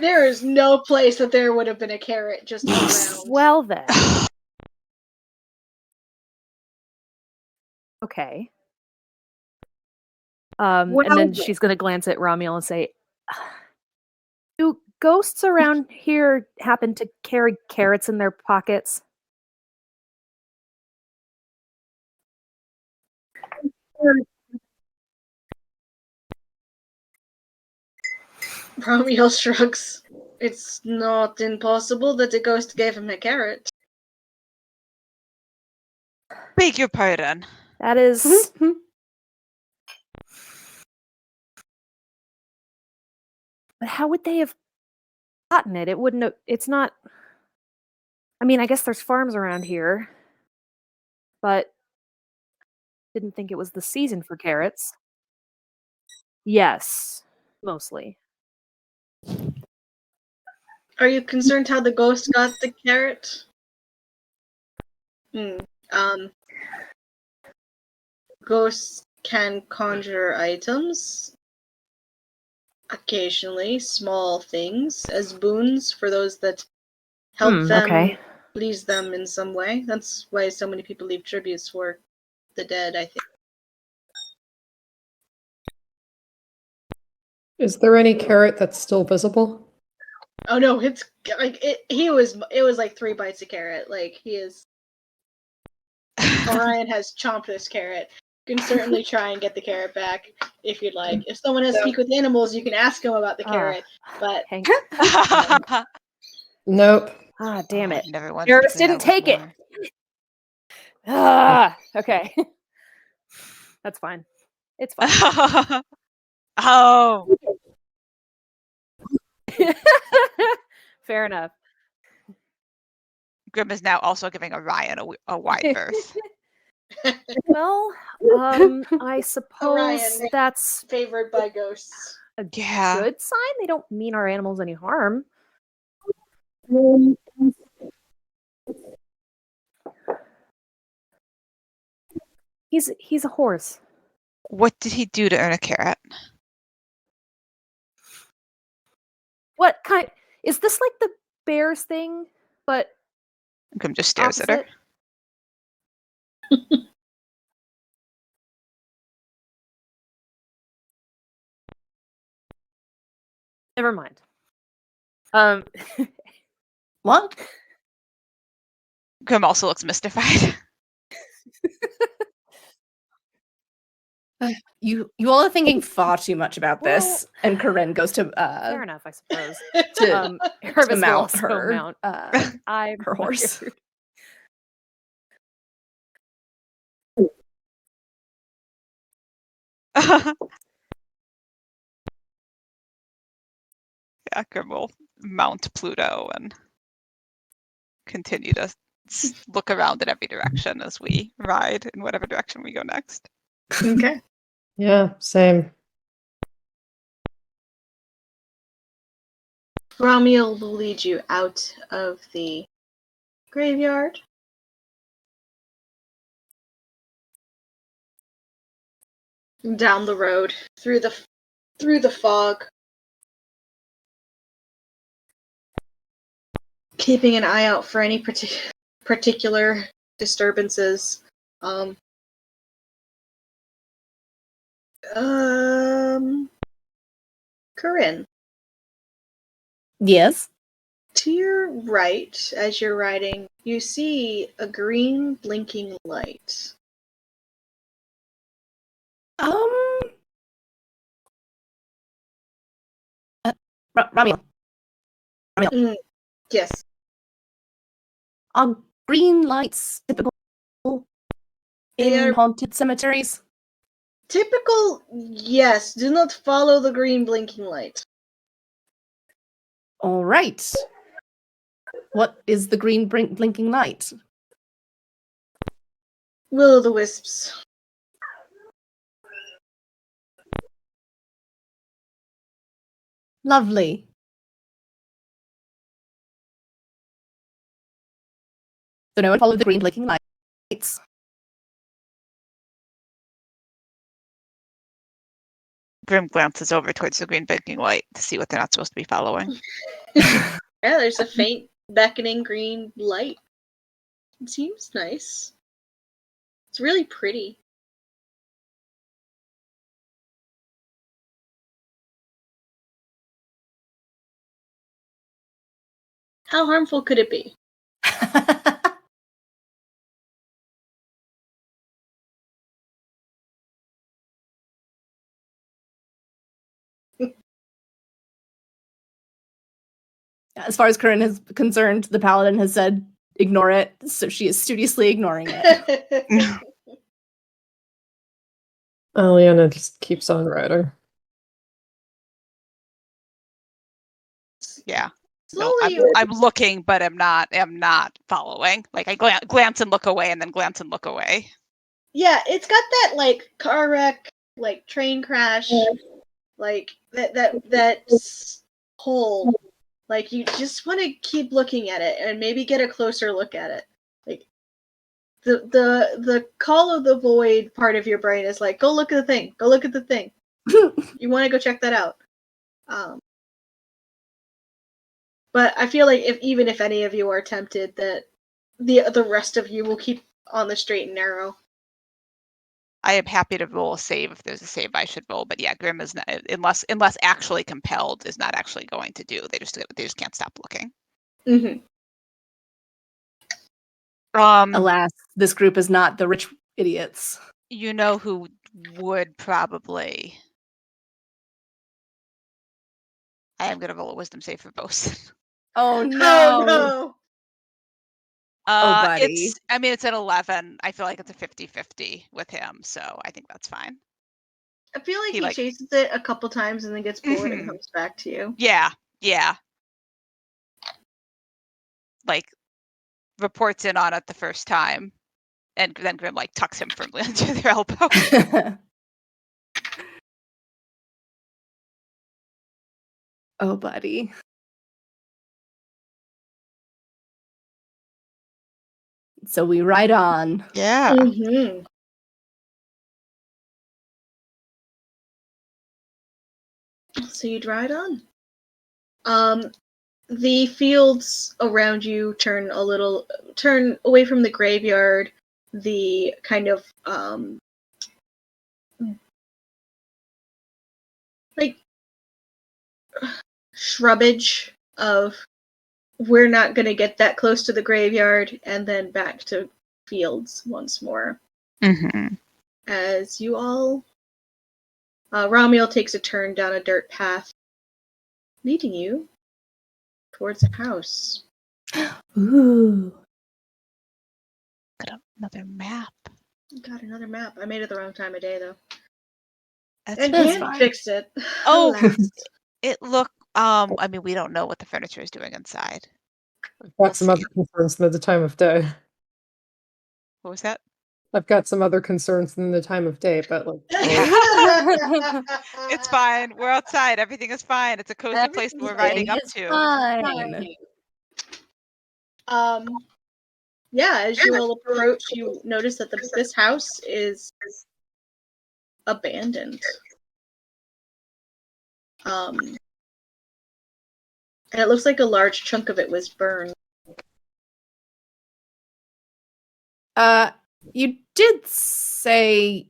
Speaker 4: There is no place that there would have been a carrot just around.
Speaker 5: Well then. Okay. And
Speaker 4: Well
Speaker 5: then
Speaker 4: then.
Speaker 5: she's gonna glance at Ramiel and say, "Do ghosts around here happen to carry carrots in their pockets?"
Speaker 4: Romeo shrugs. It's not impossible that the ghost gave him a carrot.
Speaker 3: Beg your pardon.
Speaker 5: That is. But how would they have gotten it? It wouldn't have. It's not. I mean, I guess there's farms around here, but didn't think it was the season for carrots. Yes, mostly.
Speaker 4: Are you concerned how the ghost got the carrot? Ghosts can conjure items, occasionally, small things, as boons for those that help them
Speaker 5: Okay.
Speaker 4: please them in some way. That's why so many people leave tributes for the dead, I think.
Speaker 1: Is there any carrot that's still visible?
Speaker 4: Oh no, it's like it was like 3 bites of carrot. Like he is Orion has chomped this carrot. You can certainly try and get the carrot back if you'd like. If someone has speak with animals, you can ask them about the carrot. But
Speaker 5: Hank.
Speaker 1: Nope.
Speaker 5: Ah, damn it.
Speaker 3: Never once
Speaker 5: Eris
Speaker 3: figured
Speaker 5: didn't
Speaker 3: out
Speaker 5: take it.
Speaker 3: more.
Speaker 5: Ah, okay. That's fine. It's fine.
Speaker 3: Oh,
Speaker 5: Fair enough.
Speaker 3: Grim is now also giving Orion a wide berth.
Speaker 5: Well, I suppose
Speaker 4: Orion.
Speaker 5: that's
Speaker 4: Favored by ghosts.
Speaker 5: a
Speaker 3: Yeah.
Speaker 5: good sign. They don't mean our animals any harm. He's a horse.
Speaker 3: What did he do to earn a carrot?
Speaker 5: What kind? Is this like the bears thing, but
Speaker 3: Grim just stares at her.
Speaker 5: opposite? Never mind.
Speaker 2: What?
Speaker 3: Grim also looks mystified.
Speaker 2: You all are thinking far too much about this.
Speaker 5: Well,
Speaker 2: And Corinne goes to
Speaker 5: fair enough, I suppose.
Speaker 2: to
Speaker 5: Hervis will
Speaker 2: mount
Speaker 5: also
Speaker 2: her
Speaker 5: mount I'm
Speaker 2: her horse.
Speaker 5: tired.
Speaker 3: Yeah, Grim will mount Pluto and continue to look around in every direction as we ride in whatever direction we go next.
Speaker 4: Okay.
Speaker 1: Yeah, same.
Speaker 4: Ramiel will lead you out of the graveyard. Down the road, through the fog. Keeping an eye out for any particular disturbances. Corinne,
Speaker 2: Yes.
Speaker 4: to your right, as you're riding, you see a green blinking light.
Speaker 2: Ramiel.
Speaker 4: Yes.
Speaker 2: Are green lights typical
Speaker 4: They
Speaker 2: in
Speaker 4: are
Speaker 2: haunted cemeteries?
Speaker 4: typical, yes. Do not follow the green blinking light.
Speaker 2: All right. What is the green blinking light?
Speaker 4: Will-o'-the-wisps.
Speaker 2: Lovely. So no one followed the green blinking lights.
Speaker 3: Grim glances over towards the green blinking light to see what they're not supposed to be following.
Speaker 4: Yeah, there's a faint beckoning green light. It seems nice. It's really pretty. How harmful could it be?
Speaker 2: As far as Corinne is concerned, the paladin has said, ignore it, so she is studiously ignoring it.
Speaker 1: Aliana just keeps on riding.
Speaker 3: Yeah.
Speaker 4: Slowly,
Speaker 3: No, I'm looking, but am not following. Like I glance and look away, and then glance and look away.
Speaker 4: yeah, it's got that like car wreck, like train crash, like that hole. Like you just want to keep looking at it and maybe get a closer look at it. Like the call of the void part of your brain is like, go look at the thing. Go look at the thing. You want to go check that out. But I feel like even if any of you are tempted, that the rest of you will keep on the straight and narrow.
Speaker 3: I am happy to roll a save if there's a save I should roll, but yeah, Grim is not, unless actually compelled, is not actually going to do. They just can't stop looking.
Speaker 4: Mm-hmm.
Speaker 2: Alas, this group is not the rich idiots.
Speaker 3: You know who would probably. I am going to roll a wisdom save for both.
Speaker 2: Oh no!
Speaker 4: Oh no!
Speaker 2: Buddy.
Speaker 3: It's an 11. I feel like it's a 50-50 with him, so I think that's fine.
Speaker 4: I feel like he chases it a couple times and then gets bored and comes back to you.
Speaker 3: Yeah. Like, reports in on it the first time, and then Grim like tucks him firmly under their elbow.
Speaker 2: Oh, buddy. So we ride on.
Speaker 3: Yeah.
Speaker 4: Mm-hmm. So you'd ride on. The fields around you turn away from the graveyard. The kind of like shrubbage of we're not going to get that close to the graveyard, and then back to fields once more.
Speaker 3: Mm-hmm.
Speaker 4: As you all, Ramiel takes a turn down a dirt path, leading you towards a house.
Speaker 2: Ooh.
Speaker 3: Got another map.
Speaker 4: Got another map. I made it the wrong time of day, though.
Speaker 3: That's
Speaker 4: And
Speaker 2: That's
Speaker 4: Dan
Speaker 2: fine.
Speaker 4: fixed it.
Speaker 3: Oh.
Speaker 4: Alas.
Speaker 3: It look. We don't know what the furniture is doing inside.
Speaker 1: I've got some other concerns than the time of day.
Speaker 3: What was that?
Speaker 1: I've got some other concerns than the time of day, but like
Speaker 3: It's fine. We're outside. Everything is fine. It's a cozy place that we're riding up to.
Speaker 2: Fine.
Speaker 4: Yeah, as you all approach, you notice that this house is abandoned. And it looks like a large chunk of it was burned.
Speaker 2: You did say,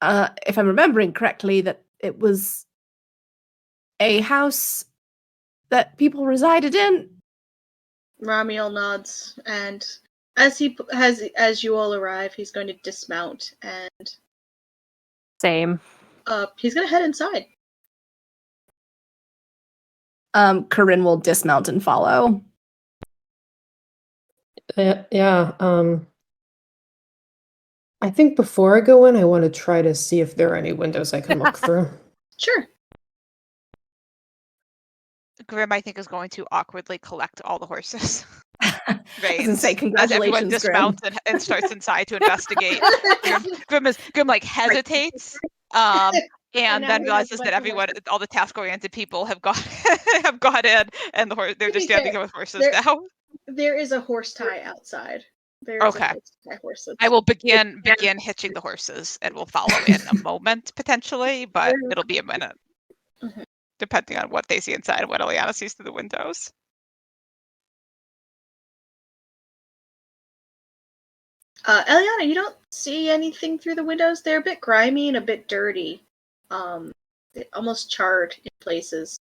Speaker 2: if I'm remembering correctly, that it was a house that people resided in.
Speaker 4: Ramiel nods, and as you all arrive, he's going to dismount, and
Speaker 5: Same.
Speaker 4: he's going to head inside.
Speaker 2: Corinne will dismount and follow.
Speaker 1: yeah. I think before I go in, I want to try to see if there are any windows I can look through.
Speaker 4: Sure.
Speaker 3: Grim, I think, is going to awkwardly collect all the horses.
Speaker 2: I was gonna say,
Speaker 3: As everyone
Speaker 2: congratulations, Grim.
Speaker 3: dismounts and starts inside to investigate. Grim hesitates, and then realizes that everyone, all the task-oriented people, have gone in, and they're just standing here with horses now.
Speaker 4: There is a horse tie outside.
Speaker 3: Okay. I will begin hitching the horses, and we'll follow in a moment potentially, but it'll be a minute, depending on what they see inside and what Eliana sees through the windows.
Speaker 4: Eliana, you don't see anything through the windows. They're a bit grimy and a bit dirty. Almost charred in places.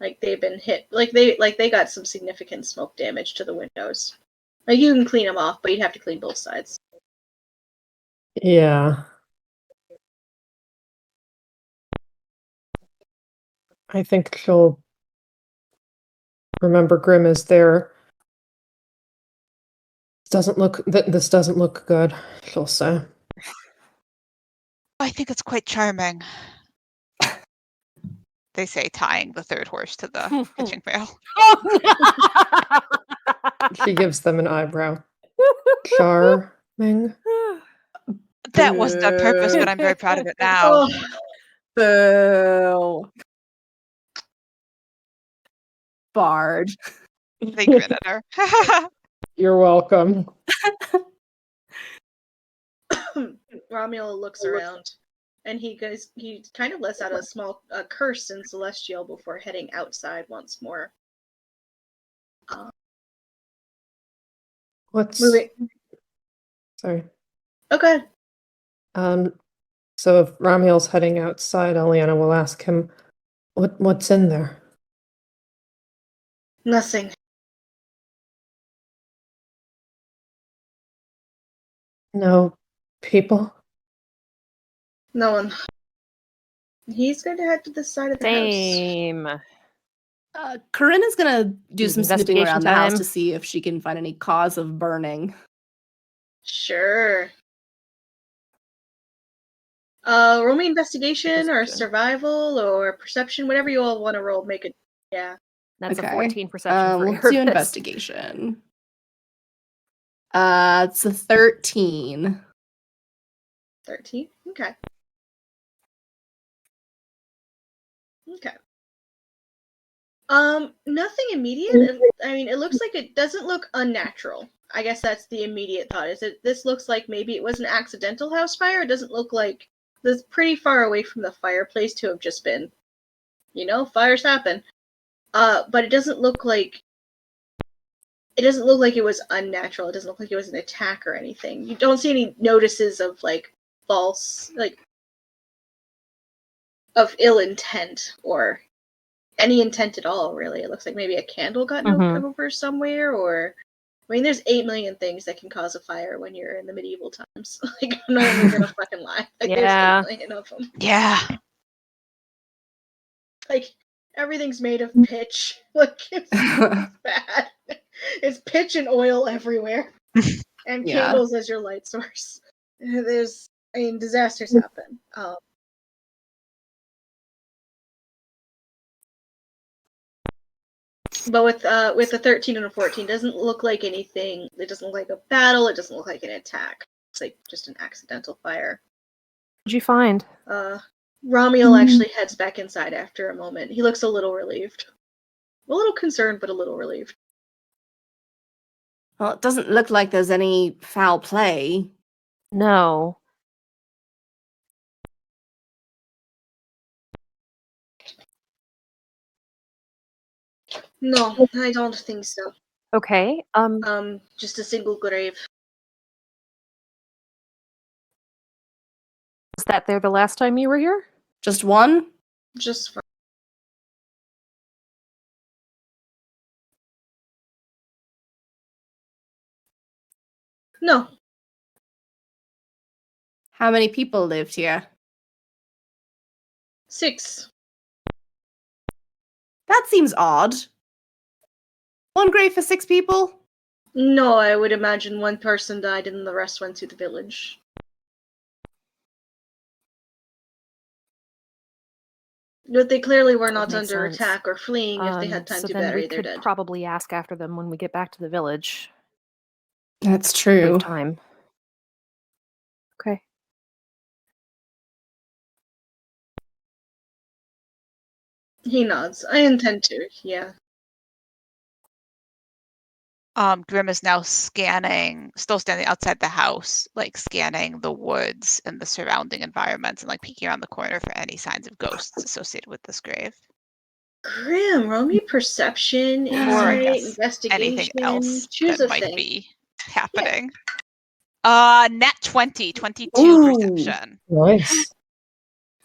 Speaker 4: Like they've been hit. Like they got some significant smoke damage to the windows. Like you can clean them off, but you'd have to clean both sides.
Speaker 1: Yeah. I think she'll remember Grim is there. This doesn't look good, she'll say.
Speaker 3: I think it's quite charming. They say, tying the third horse to the hitching rail.
Speaker 1: She gives them an eyebrow. Charming.
Speaker 3: That wasn't on purpose, but I'm very proud of it now.
Speaker 2: Boo. Bard.
Speaker 3: They grin at her.
Speaker 1: You're welcome.
Speaker 4: Romulo looks around, and he kind of lets out a small curse in Celestial before heading outside once more.
Speaker 1: What's
Speaker 4: Moving.
Speaker 1: Sorry.
Speaker 4: Okay.
Speaker 1: So if Ramiel's heading outside, Eliana will ask him, what's in there?
Speaker 4: Nothing.
Speaker 1: No people?
Speaker 4: No one. He's going to head to the side of the house.
Speaker 5: Same.
Speaker 2: Corinna's gonna do some snooping
Speaker 5: Investigation
Speaker 2: around the house
Speaker 5: time.
Speaker 2: to see if she can find any cause of burning.
Speaker 4: Sure. Roll me investigation or
Speaker 5: Perception.
Speaker 4: survival or perception, whatever you all want to roll. Make it. Yeah.
Speaker 5: That's
Speaker 2: Okay.
Speaker 5: a 14 perception for
Speaker 2: Let's do
Speaker 5: Erebus.
Speaker 2: investigation. It's a 13.
Speaker 4: 13. Okay. Okay. Nothing immediate. I mean, it looks like it doesn't look unnatural. I guess that's the immediate thought. This looks like maybe it was an accidental house fire? It doesn't look like this pretty far away from the fireplace to have just been, fires happen. But it doesn't look like it was unnatural. It doesn't look like it was an attack or anything. You don't see any notices of of ill intent or any intent at all, really. It looks like maybe a candle got knocked over somewhere, or I mean, there's 8 million things that can cause a fire when you're in the medieval times. Like, I'm not even gonna fucking lie. Like,
Speaker 5: Yeah.
Speaker 4: there's 8 million of them.
Speaker 3: Yeah.
Speaker 4: Like, everything's made of pitch. Like, it's bad. It's pitch and oil everywhere, and
Speaker 2: Yeah.
Speaker 4: candles as your light source. Disasters happen. But with a 13 and a 14, doesn't look like anything. It doesn't look like a battle. It doesn't look like an attack. It's like just an accidental fire.
Speaker 5: What'd you find?
Speaker 4: Ramiel actually heads back inside after a moment. He looks a little relieved. A little concerned, but a little relieved.
Speaker 2: Well, it doesn't look like there's any foul play.
Speaker 5: No.
Speaker 4: No, I don't think so.
Speaker 5: Okay.
Speaker 4: Just a single grave.
Speaker 5: Was that there the last time you were here?
Speaker 2: Just one?
Speaker 4: Just fine. No.
Speaker 2: How many people lived here?
Speaker 4: 6.
Speaker 2: That seems odd. One grave for 6 people?
Speaker 4: No, I would imagine one person died and the rest went to the village. But they clearly were not
Speaker 5: Makes
Speaker 4: under
Speaker 5: sense.
Speaker 4: attack or fleeing if they had time
Speaker 5: so
Speaker 4: to
Speaker 5: then
Speaker 4: bury
Speaker 5: we
Speaker 4: their
Speaker 5: could
Speaker 4: dead.
Speaker 5: probably ask after them when we get back to the village.
Speaker 2: That's
Speaker 5: We
Speaker 2: true.
Speaker 5: have time. Okay.
Speaker 4: He nods. I intend to, yeah.
Speaker 3: Grim is now still standing outside the house, like scanning the woods and the surrounding environments and like peeking around the corner for any signs of ghosts associated with this grave.
Speaker 4: Grim, roll me perception,
Speaker 3: Or I
Speaker 4: insight,
Speaker 3: guess
Speaker 4: investigation.
Speaker 3: anything else
Speaker 4: Choose
Speaker 3: that
Speaker 4: a
Speaker 3: might
Speaker 4: thing.
Speaker 3: be happening. Nat 20, 22
Speaker 2: Ooh.
Speaker 3: perception.
Speaker 1: Nice.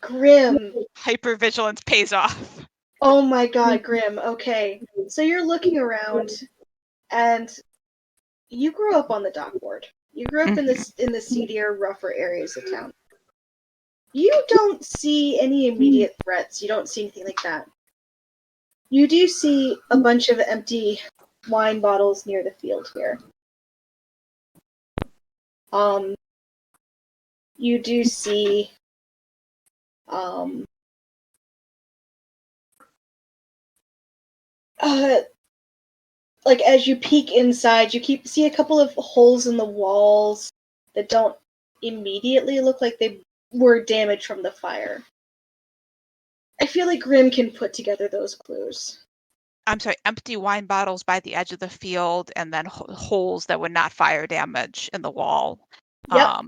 Speaker 4: Grim.
Speaker 3: Hypervigilance pays off.
Speaker 4: Oh my god, Grim. Okay. So you're looking around and you grew up on the dockboard. You grew up in the seedier, rougher areas of town. You don't see any immediate threats. You don't see anything like that. You do see a bunch of empty wine bottles near the field here. You do see like as you peek inside, you see a couple of holes in the walls that don't immediately look like they were damaged from the fire. I feel like Grim can put together those clues.
Speaker 3: I'm sorry, empty wine bottles by the edge of the field, and then holes that were not fire damage in the wall.
Speaker 4: Yep.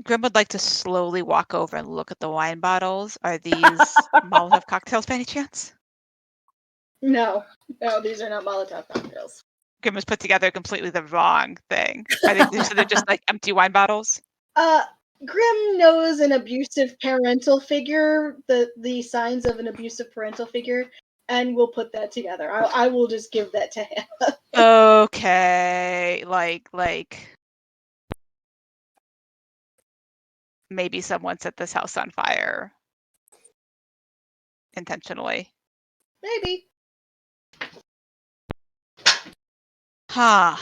Speaker 3: Grim would like to slowly walk over and look at the wine bottles. Are these Molotov cocktails by any chance?
Speaker 4: No, these are not Molotov cocktails.
Speaker 3: Grim has put together completely the wrong thing. Are they, so they're just like empty wine bottles?
Speaker 4: Grim knows an abusive parental figure, the signs of an abusive parental figure, and we'll put that together. I will just give that to him.
Speaker 3: Okay, like maybe someone set this house on fire intentionally.
Speaker 4: Maybe.
Speaker 3: Huh.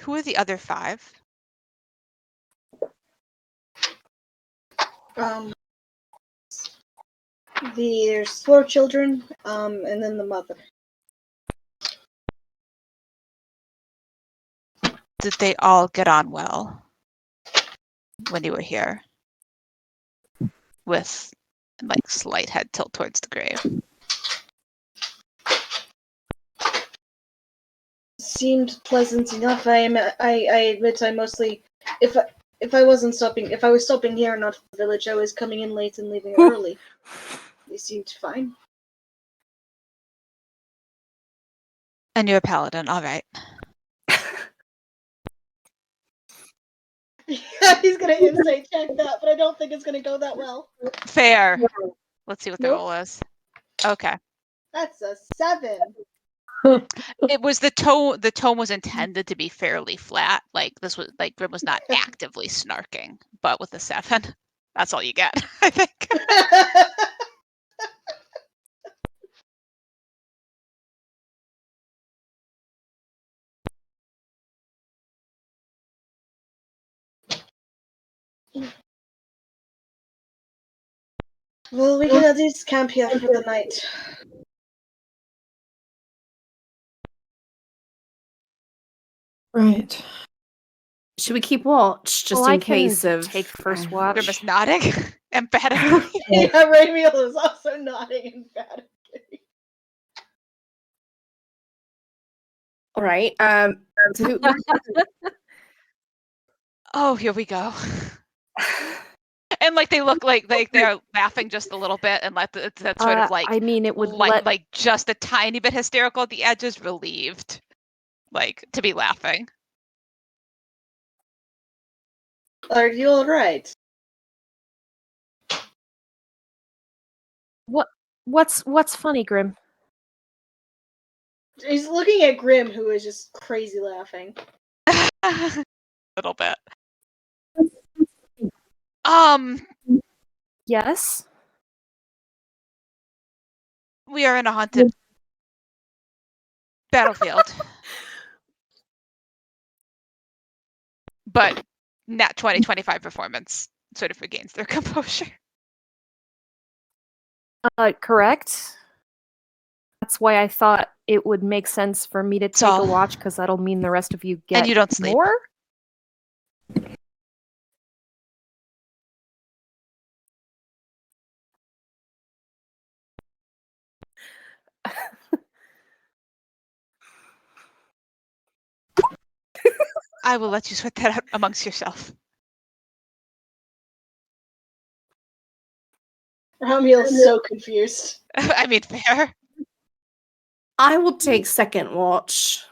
Speaker 3: Who are the other 5?
Speaker 4: There's 4 children, and then the mother.
Speaker 3: Did they all get on well when you were here? With like slight head tilt towards the grave.
Speaker 4: Seemed pleasant enough. I admit I mostly, if I was stopping here, not the village, I was coming in late and leaving early. They seemed fine.
Speaker 3: And you're a paladin, all right.
Speaker 4: Yeah, he's gonna insight check that, but I don't think it's gonna go that well.
Speaker 3: Fair. Let's see what the
Speaker 4: Nope.
Speaker 3: roll is. Okay.
Speaker 4: That's a 7.
Speaker 3: It was the tone. The tone was intended to be fairly flat. Like this was like Grim was not actively snarking, but with a 7, that's all you get, I think.
Speaker 4: Well, we can at least camp here for the night.
Speaker 1: Right.
Speaker 2: Should we keep watch just
Speaker 5: Well, I
Speaker 2: in
Speaker 5: can
Speaker 2: case of
Speaker 5: take first
Speaker 3: Grim
Speaker 5: watch.
Speaker 3: is nodding emphatically.
Speaker 4: Yeah, Ramiel is also nodding emphatically.
Speaker 2: All right. So
Speaker 3: Oh, here we go. And like they look like they're laughing just a little bit, and like that's sort of like
Speaker 5: I mean, it would
Speaker 3: like just a tiny bit hysterical at the edges, relieved, like to be laughing.
Speaker 4: Are you alright?
Speaker 5: What's funny, Grim?
Speaker 4: He's looking at Grim, who is just crazy laughing.
Speaker 3: A little bit.
Speaker 5: Yes.
Speaker 3: We are in a haunted battlefield. But nat 2025 performance sort of regains their composure.
Speaker 5: Correct. That's why I thought it would make sense for me to take a watch, because that'll mean the rest of you get
Speaker 3: And you don't sleep.
Speaker 5: more.
Speaker 3: I will let you sort that out amongst yourself.
Speaker 4: Ramiel's so confused.
Speaker 3: I mean, fair.
Speaker 2: I will take second watch.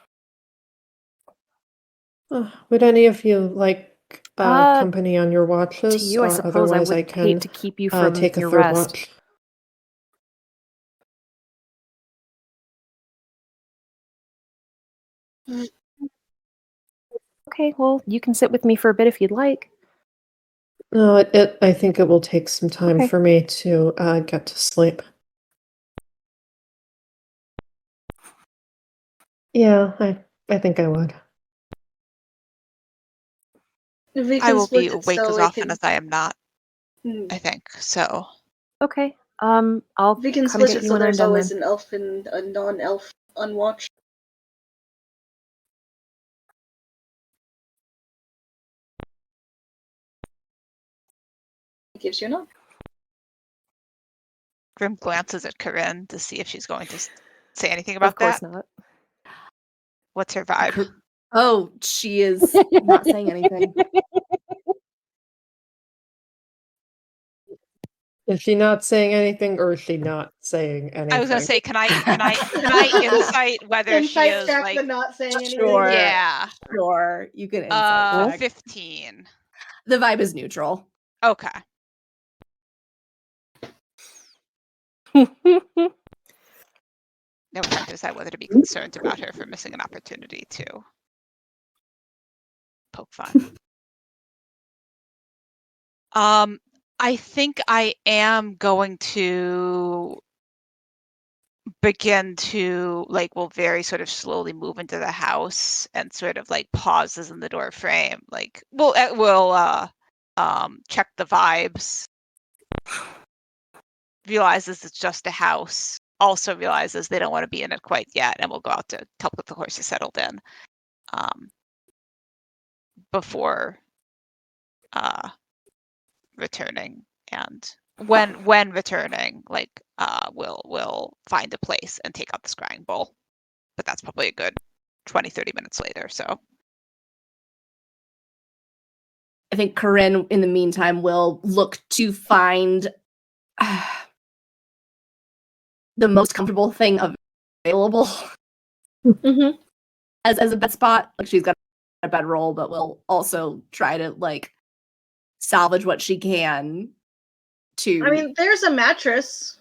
Speaker 1: Would any of you like company on your
Speaker 5: To
Speaker 1: watches?
Speaker 5: you, I suppose I
Speaker 1: Otherwise, I
Speaker 5: would
Speaker 1: can
Speaker 5: hate to keep you from
Speaker 1: take a
Speaker 5: your
Speaker 1: third
Speaker 5: rest.
Speaker 1: watch.
Speaker 5: Okay, well, you can sit with me for a bit if you'd like.
Speaker 1: No, I think it will take some time
Speaker 5: Okay.
Speaker 1: for me to get to sleep. Yeah, I think I would.
Speaker 4: If we
Speaker 3: I
Speaker 4: can
Speaker 3: will
Speaker 4: split
Speaker 3: be
Speaker 4: it
Speaker 3: awake
Speaker 4: so
Speaker 3: as
Speaker 4: we
Speaker 3: often
Speaker 4: can,
Speaker 3: as I am not,
Speaker 4: mm,
Speaker 3: I think. So
Speaker 5: Okay. I'll
Speaker 4: we can
Speaker 5: come
Speaker 4: split
Speaker 5: get
Speaker 4: it
Speaker 5: you
Speaker 4: so
Speaker 5: when I'm
Speaker 4: there's
Speaker 5: done
Speaker 4: always
Speaker 5: then.
Speaker 4: an elf and a non-elf on watch. It gives you enough.
Speaker 3: Grim glances at Corinne to see if she's going to say anything
Speaker 5: Of
Speaker 3: about
Speaker 5: course
Speaker 3: that.
Speaker 5: not.
Speaker 3: What's her vibe?
Speaker 2: Oh, she is not saying anything.
Speaker 1: Is she not saying anything, or is she not saying anything?
Speaker 3: I was gonna say, can I insight whether she
Speaker 4: Insight
Speaker 3: is
Speaker 4: check,
Speaker 3: like,
Speaker 4: but not saying anything.
Speaker 2: Sure.
Speaker 3: yeah,
Speaker 2: Sure, you can insight check.
Speaker 3: 15.
Speaker 2: The vibe is neutral.
Speaker 3: Okay. Now we're trying to decide whether to be concerned about her for missing an opportunity to poke fun. I think I am going to begin to will very sort of slowly move into the house and sort of pauses in the door frame. We'll check the vibes. Realizes it's just a house. Also realizes they don't want to be in it quite yet, and we'll go out to help get the horses settled in before returning. And when returning, we'll find a place and take out the scrying bowl. But that's probably a good 20-30 minutes later. So
Speaker 2: I think Corinne, in the meantime, will look to find the most comfortable thing available
Speaker 4: Mm-hmm.
Speaker 2: as a bed spot. Like, she's got a bedroll, but will also try to salvage what she can to.
Speaker 4: I mean, there's a mattress.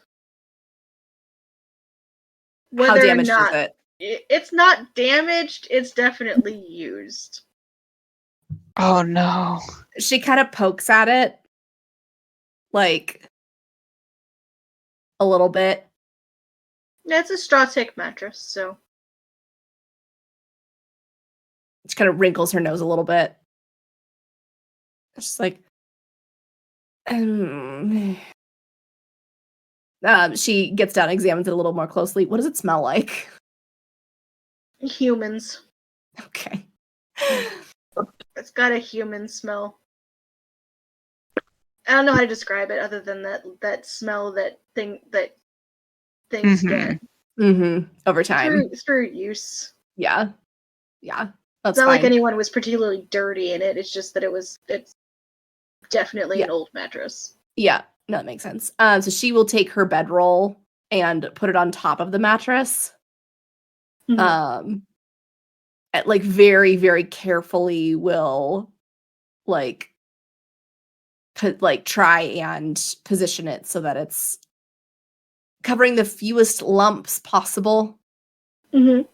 Speaker 2: how
Speaker 4: Whether or
Speaker 2: damaged
Speaker 4: not
Speaker 2: is it?
Speaker 4: it's not damaged, it's definitely used.
Speaker 3: oh no.
Speaker 2: She kind of pokes at it, a little bit.
Speaker 4: Yeah, it's a straw tick mattress, so
Speaker 2: She kind of wrinkles her nose a little bit. It's just she gets down, examines it a little more closely. What does it smell like?
Speaker 4: humans.
Speaker 2: Okay.
Speaker 4: It's got a human smell. I don't know how to describe it other than that smell that things get
Speaker 2: Over time.
Speaker 4: through use.
Speaker 2: Yeah. Yeah. That's
Speaker 4: It's not like
Speaker 2: fine.
Speaker 4: anyone was particularly dirty in it. It's just that it's definitely
Speaker 2: Yeah.
Speaker 4: an old mattress.
Speaker 2: Yeah. No, that makes sense. So she will take her bedroll and put it on top of the mattress.
Speaker 4: Mhm.
Speaker 2: Very, very carefully will try and position it so that it's covering the fewest lumps possible.
Speaker 4: Mhm.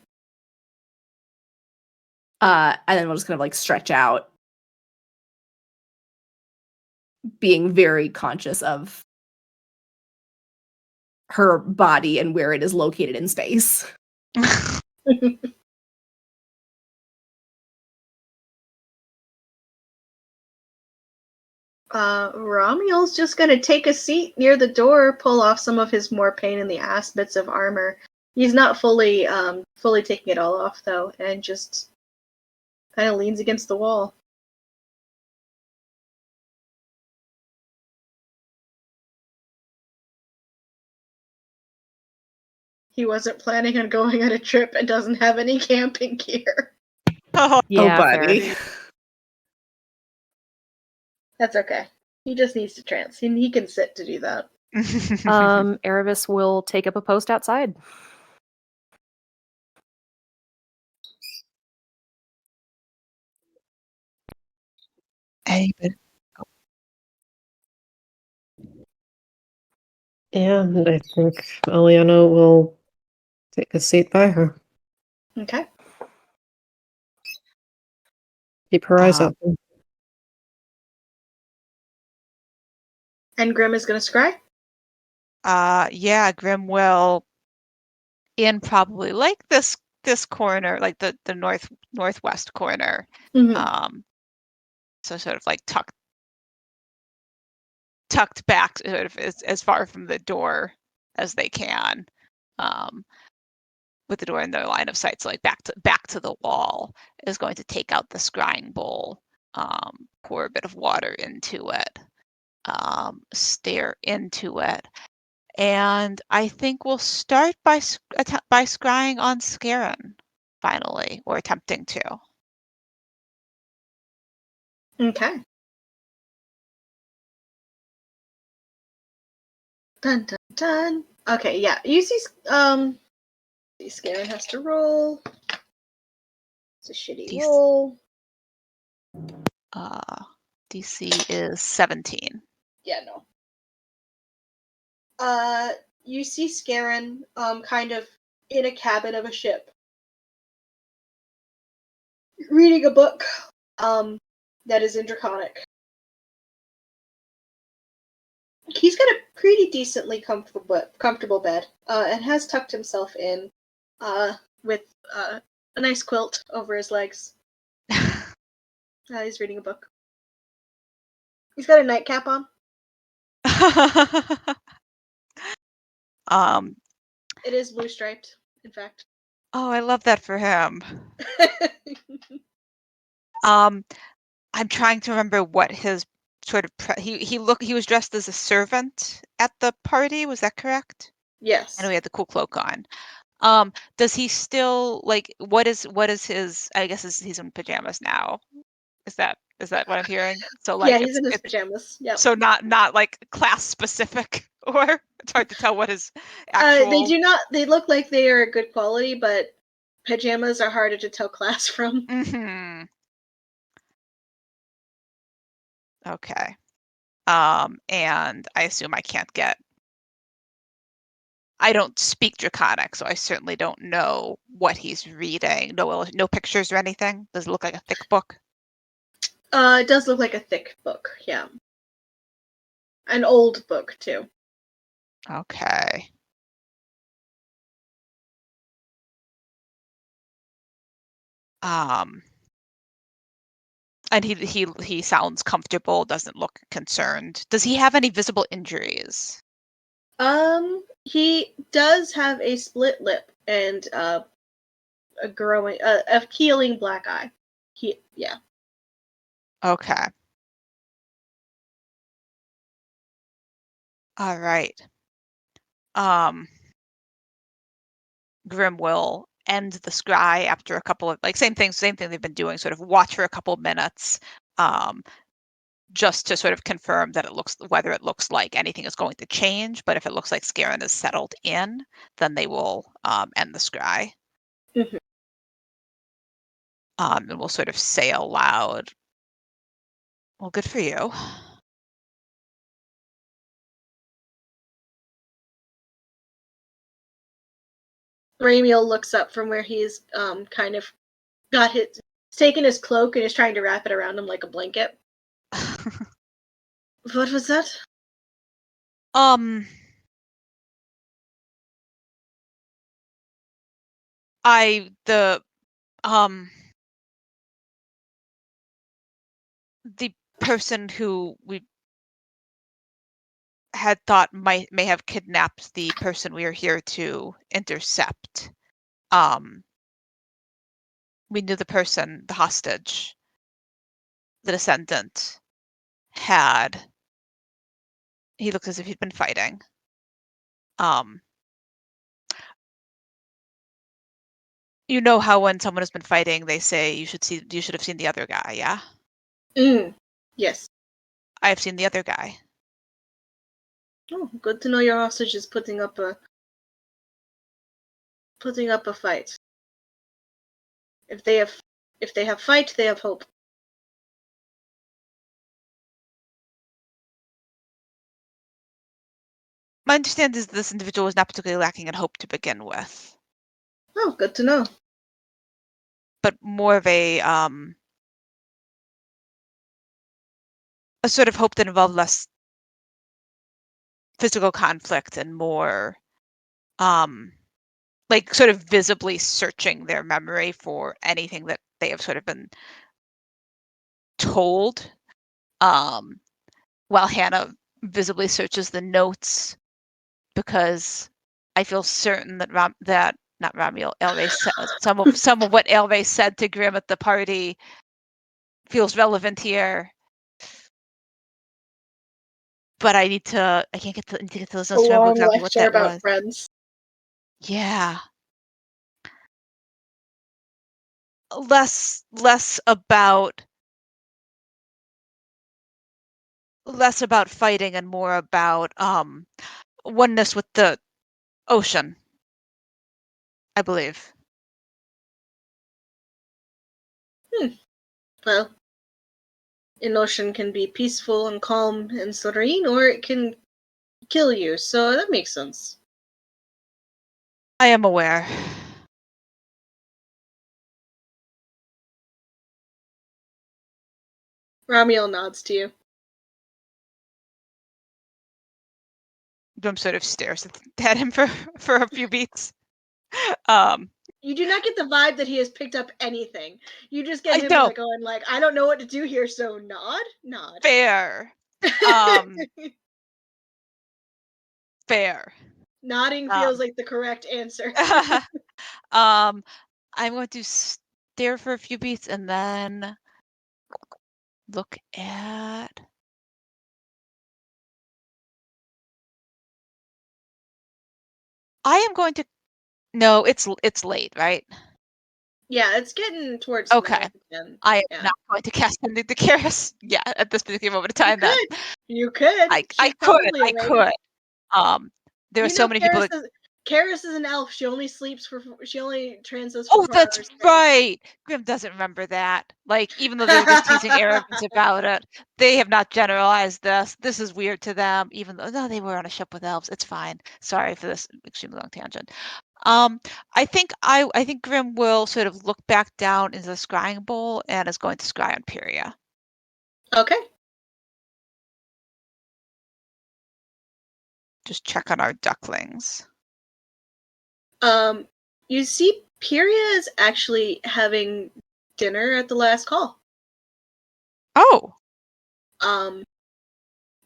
Speaker 2: And then we'll just kind of stretch out, being very conscious of her body and where it is located in space.
Speaker 4: Ramiel's just gonna take a seat near the door, pull off some of his more pain in the ass bits of armor. He's not fully taking it all off though, and just kind of leans against the wall. He wasn't planning on going on a trip and doesn't have any camping gear.
Speaker 3: Oh,
Speaker 5: Yeah,
Speaker 2: buddy.
Speaker 5: fair.
Speaker 4: That's okay. He just needs to trance. He can sit to do that.
Speaker 5: Erebus will take up a post outside.
Speaker 3: Anybody?
Speaker 1: And I think Aliana will take a seat by her.
Speaker 4: Okay.
Speaker 1: Keep her eyes open.
Speaker 4: And Grim is going to scry?
Speaker 3: Yeah, Grim will in probably like this corner, like the northwest corner.
Speaker 4: Mm-hmm.
Speaker 3: So sort of like tucked back, sort of as far from the door as they can, with the door in their line of sight, so like back to the wall, is going to take out the scrying bowl, pour a bit of water into it, stare into it, and I think we'll start by scrying on Scarin, finally, or attempting to.
Speaker 4: Okay. Dun dun dun. Okay, yeah. You see, Scarin has to roll. It's a shitty
Speaker 3: DC,
Speaker 4: roll.
Speaker 3: DC is 17.
Speaker 4: Yeah, no. You see Scarin, kind of in a cabin of a ship, reading a book, that is in Draconic. He's got a pretty decently comfortable bed, and has tucked himself in, with a nice quilt over his legs. He's reading a book. He's got a nightcap on.
Speaker 3: um,
Speaker 4: It is blue striped, in fact.
Speaker 3: oh, I love that for him. I'm trying to remember what his sort of he was dressed as a servant at the party, was that correct? I know
Speaker 4: Yes.
Speaker 3: he had the cool cloak on. Does he still like what is his, I guess he's in pajamas now. Is that what I'm hearing? So
Speaker 4: Yeah,
Speaker 3: like
Speaker 4: he's in his
Speaker 3: it's
Speaker 4: pajamas. Yep.
Speaker 3: so not like class specific, or it's hard to tell what his
Speaker 4: They
Speaker 3: actual.
Speaker 4: do not. They look like they are good quality, but pajamas are harder to tell class from.
Speaker 3: Mm-hmm. Okay. And I assume I don't speak Draconic, so I certainly don't know what he's reading. No pictures or anything? Does it look like a thick book?
Speaker 4: It does look like a thick book. Yeah, an old book too.
Speaker 3: Okay. Um, and he sounds comfortable, doesn't look concerned. Does he have any visible injuries?
Speaker 4: He does have a split lip and a healing black eye. Yeah.
Speaker 3: Okay. All right. Um, Grim will end the scry after a couple of, like, same thing they've been doing, sort of watch for a couple of minutes, um, just to sort of confirm that whether it looks like anything is going to change. But if it looks like Scarin is settled in, then they will end the scry.
Speaker 4: Mhm.
Speaker 3: And we'll sort of say aloud, well, good for you.
Speaker 4: Ramiel looks up from where he's kind of taken his cloak and is trying to wrap it around him like a blanket. What was that?
Speaker 3: um I the person who we had thought may have kidnapped the person we are here to intercept. Um, we knew the person, the hostage, the descendant, he looks as if he'd been fighting. Um, you know how when someone has been fighting, they say you should have seen the other guy, yeah?
Speaker 4: Yes.
Speaker 3: I have seen the other guy.
Speaker 4: Oh, good to know your hostage is putting up a fight. If they have fight, they have hope.
Speaker 3: My understanding is this individual was not particularly lacking in hope to begin with,
Speaker 4: Oh, good to know.
Speaker 3: but more of a sort of hope that involved less physical conflict and more like sort of visibly searching their memory for anything that they have sort of been told. Um, while Hannah visibly searches the notes because I feel certain that that not Ramiel Elve some of what Elve said to Grimm at the party feels relevant here. But I can't get to, I need to get to those
Speaker 4: A
Speaker 3: notes to remember
Speaker 4: long
Speaker 3: exactly what
Speaker 4: lecture
Speaker 3: that
Speaker 4: about
Speaker 3: was.
Speaker 4: friends.
Speaker 3: Yeah. Less about fighting and more about oneness with the ocean, I believe.
Speaker 4: Well, an ocean can be peaceful and calm and serene, or it can kill you, so that makes sense.
Speaker 3: I am aware.
Speaker 4: Ramiel nods to you.
Speaker 3: Grim sort of stares at him for a few beats. Um,
Speaker 4: You do not get the vibe that he has picked up anything. You just get
Speaker 3: I
Speaker 4: him
Speaker 3: know.
Speaker 4: going like, I don't know what to do here, so nod.
Speaker 3: Fair. Um, fair.
Speaker 4: Nodding
Speaker 3: Um,
Speaker 4: feels like the correct answer.
Speaker 3: I'm going to stare for a few beats and then look at. I am going to. No, it's late, right?
Speaker 4: Yeah, it's getting towards
Speaker 3: Okay.
Speaker 4: night again.
Speaker 3: I am
Speaker 4: Yeah.
Speaker 3: not going to cast Sending the Karis. Yeah, at this particular moment of
Speaker 4: You
Speaker 3: time, then
Speaker 4: could. You could.
Speaker 3: I
Speaker 4: She's
Speaker 3: could,
Speaker 4: probably
Speaker 3: I
Speaker 4: awake.
Speaker 3: could. There are
Speaker 4: You
Speaker 3: so
Speaker 4: know,
Speaker 3: many people that.
Speaker 4: Karis is an elf. She only sleeps for. She only transits for
Speaker 3: Oh,
Speaker 4: 4
Speaker 3: that's
Speaker 4: hours a day.
Speaker 3: right. Grim doesn't remember that. Like, even though they were just teasing Arrogance about it, they have not generalized this. This is weird to them, even though no, they were on a ship with elves. It's fine. Sorry for this extremely long tangent. I think Grim will sort of look back down into the scrying bowl and is going to scry on Pyria.
Speaker 4: Okay.
Speaker 3: Just check on our ducklings.
Speaker 4: You see, Pyria is actually having dinner at the last call.
Speaker 3: Oh.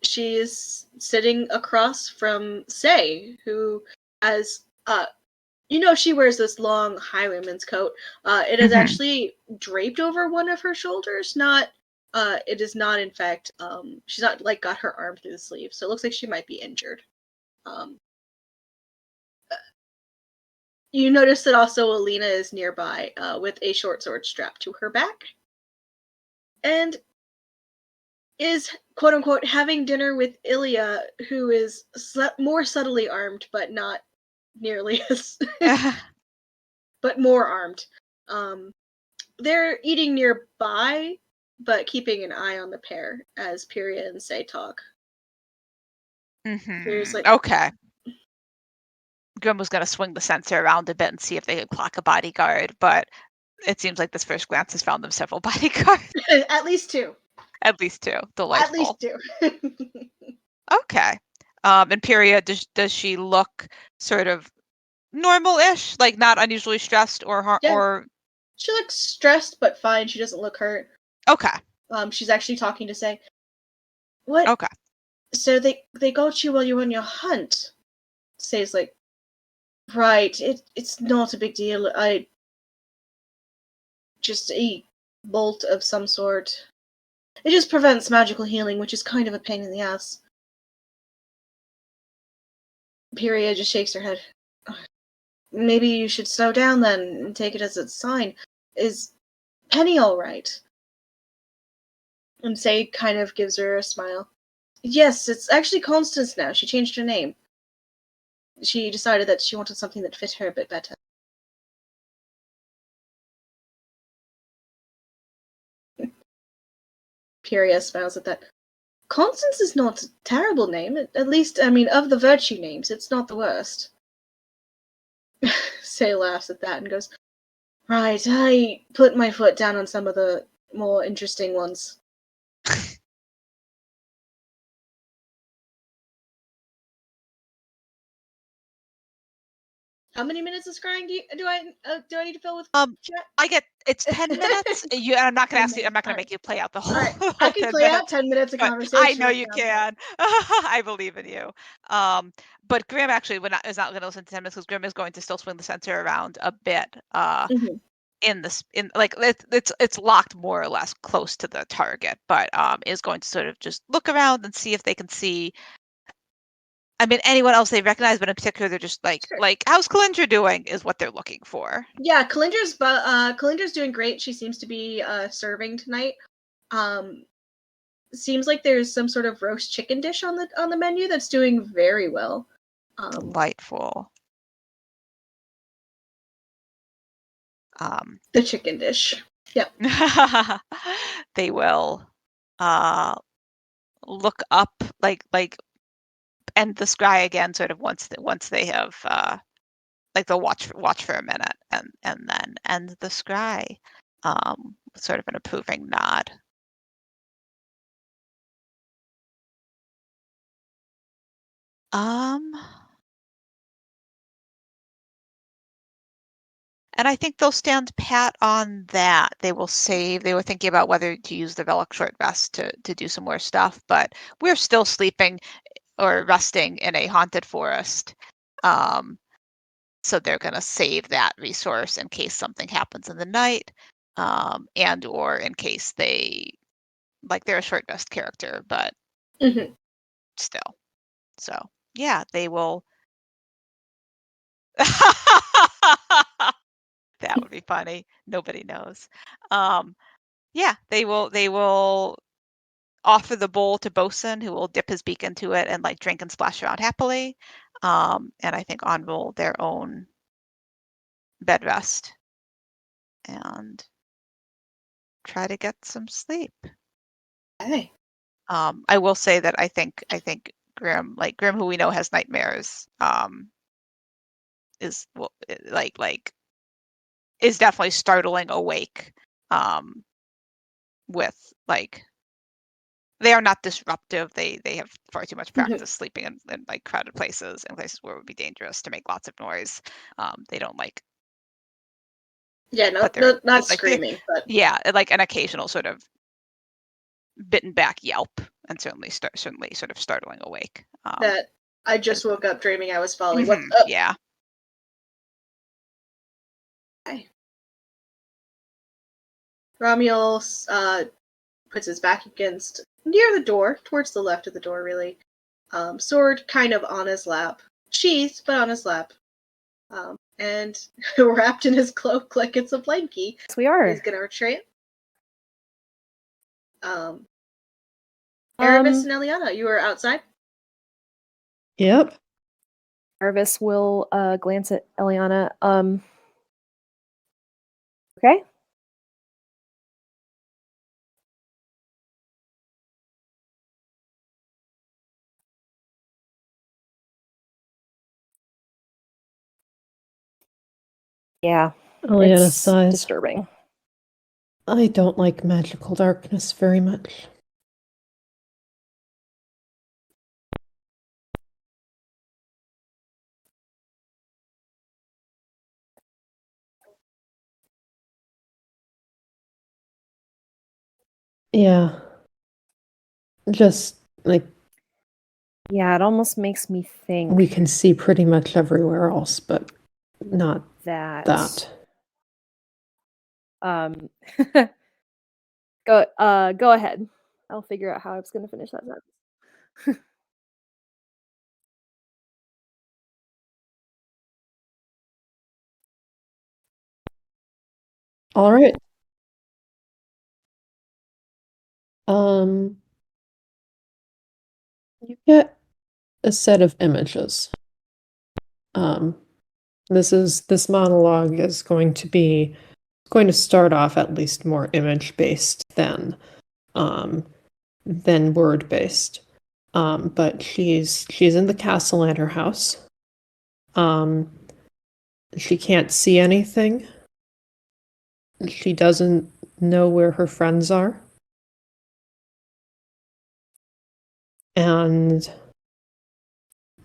Speaker 4: She is sitting across from Say, who has she wears this long highwayman's coat. It is
Speaker 3: Mhm.
Speaker 4: actually draped over one of her shoulders. It is not, in fact. She's not like got her arm through the sleeve, so it looks like she might be injured. Um, you notice that also Alina is nearby, with a short sword strapped to her back, and is quote unquote having dinner with Ilya, who is more subtly armed, but not nearly as, but more armed. Um, they're eating nearby, but keeping an eye on the pair as Pyria and Say talk. Pyria's like,
Speaker 3: Okay. Grim was going to swing the sensor around a bit and see if they could clock a bodyguard, but it seems like this first glance has found them several bodyguards.
Speaker 4: at least two.
Speaker 3: At least two.
Speaker 4: At least
Speaker 3: Delightful.
Speaker 4: two.
Speaker 3: Okay. And Pyria, does she look sort of normal-ish, like not unusually stressed or
Speaker 4: Yeah. She looks stressed but fine. She doesn't look hurt.
Speaker 3: Okay.
Speaker 4: She's actually talking to Say, what?
Speaker 3: Okay.
Speaker 4: So they got you while you were on your hunt. Say's like, right, it's not a big deal. I just a bolt of some sort. It just prevents magical healing, which is kind of a pain in the ass. Pyria just shakes her head. Maybe you should slow down then and take it as a sign. Is Penny alright? And Say kind of gives her a smile. Yes, it's actually Constance now. She changed her name. She decided that she wanted something that fit her a bit better. Pyria smiles at that. Constance is not a terrible name. At least, I mean, of the virtue names, it's not the worst. Say laughs at that and goes, right, I put my foot down on some of the more interesting ones. How many minutes of scrying do I need to fill with chat?
Speaker 3: I get it's 10 minutes. I'm not gonna ask you. I'm not gonna make you play out the whole,
Speaker 4: Alright,
Speaker 3: the
Speaker 4: I
Speaker 3: whole
Speaker 4: can
Speaker 3: 10
Speaker 4: play out
Speaker 3: minutes.
Speaker 4: 10 minutes of
Speaker 3: But
Speaker 4: conversation.
Speaker 3: I know
Speaker 4: right
Speaker 3: you
Speaker 4: now,
Speaker 3: can. I believe in you. But Grim actually is not going to listen to 10 minutes because Grim is going to still swing the sensor around a bit.
Speaker 4: Mhm.
Speaker 3: In like it's locked more or less close to the target, but is going to sort of just look around and see if they can see. I mean, anyone else they recognize, but in particular, they're just
Speaker 4: Sure.
Speaker 3: like, how's Kalindra doing? Is what they're looking for.
Speaker 4: Yeah, Kalindra's doing great. She seems to be serving tonight. Seems like there's some sort of roast chicken dish on the menu that's doing very well.
Speaker 3: Delightful.
Speaker 4: The chicken dish. Yep.
Speaker 3: They will look up like and the scry again sort of once they have like they'll watch for a minute and then end the scry sort of an approving nod. And I think they'll stand pat on that. They will save. They were thinking about whether to use the Velok short vest to do some more stuff, but we're still sleeping or resting in a haunted forest. So they're going to save that resource in case something happens in the night, and or in case they're a short vest character, but still. So yeah, they will. That would be funny. Nobody knows. Yeah, they will offer the bowl to Bosun, who will dip his beak into it and like drink and splash around happily. And I think on their own bed rest and try to get some sleep.
Speaker 4: Hey.
Speaker 3: I will say that I think Grim, who we know has nightmares, is is definitely startling awake, with they are not disruptive. They have far too much practice sleeping in like crowded places and places where it would be dangerous to make lots of noise. They don't
Speaker 4: Yeah,
Speaker 3: but
Speaker 4: not screaming, but
Speaker 3: yeah, like an occasional sort of bitten back yelp and certainly sort of startling awake.
Speaker 4: that I just woke up dreaming I was falling. What's up?
Speaker 3: Yeah.
Speaker 4: Hi. Ramiel puts his back against near the door, towards the left of the door, really. Sword kind of on his lap, sheathed but on his lap, and wrapped in his cloak like it's a blankie.
Speaker 5: Yes, we are.
Speaker 4: He's gonna retreat. Erebus and Eliana, you are outside.
Speaker 1: Yep.
Speaker 5: Erebus will glance at Eliana. Okay. Yeah,
Speaker 1: Eliana
Speaker 5: it's
Speaker 1: sighs.
Speaker 5: disturbing.
Speaker 1: I don't like magical darkness very much. Yeah. Just like
Speaker 5: Yeah, it almost makes me think
Speaker 1: we can see pretty much everywhere else, but not
Speaker 5: that. Go ahead. I'll figure out how I was going to finish that sentence.
Speaker 1: All right. You get a set of images. This monologue is going to start off at least more image based than than word-based. But she's in the Castellanter house. She can't see anything. She doesn't know where her friends are. And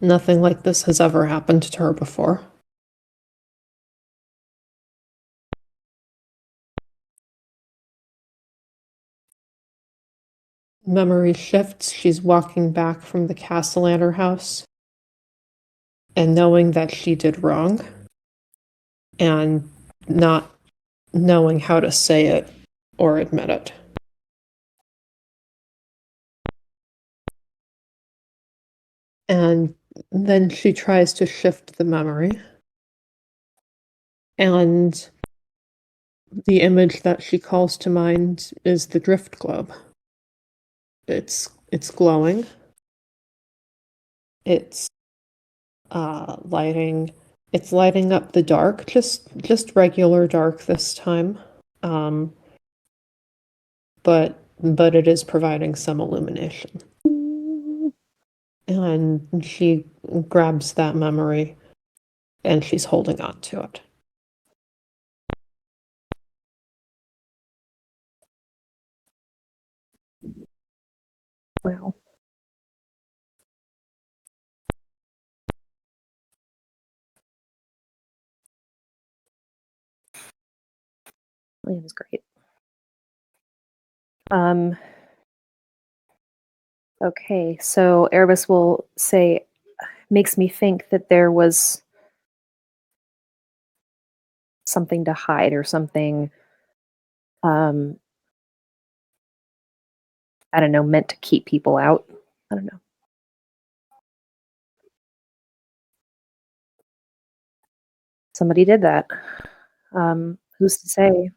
Speaker 1: nothing like this has ever happened to her before. Memory shifts. She's walking back from the Castellanter house and knowing that she did wrong and not knowing how to say it or admit it. And then she tries to shift the memory. And the image that she calls to mind is the drift globe. It's glowing. It's lighting up the dark, just regular dark this time. But it is providing some illumination. And she grabs that memory and she's holding on to it.
Speaker 5: Wow. Liam's great. Okay, so Erebus will say, makes me think that there was something to hide or something, I don't know, meant to keep people out. I don't know. Somebody did that. Who's to say?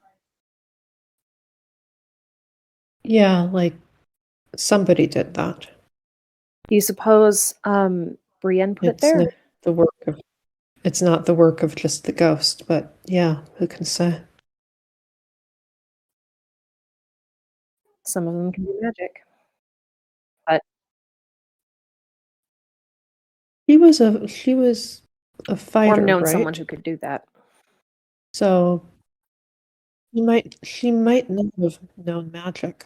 Speaker 1: Yeah, like somebody did that.
Speaker 5: Do you suppose Brienne put it
Speaker 1: It's
Speaker 5: there?
Speaker 1: not the work of it's not the work of just the ghost, but yeah, who can say?
Speaker 5: Some of them can do magic. But
Speaker 1: She was a fighter,
Speaker 5: Orm known
Speaker 1: right?
Speaker 5: someone who could do that.
Speaker 1: So she might not have known magic.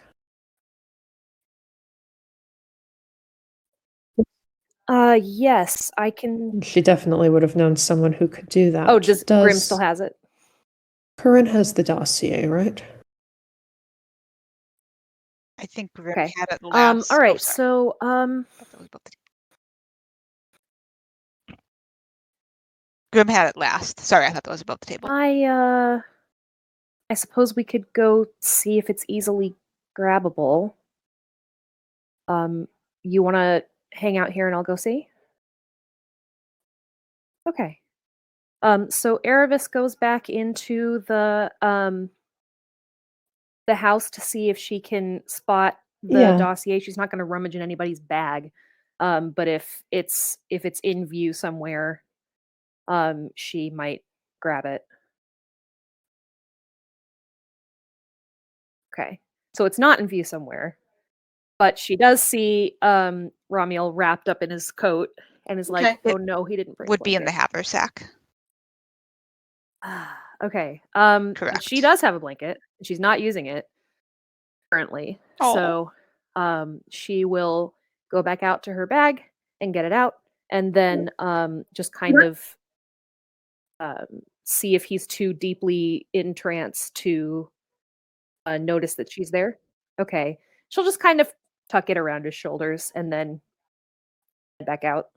Speaker 5: Yes, I can.
Speaker 1: She definitely would have known someone who could do that.
Speaker 5: Oh, does Grim still has it?
Speaker 1: Curran has the dossier, right?
Speaker 3: I think Grim
Speaker 5: Okay.
Speaker 3: had it last.
Speaker 5: All right.
Speaker 3: Oh, sorry.
Speaker 5: So,
Speaker 3: I thought that was about the Grim had it last. Sorry, I thought that was above the table.
Speaker 5: I suppose we could go see if it's easily grabbable. You want to hang out here and I'll go see? Okay. So Erebus goes back into the house to see if she can spot the
Speaker 1: Yeah.
Speaker 5: dossier. She's not going to rummage in anybody's bag. But if it's in view somewhere, she might grab it. Okay. So it's not in view somewhere. But she does see Ramiel wrapped up in his coat and is like,
Speaker 4: Okay.
Speaker 5: "Oh no, he didn't bring a
Speaker 3: Would be in the
Speaker 5: blanket."
Speaker 3: haversack.
Speaker 5: Okay.
Speaker 3: Correct.
Speaker 5: She does have a blanket. She's not using it currently.
Speaker 3: Oh.
Speaker 5: So she will go back out to her bag and get it out and then just kind of see if he's too deeply in trance to notice that she's there. Okay. She'll just kind of tuck it around his shoulders and then head back out.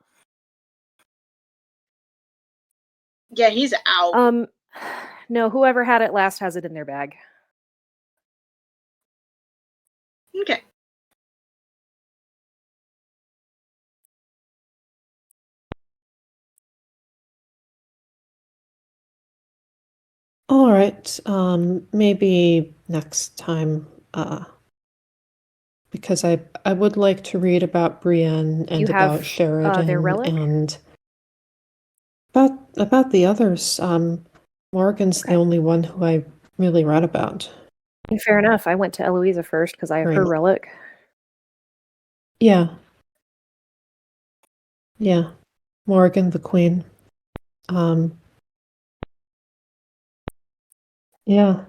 Speaker 4: Yeah, he's out.
Speaker 5: No, whoever had it last has it in their bag.
Speaker 4: Okay.
Speaker 1: All right. Maybe next time, because I would like to read about Brienne and
Speaker 5: You have,
Speaker 1: about Sheridan
Speaker 5: their relic?
Speaker 1: and about the others. Morgan's
Speaker 5: Okay.
Speaker 1: the only one who I really read about.
Speaker 5: Fair enough. I went to Eloisa first because I have her
Speaker 1: Right.
Speaker 5: relic.
Speaker 1: Yeah. Yeah. Morgan the Queen. Yeah.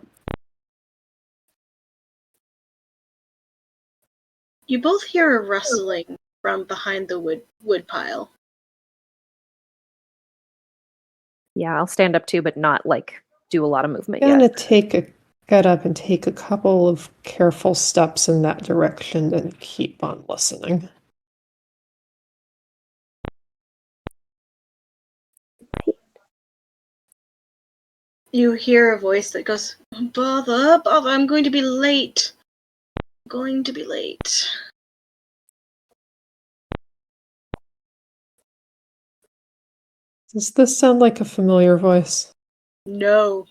Speaker 4: You both hear a rustling from behind the wood pile.
Speaker 5: Yeah, I'll stand up too, but not like do a lot of movement
Speaker 1: Gonna
Speaker 5: yet.
Speaker 1: get up and take a couple of careful steps in that direction and keep on listening.
Speaker 4: You hear a voice that goes, "Bother, bother, I'm going to be late. Going to be late."
Speaker 1: Does this sound like a familiar voice?
Speaker 4: No.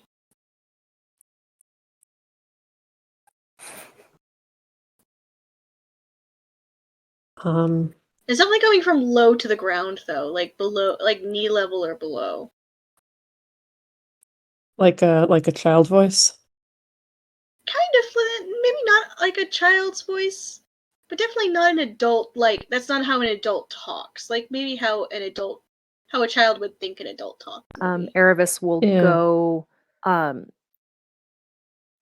Speaker 1: Um,
Speaker 4: It's definitely coming from low to the ground, though, like below, like knee level or below.
Speaker 1: like a child voice?
Speaker 4: Kind of, maybe not like a child's voice, but definitely not an adult. Like that's not how an adult talks. Like maybe how a child would think an adult talks. maybe.
Speaker 5: Erebus will
Speaker 1: Yeah.
Speaker 5: go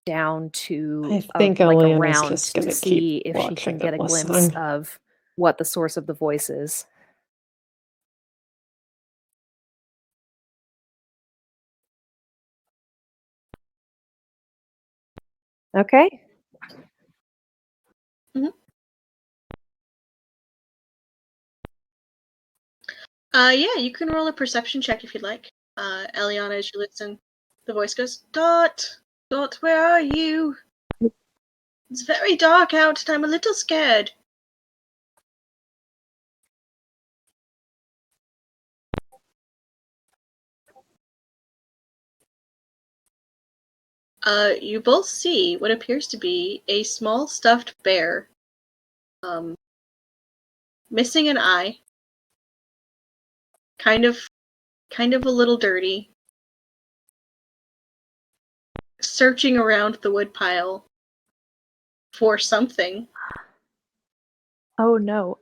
Speaker 5: down to
Speaker 1: I think
Speaker 5: like
Speaker 1: Eliana's
Speaker 5: around
Speaker 1: just
Speaker 5: to
Speaker 1: gonna
Speaker 5: see
Speaker 1: keep
Speaker 5: if she can
Speaker 1: watching
Speaker 5: get a
Speaker 1: and
Speaker 5: glimpse
Speaker 1: listening.
Speaker 5: of what the source of the voice is. Okay.
Speaker 4: Yeah, you can roll a perception check if you'd like. Eliana, as you listen, the voice goes, "Dot, Dot, where are you? It's very dark out and I'm a little scared." You both see what appears to be a small stuffed bear, missing an eye, kind of a little dirty, searching around the woodpile for something.
Speaker 5: Oh no.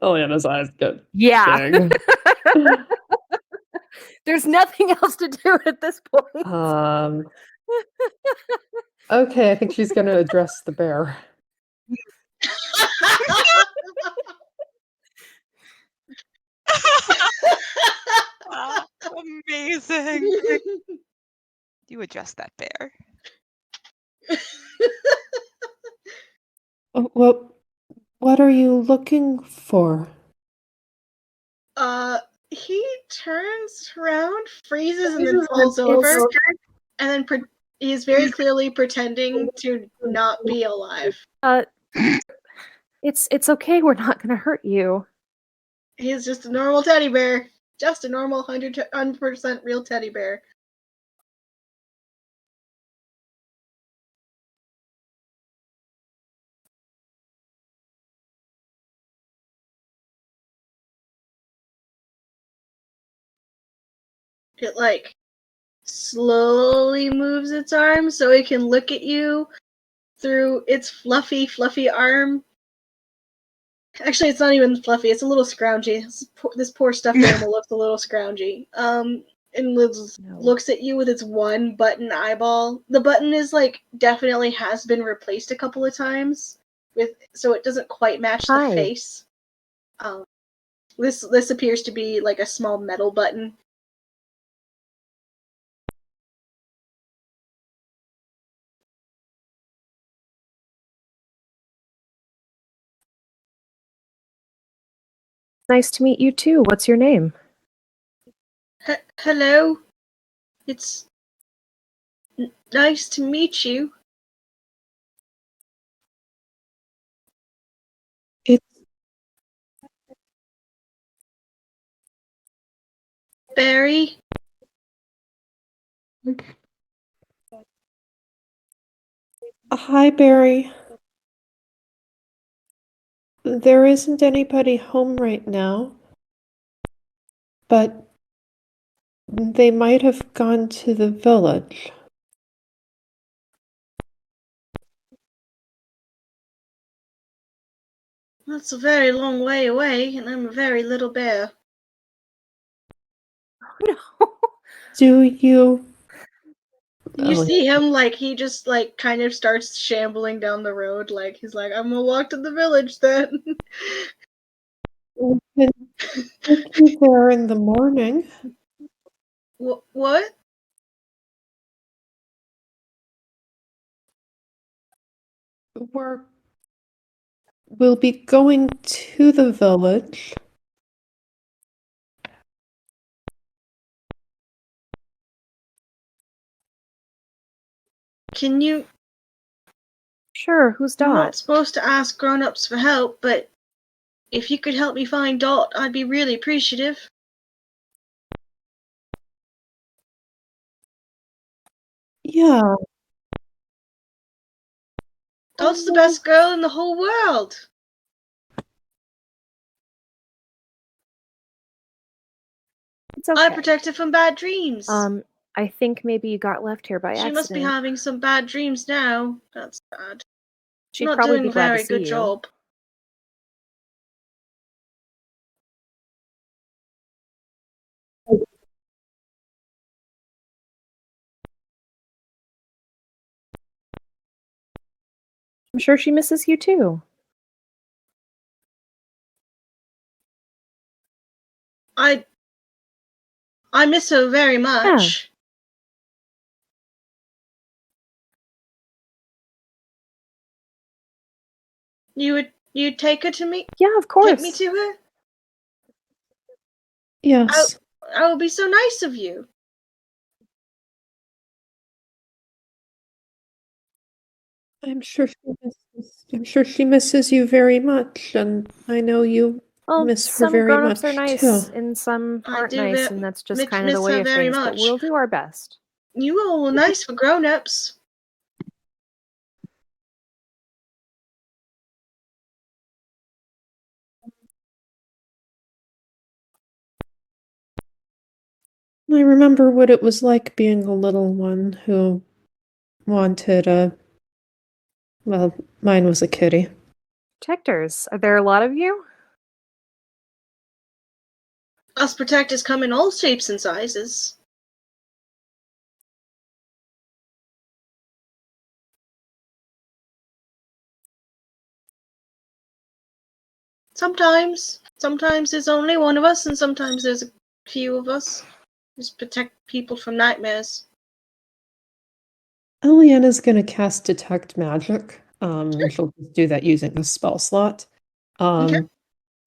Speaker 1: Eliana's eyes get
Speaker 5: Yeah.
Speaker 1: big.
Speaker 5: There's nothing else to do at this point.
Speaker 1: Okay, I think she's gonna address the bear.
Speaker 3: Amazing. You address that bear.
Speaker 1: What are you looking for?
Speaker 4: He turns around, freezes, and then falls over, and then he's very clearly pretending to not be alive.
Speaker 5: It's okay. We're not gonna hurt you.
Speaker 4: He's just a normal teddy bear. Just a normal 100% real teddy bear. It, like, slowly moves its arm so it can look at you through its fluffy, fluffy arm. Actually, it's not even fluffy. It's a little scroungy. This poor stuffed animal looks a little scroungy. And looks at you with its one button eyeball. The button is like definitely has been replaced a couple of times so it doesn't quite match the face. This appears to be like a small metal button.
Speaker 5: Nice to meet you too. What's your name?
Speaker 4: Hello. It's nice to meet you.
Speaker 1: It's
Speaker 4: Barry.
Speaker 1: Hi, Barry. There isn't anybody home right now, but they might have gone to the village.
Speaker 4: That's a very long way away, and I'm a very little bear.
Speaker 5: No.
Speaker 1: Do you?
Speaker 4: You
Speaker 1: Oh,
Speaker 4: see him, like, he just, like, kind of starts shambling down the road, like, he's like, I'm gonna walk to the village then.
Speaker 1: we can take you there in the morning.
Speaker 4: What?
Speaker 1: We'll be going to the village.
Speaker 4: Can you?
Speaker 5: Sure, who's
Speaker 4: I'm
Speaker 5: Dot?
Speaker 4: not supposed to ask grown-ups for help, but if you could help me find Dot, I'd be really appreciative.
Speaker 1: Yeah.
Speaker 4: Dot's the best girl in the whole world.
Speaker 5: It's okay.
Speaker 4: I protect her from bad dreams.
Speaker 5: I think maybe you got left here by
Speaker 4: She
Speaker 5: accident.
Speaker 4: must be having some bad dreams now. That's bad.
Speaker 5: She'd
Speaker 4: Not
Speaker 5: probably
Speaker 4: doing
Speaker 5: be
Speaker 4: a
Speaker 5: glad to
Speaker 4: very
Speaker 5: see
Speaker 4: good
Speaker 5: you.
Speaker 4: job.
Speaker 5: I'm sure she misses you too.
Speaker 4: I miss her very much. You'd take her to me?
Speaker 5: Yeah, of course.
Speaker 4: Take me to her?
Speaker 1: Yes.
Speaker 4: That would be so nice of you.
Speaker 1: I'm sure she misses you very much, and I know you
Speaker 5: Well,
Speaker 1: miss her
Speaker 5: some
Speaker 1: very
Speaker 5: grown-ups are
Speaker 1: much
Speaker 5: nice
Speaker 1: too.
Speaker 5: and some
Speaker 4: I
Speaker 5: aren't
Speaker 4: do
Speaker 5: nice, and that's just kind of the
Speaker 4: miss
Speaker 5: way
Speaker 4: her
Speaker 5: of
Speaker 4: very
Speaker 5: things, but
Speaker 4: much.
Speaker 5: we'll do our best.
Speaker 4: You all were nice for grown-ups.
Speaker 1: I remember what it was like being a little one who wanted well, mine was a kitty.
Speaker 5: Protectors, are there a lot of you?
Speaker 4: Us protectors come in all shapes and sizes. Sometimes there's only one of us, and sometimes there's a few of us. Just protect people from nightmares.
Speaker 1: Eliana's gonna cast Detect Magic. She'll just do that using the spell slot.
Speaker 4: Okay.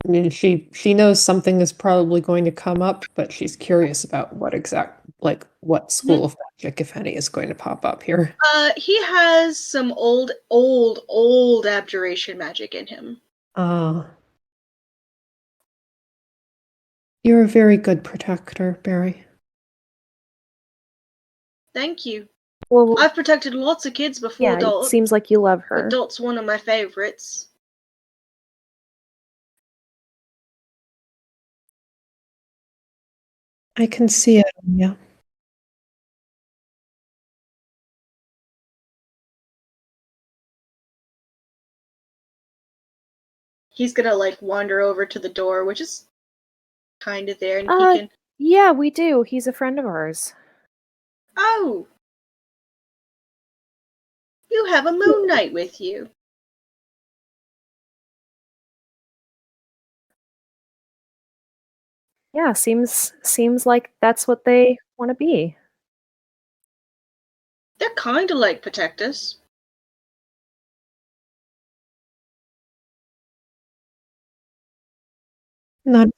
Speaker 1: I mean, she knows something is probably going to come up, but she's curious about what school of magic, if any, is going to pop up here.
Speaker 4: He has some old abjuration magic in him.
Speaker 1: You're a very good protector, Barry.
Speaker 4: Thank you.
Speaker 5: Well,
Speaker 4: I've protected lots of kids before,
Speaker 5: yeah, it
Speaker 4: Dot.
Speaker 5: seems like you love her.
Speaker 4: But Dot's one of my favorites.
Speaker 1: I can see it on you.
Speaker 4: He's gonna wander over to the door, which is kind of there, and he can.
Speaker 5: Yeah, we do. He's a friend of ours.
Speaker 4: Oh, you have a moon knight with you.
Speaker 5: Yeah, seems like that's what they want to be.
Speaker 4: They're kind of like protectors.
Speaker 1: Not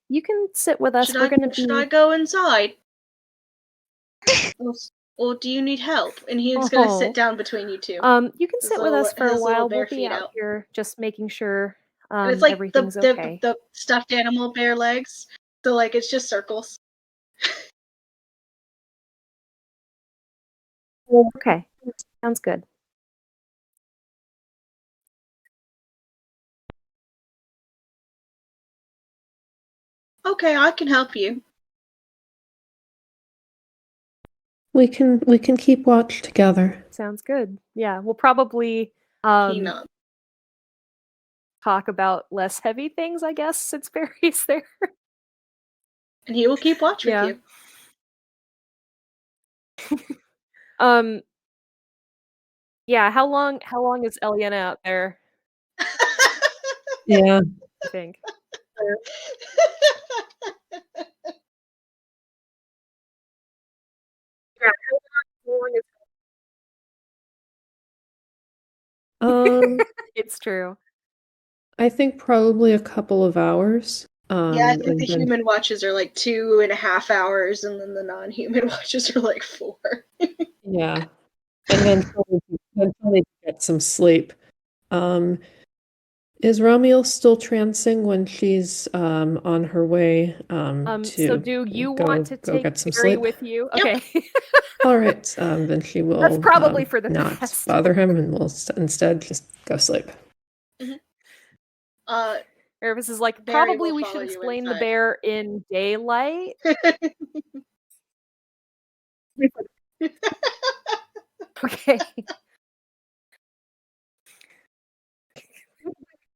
Speaker 5: You can sit with us. We're gonna
Speaker 4: Should
Speaker 5: be.
Speaker 4: I go inside? or do you need help? And he's gonna
Speaker 5: Oh.
Speaker 4: sit down between you two.
Speaker 5: You can sit with us for a
Speaker 4: his little
Speaker 5: while.
Speaker 4: bare
Speaker 5: We'll be
Speaker 4: feet
Speaker 5: out
Speaker 4: out.
Speaker 5: here just making sure
Speaker 4: And it's like
Speaker 5: everything's okay.
Speaker 4: the stuffed animal bear legs. So it's just circles.
Speaker 5: Okay, sounds good.
Speaker 4: Okay, I can help you.
Speaker 1: We can keep watch together.
Speaker 5: Sounds good. Yeah, we'll probably
Speaker 4: He nods.
Speaker 5: talk about less heavy things, I guess, since Barry's there.
Speaker 4: And he will keep watch with
Speaker 5: Yeah.
Speaker 4: you.
Speaker 5: Yeah, how long is Eliana out there,
Speaker 1: Yeah.
Speaker 5: I think? Yeah, how long is It's true.
Speaker 1: I think probably a couple of hours.
Speaker 4: Yeah, I think
Speaker 1: And
Speaker 4: the
Speaker 1: then
Speaker 4: human watches are like 2.5 hours, and then the non-human watches are like 4.
Speaker 1: yeah, and then she'll need to get some sleep. Um, is Ramiel still trancing when she's on her way
Speaker 5: So
Speaker 1: to
Speaker 5: do you
Speaker 1: go
Speaker 5: want to take
Speaker 1: get some
Speaker 5: Barry
Speaker 1: sleep?
Speaker 5: with you?
Speaker 4: Yep.
Speaker 5: Okay.
Speaker 1: All right, then she will
Speaker 5: That's probably for the
Speaker 1: not
Speaker 5: best.
Speaker 1: bother him, and will instead just go sleep.
Speaker 5: Erebus is like,
Speaker 4: Barry
Speaker 5: probably
Speaker 4: will
Speaker 5: we
Speaker 4: follow
Speaker 5: should
Speaker 4: you
Speaker 5: explain the
Speaker 4: inside.
Speaker 5: bear in daylight. Okay.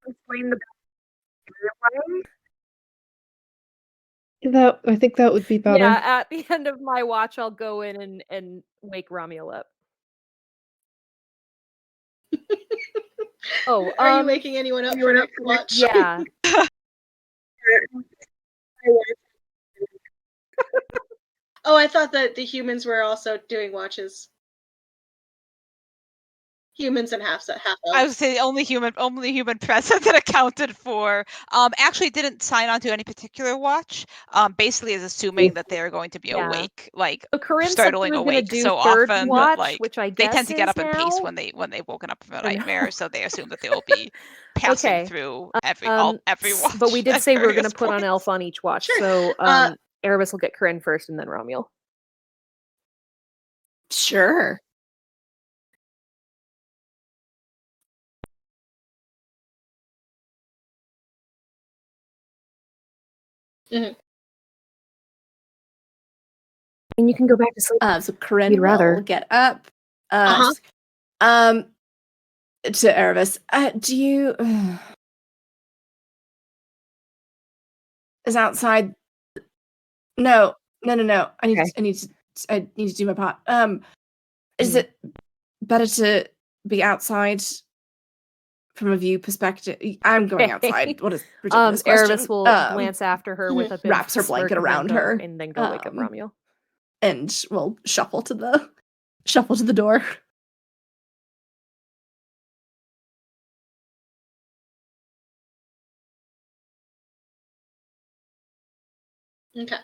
Speaker 5: Explain the
Speaker 1: That I think that would be better.
Speaker 5: Yeah, at the end of my watch, I'll go in and wake Ramiel up. Oh,
Speaker 4: Are you waking anyone up for next watch?
Speaker 5: yeah.
Speaker 4: Oh, I thought that the humans were also doing watches. Humans and half
Speaker 3: I would
Speaker 4: elves.
Speaker 3: say the only human present that accounted for. Actually didn't sign on to any particular watch. Basically is assuming that they're going to be
Speaker 5: Yeah.
Speaker 3: awake, like
Speaker 5: So Corinne said she
Speaker 3: startling
Speaker 5: was gonna
Speaker 3: awake
Speaker 5: do
Speaker 3: so
Speaker 5: third
Speaker 3: often that
Speaker 5: watch,
Speaker 3: like
Speaker 5: which I
Speaker 3: they tend
Speaker 5: guess
Speaker 3: to get
Speaker 5: is
Speaker 3: up in peace
Speaker 5: now.
Speaker 3: when they've woken up from a
Speaker 5: Or no.
Speaker 3: nightmare, so they assume that they will be passing
Speaker 5: Okay.
Speaker 3: through every watch.
Speaker 5: But we did
Speaker 3: at
Speaker 5: say we were gonna
Speaker 3: various
Speaker 5: put on
Speaker 3: points.
Speaker 5: Elf on each watch.
Speaker 4: Sure.
Speaker 5: So Erebus will get Corinne first and then Ramiel.
Speaker 2: Sure.
Speaker 4: Mhm.
Speaker 5: And you can go back to sleep.
Speaker 2: So Corinne
Speaker 5: You'd rather.
Speaker 2: will get up.
Speaker 4: Uh-huh.
Speaker 2: To Erebus. Do you is outside? No. I need
Speaker 5: Okay.
Speaker 2: I need to do my part. Is
Speaker 5: Mhm.
Speaker 2: it better to be outside from a view perspective? I'm going outside. What a ridiculous question.
Speaker 5: Erebus will glance after her with a bit
Speaker 2: wraps her
Speaker 5: of a smirk
Speaker 2: blanket
Speaker 5: and then
Speaker 2: around
Speaker 5: go,
Speaker 2: her,
Speaker 5: and then go wake up Ramiel.
Speaker 2: and we'll shuffle to the door.
Speaker 4: Okay.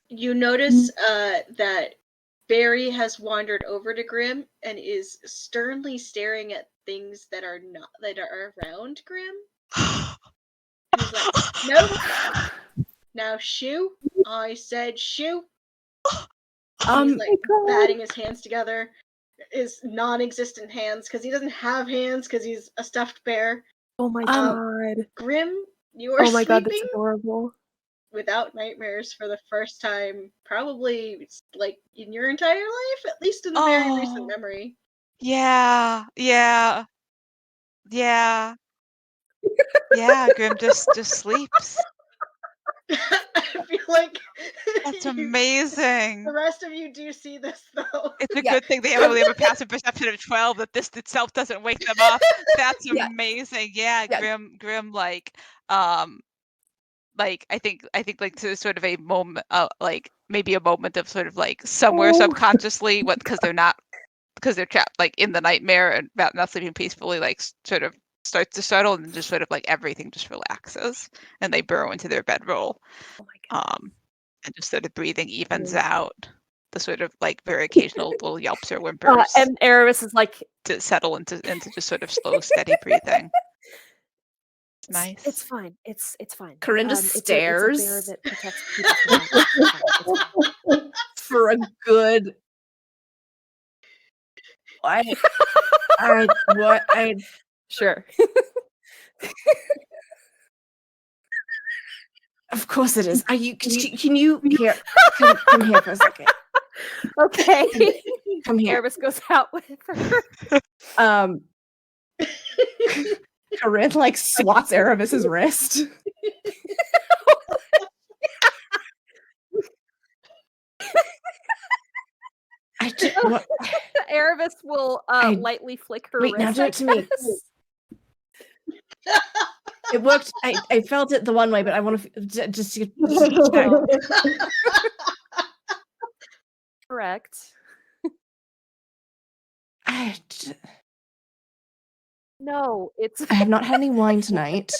Speaker 4: You notice that Barry has wandered over to Grim and is sternly staring at things that are around Grim. He's like, "Nope. Now shoo. I said shoo." He's like batting his hands together, his non-existent hands, because he doesn't have hands because he's a stuffed bear.
Speaker 5: Oh my god.
Speaker 4: Grim, you are
Speaker 5: Oh my god, that's
Speaker 4: sleeping
Speaker 5: adorable.
Speaker 4: without nightmares for the first time, probably like in your entire life, at least in the very recent
Speaker 3: Oh.
Speaker 4: memory.
Speaker 3: Yeah. Yeah. Yeah. Yeah, Grim just sleeps.
Speaker 4: I feel like
Speaker 3: That's
Speaker 4: the
Speaker 3: amazing.
Speaker 4: rest of you do see this though.
Speaker 3: It's a
Speaker 2: Yeah.
Speaker 3: good thing they only have a passive perception of 12 that this itself doesn't wake them up. That's
Speaker 2: Yeah.
Speaker 3: amazing. Yeah,
Speaker 2: Yeah.
Speaker 3: Grim like I think like to sort of a moment like maybe a moment of sort of like somewhere subconsciously because they're trapped like in the nightmare and not sleeping peacefully, like sort of starts to settle and just sort of like everything just relaxes and they burrow into their bedroll.
Speaker 5: Oh my god.
Speaker 3: And just sort of breathing evens out the sort of like very occasional little yelps or whimpers
Speaker 5: And Erebus is like,
Speaker 3: to settle into just sort of slow, steady breathing. Nice.
Speaker 5: It's fine. It's fine.
Speaker 2: Corinne just
Speaker 5: It's a bear
Speaker 2: stares
Speaker 5: that protects people from monsters. It's fine. It's fine.
Speaker 2: for a good. I
Speaker 5: Sure.
Speaker 2: Of course it is. Are you? Can you here? Come here for a second.
Speaker 5: Okay.
Speaker 2: Come here.
Speaker 5: Erebus goes out with her.
Speaker 2: Corinne like swats Erebus's wrist. What?
Speaker 5: Erebus will lightly flick her
Speaker 2: Wait,
Speaker 5: wrist.
Speaker 2: now do it to me. It worked. I felt it the one way, but I want to just check.
Speaker 5: Correct. No, it's.
Speaker 2: I have not had any wine tonight.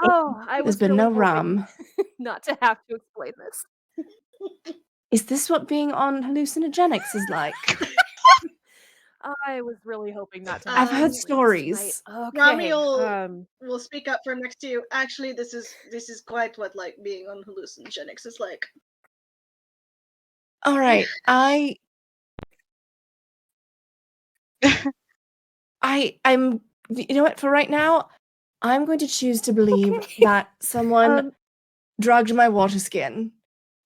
Speaker 5: Oh, I was
Speaker 2: There's been
Speaker 5: really
Speaker 2: no
Speaker 5: hoping
Speaker 2: rum.
Speaker 5: not to have to explain this.
Speaker 2: Is this what being on hallucinogenics is like?
Speaker 5: I was really hoping not to.
Speaker 2: I've
Speaker 5: have to
Speaker 2: heard
Speaker 5: explain this
Speaker 2: stories.
Speaker 5: tonight. Okay.
Speaker 4: Rami will speak up from next to you. Actually, this is quite what like being on hallucinogenics is like.
Speaker 2: All right, I'm. You know what? For right now, I'm going to choose to believe that someone drugged my water skin,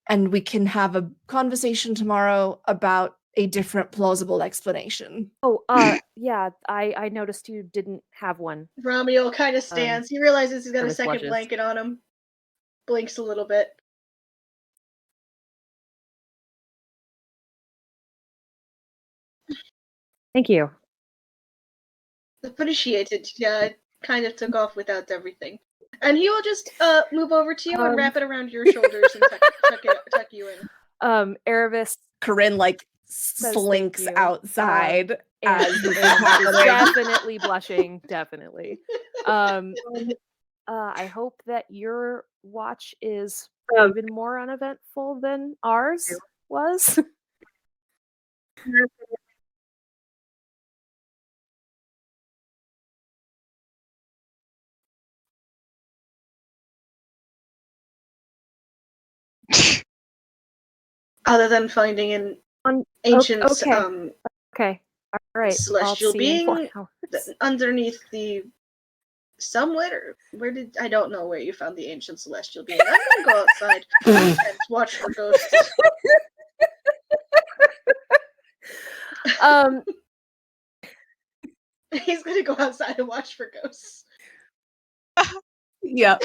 Speaker 2: and we can have a conversation tomorrow about a different plausible explanation.
Speaker 5: Oh, yeah. I noticed you didn't have one.
Speaker 4: Ramiel kind of stands. He realizes he's got a
Speaker 5: Erebus
Speaker 4: second
Speaker 5: blushes.
Speaker 4: blanket on him. Blinks a little bit.
Speaker 5: Thank you.
Speaker 4: Appreciated. Yeah, it kind of took off without everything. And he will just move over to you and wrap it around your shoulders and tuck you in.
Speaker 5: Erebus
Speaker 2: Corinne like
Speaker 5: says
Speaker 2: slinks
Speaker 5: thank you.
Speaker 2: outside
Speaker 5: And
Speaker 2: as this is
Speaker 5: is
Speaker 2: happening.
Speaker 5: definitely blushing. Definitely. I hope that your watch is even more uneventful than ours was.
Speaker 4: Other than finding an ancient
Speaker 5: Okay. All right.
Speaker 4: celestial
Speaker 5: I'll see you in 4
Speaker 4: being
Speaker 5: hours.
Speaker 4: underneath the somewhere. Where did I don't know where you found the ancient celestial being. I'm gonna go outside and watch for ghosts. He's gonna go outside and watch for ghosts.
Speaker 2: Yep.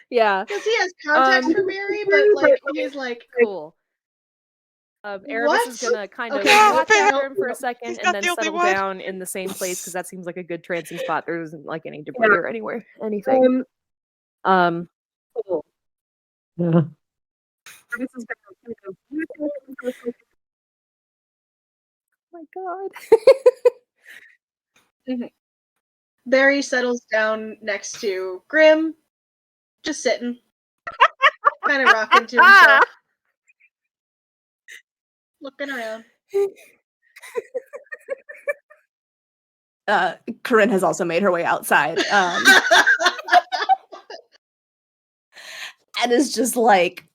Speaker 5: Yeah.
Speaker 4: Because he has contacts for Mary, but like he's like
Speaker 5: cool. Erebus is gonna kind of
Speaker 4: Okay,
Speaker 5: watch
Speaker 3: fair.
Speaker 5: after him for a second
Speaker 3: He's
Speaker 5: and
Speaker 3: not
Speaker 5: then
Speaker 3: the only
Speaker 5: settle
Speaker 3: one.
Speaker 5: down in the same place because that seems like a good trancing spot. There isn't like any debris or anything. Cool.
Speaker 1: Yeah.
Speaker 5: Oh my god.
Speaker 4: Barry settles down next to Grim, just sitting, kind of rocking to himself, looking around.
Speaker 2: Corinne has also made her way outside. And is just like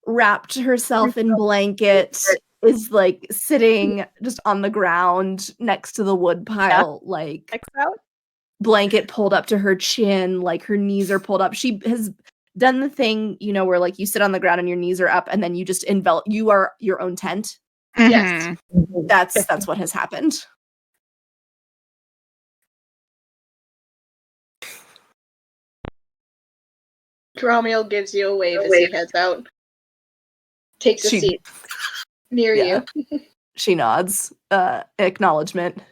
Speaker 2: wrapped herself in blankets, is like sitting just on the ground next to the wood pile, like
Speaker 5: X out?
Speaker 2: blanket pulled up to her chin, like her knees are pulled up. She has done the thing, you know, where like you sit on the ground and your knees are up and then you just envelop, you are your own tent.
Speaker 4: Yes.
Speaker 2: That's what has happened.
Speaker 4: Dramiel gives you a wave as he heads out. Takes a seat near you.
Speaker 2: She nods. Acknowledgement.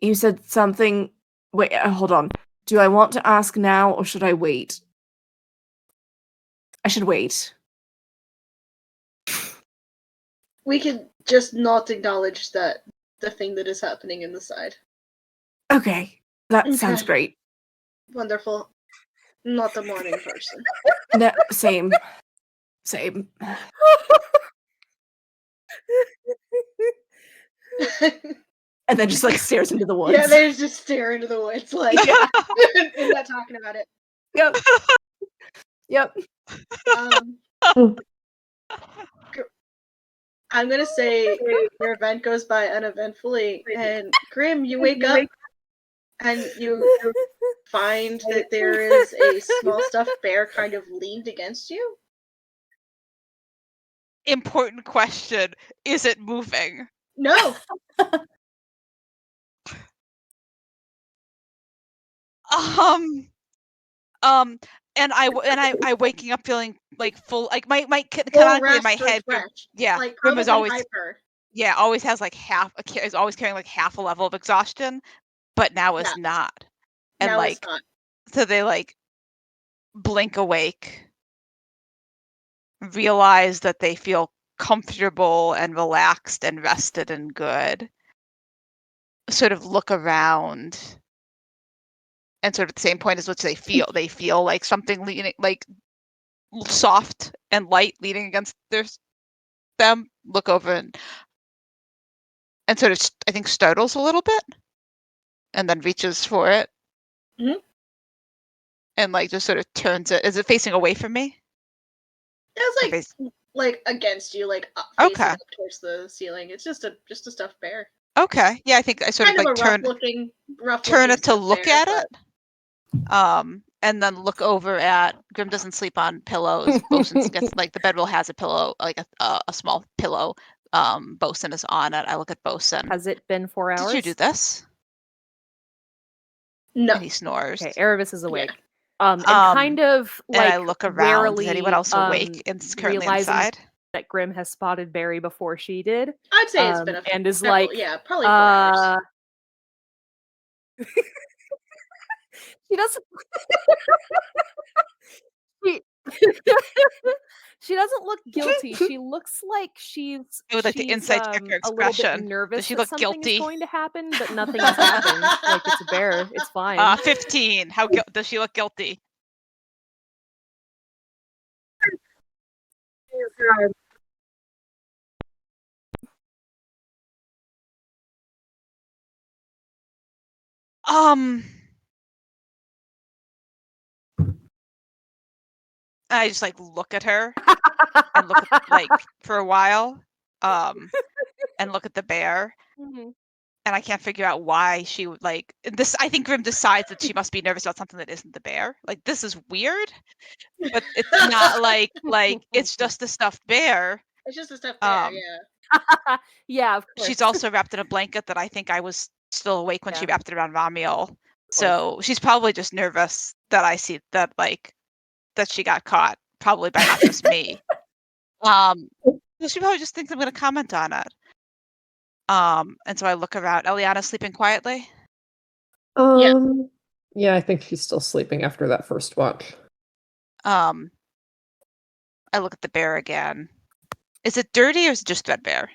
Speaker 2: You said something. Wait, hold on. Do I want to ask now or should I wait? I should wait.
Speaker 4: We could just not acknowledge that the thing that is happening in the side.
Speaker 2: Okay. That
Speaker 4: Okay.
Speaker 2: sounds great.
Speaker 4: Wonderful. Not a morning person.
Speaker 2: No, same. Same. And then just like stares into the woods.
Speaker 4: Yeah, they just stare into the woods, like,
Speaker 2: Yeah.
Speaker 4: and not talking about it.
Speaker 2: Yep. Yep.
Speaker 4: Um, I'm gonna say your event goes by uneventfully, and Grim, you wake up and you find that there is a small stuffed bear kind of leaned against you.
Speaker 3: Important question. Is it moving?
Speaker 4: No,
Speaker 3: And I waking up feeling like full, like my
Speaker 4: full
Speaker 3: canonically in my head,
Speaker 4: refresh.
Speaker 3: yeah,
Speaker 4: Like
Speaker 3: Grim is
Speaker 4: probably
Speaker 3: always
Speaker 4: hyper.
Speaker 3: always has like is always carrying like half a level of exhaustion, but now is
Speaker 4: Yeah.
Speaker 3: not, and
Speaker 4: Now it's
Speaker 3: like
Speaker 4: not.
Speaker 3: so they like blink awake, realize that they feel comfortable and relaxed and rested and good, sort of look around, and sort of at the same point as which they feel like something leaning, like soft and light leaning against them, look over and sort of I think startles a little bit, and then reaches for it.
Speaker 4: Mhm.
Speaker 3: And like just sort of turns it. Is it facing away from me?
Speaker 4: It's like against you, like facing
Speaker 3: Okay.
Speaker 4: up towards the ceiling. It's just a stuffed bear.
Speaker 3: Okay. Yeah, I think I sort
Speaker 4: Kind
Speaker 3: of
Speaker 4: of
Speaker 3: like
Speaker 4: a
Speaker 3: turn
Speaker 4: rough
Speaker 3: it to
Speaker 4: stuffed
Speaker 3: look
Speaker 4: bear,
Speaker 3: at
Speaker 4: but
Speaker 3: it. And then look over at Grim. Doesn't sleep on pillows. Bosun gets like the bedroll has a pillow, like a small pillow. Bosun is on it. I look at Bosun.
Speaker 5: Has it been 4 hours?
Speaker 3: Did you do this?
Speaker 4: no.
Speaker 3: And he snores.
Speaker 5: Okay, Erebus is awake.
Speaker 4: Yeah.
Speaker 5: And kind of
Speaker 3: And I
Speaker 5: like
Speaker 3: look around.
Speaker 5: warily,
Speaker 3: Is anyone else awake and currently
Speaker 5: realizing
Speaker 3: inside?
Speaker 5: that Grim has spotted Barry before she did.
Speaker 4: I'd say it's been
Speaker 5: and is
Speaker 4: several,
Speaker 5: like,
Speaker 4: yeah, probably 4 hours.
Speaker 5: She doesn't. she... she doesn't look guilty. She looks like she's
Speaker 3: It would like the inside checker
Speaker 5: a little bit
Speaker 3: expression.
Speaker 5: nervous
Speaker 3: Does she
Speaker 5: that
Speaker 3: look
Speaker 5: something
Speaker 3: guilty?
Speaker 5: is going to happen, but nothing has happened. Like, it's a bear. It's fine.
Speaker 3: 15. How does she look guilty? I just like look at her and look at like for a while, and look at the bear,
Speaker 5: Mhm.
Speaker 3: and I can't figure out why she would like this. I think Grim decides that she must be nervous about something that isn't the bear. Like this is weird, but it's not like it's just a stuffed bear.
Speaker 4: It's just a stuffed bear, yeah.
Speaker 5: Yeah, of course.
Speaker 3: She's also wrapped in a blanket that I think I was still awake when she
Speaker 5: Yeah.
Speaker 3: wrapped it around Ramiel. So she's probably just nervous that I see that like that she got caught, probably by not just me. So she probably just thinks I'm gonna comment on it. And so I look around. Eliana's sleeping quietly.
Speaker 1: Yeah, I think she's still sleeping after that first watch.
Speaker 3: I look at the bear again. Is it dirty or is it just threadbare?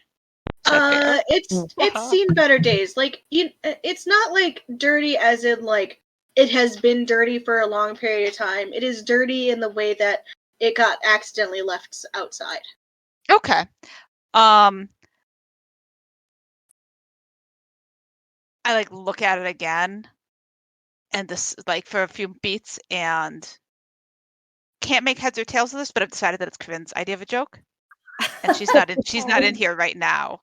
Speaker 3: Threadbare.
Speaker 4: It's seen better days. Like it's not like dirty as in like it has been dirty for a long period of time. It is dirty in the way that it got accidentally left outside.
Speaker 3: Okay. I like look at it again, and this like for a few beats, and can't make heads or tails of this, but I've decided that it's Corinne's idea of a joke, and she's not in. She's not in here right now.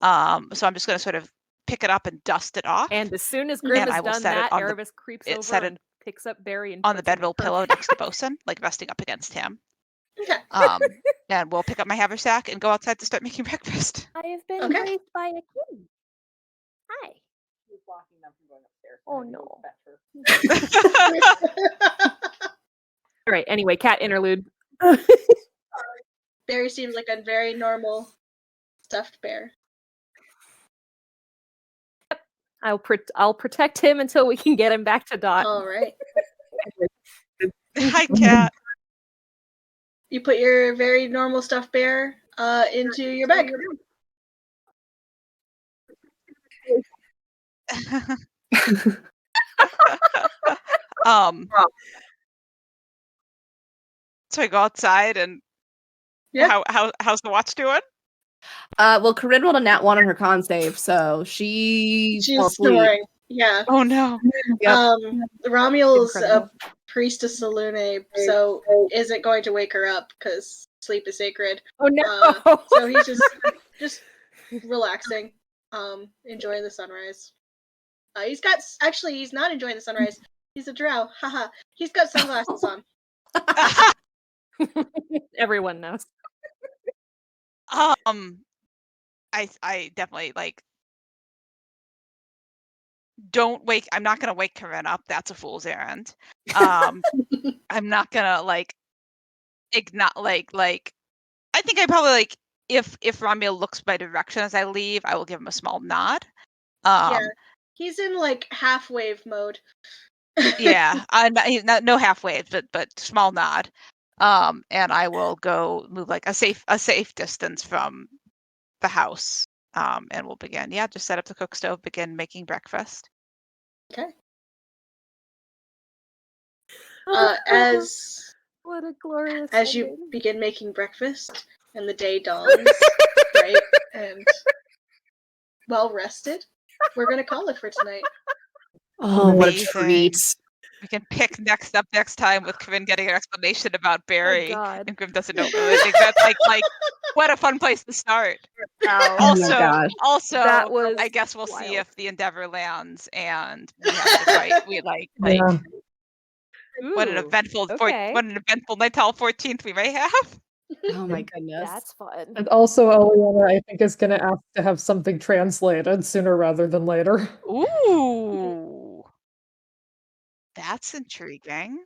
Speaker 3: So I'm just gonna sort of pick it up and dust it off.
Speaker 5: And as soon as Grim
Speaker 3: And I
Speaker 5: has
Speaker 3: will
Speaker 5: done
Speaker 3: set it
Speaker 5: that,
Speaker 3: on the-
Speaker 5: Erebus creeps
Speaker 3: it
Speaker 5: over
Speaker 3: set it
Speaker 5: and picks up Barry and
Speaker 3: on the
Speaker 5: puts him in
Speaker 3: bedroll
Speaker 5: her
Speaker 3: pillow
Speaker 5: face.
Speaker 3: next to Bosun, like resting up against him.
Speaker 4: Okay.
Speaker 3: And we'll pick up my haversack and go outside to start making breakfast.
Speaker 5: I have been
Speaker 4: Okay.
Speaker 5: raised by a king. Hi. She's blocking them from going upstairs. Oh no. All right. Anyway, cat interlude.
Speaker 4: Barry seems like a very normal stuffed bear.
Speaker 5: I'll protect him until we can get him back to Dot.
Speaker 4: All right.
Speaker 3: Hi, cat.
Speaker 4: You put your very normal stuffed bear into your bag.
Speaker 3: So I go outside and
Speaker 4: Yeah.
Speaker 3: how's the watch doing?
Speaker 2: Well, Corinne rolled a nat 1 on her con save, so she's
Speaker 4: She's
Speaker 2: fell asleep.
Speaker 4: snoring. Yeah.
Speaker 3: Oh no.
Speaker 2: Yep.
Speaker 4: Romual's a
Speaker 5: Incredible.
Speaker 4: priestess of Lune, so isn't going to wake her up because sleep is sacred.
Speaker 5: Oh no!
Speaker 4: So he's just relaxing, enjoying the sunrise. He's not enjoying the sunrise. He's a drow. Haha. He's got sunglasses on.
Speaker 5: Everyone knows.
Speaker 3: I definitely don't wake. I'm not gonna wake Corinne up. That's a fool's errand. I'm not gonna ignore I think I probably if Ramiel looks my direction as I leave, I will give him a small nod.
Speaker 4: Yeah. He's in half wave mode.
Speaker 3: Yeah, no half wave, but small nod. And I will go move a safe distance from the house. And we'll begin. Yeah, just set up the cook stove, begin making breakfast.
Speaker 4: Okay.
Speaker 5: What a glorious
Speaker 4: As you
Speaker 5: ending.
Speaker 4: begin making breakfast and the day dawns, bright and well rested, we're gonna call it for tonight.
Speaker 2: Oh, what a
Speaker 3: Amazing.
Speaker 2: treat.
Speaker 3: We can pick next time with Corinne getting an explanation about Barry,
Speaker 5: God.
Speaker 3: and Grim doesn't know. I think that's what a fun place to start.
Speaker 5: Wow.
Speaker 2: Oh my gosh.
Speaker 3: Also,
Speaker 5: That was
Speaker 3: I guess we'll see
Speaker 5: wild.
Speaker 3: if the Endeavor lands and we have to fight.
Speaker 1: Yeah.
Speaker 3: What an
Speaker 5: Ooh,
Speaker 3: eventful
Speaker 5: okay.
Speaker 3: what an eventful Nighttall 14th we may have.
Speaker 2: Oh my goodness.
Speaker 5: That's fun.
Speaker 1: And also, Eliana, I think, is going to ask to have something translated sooner rather than later.
Speaker 3: Ooh, that's intriguing.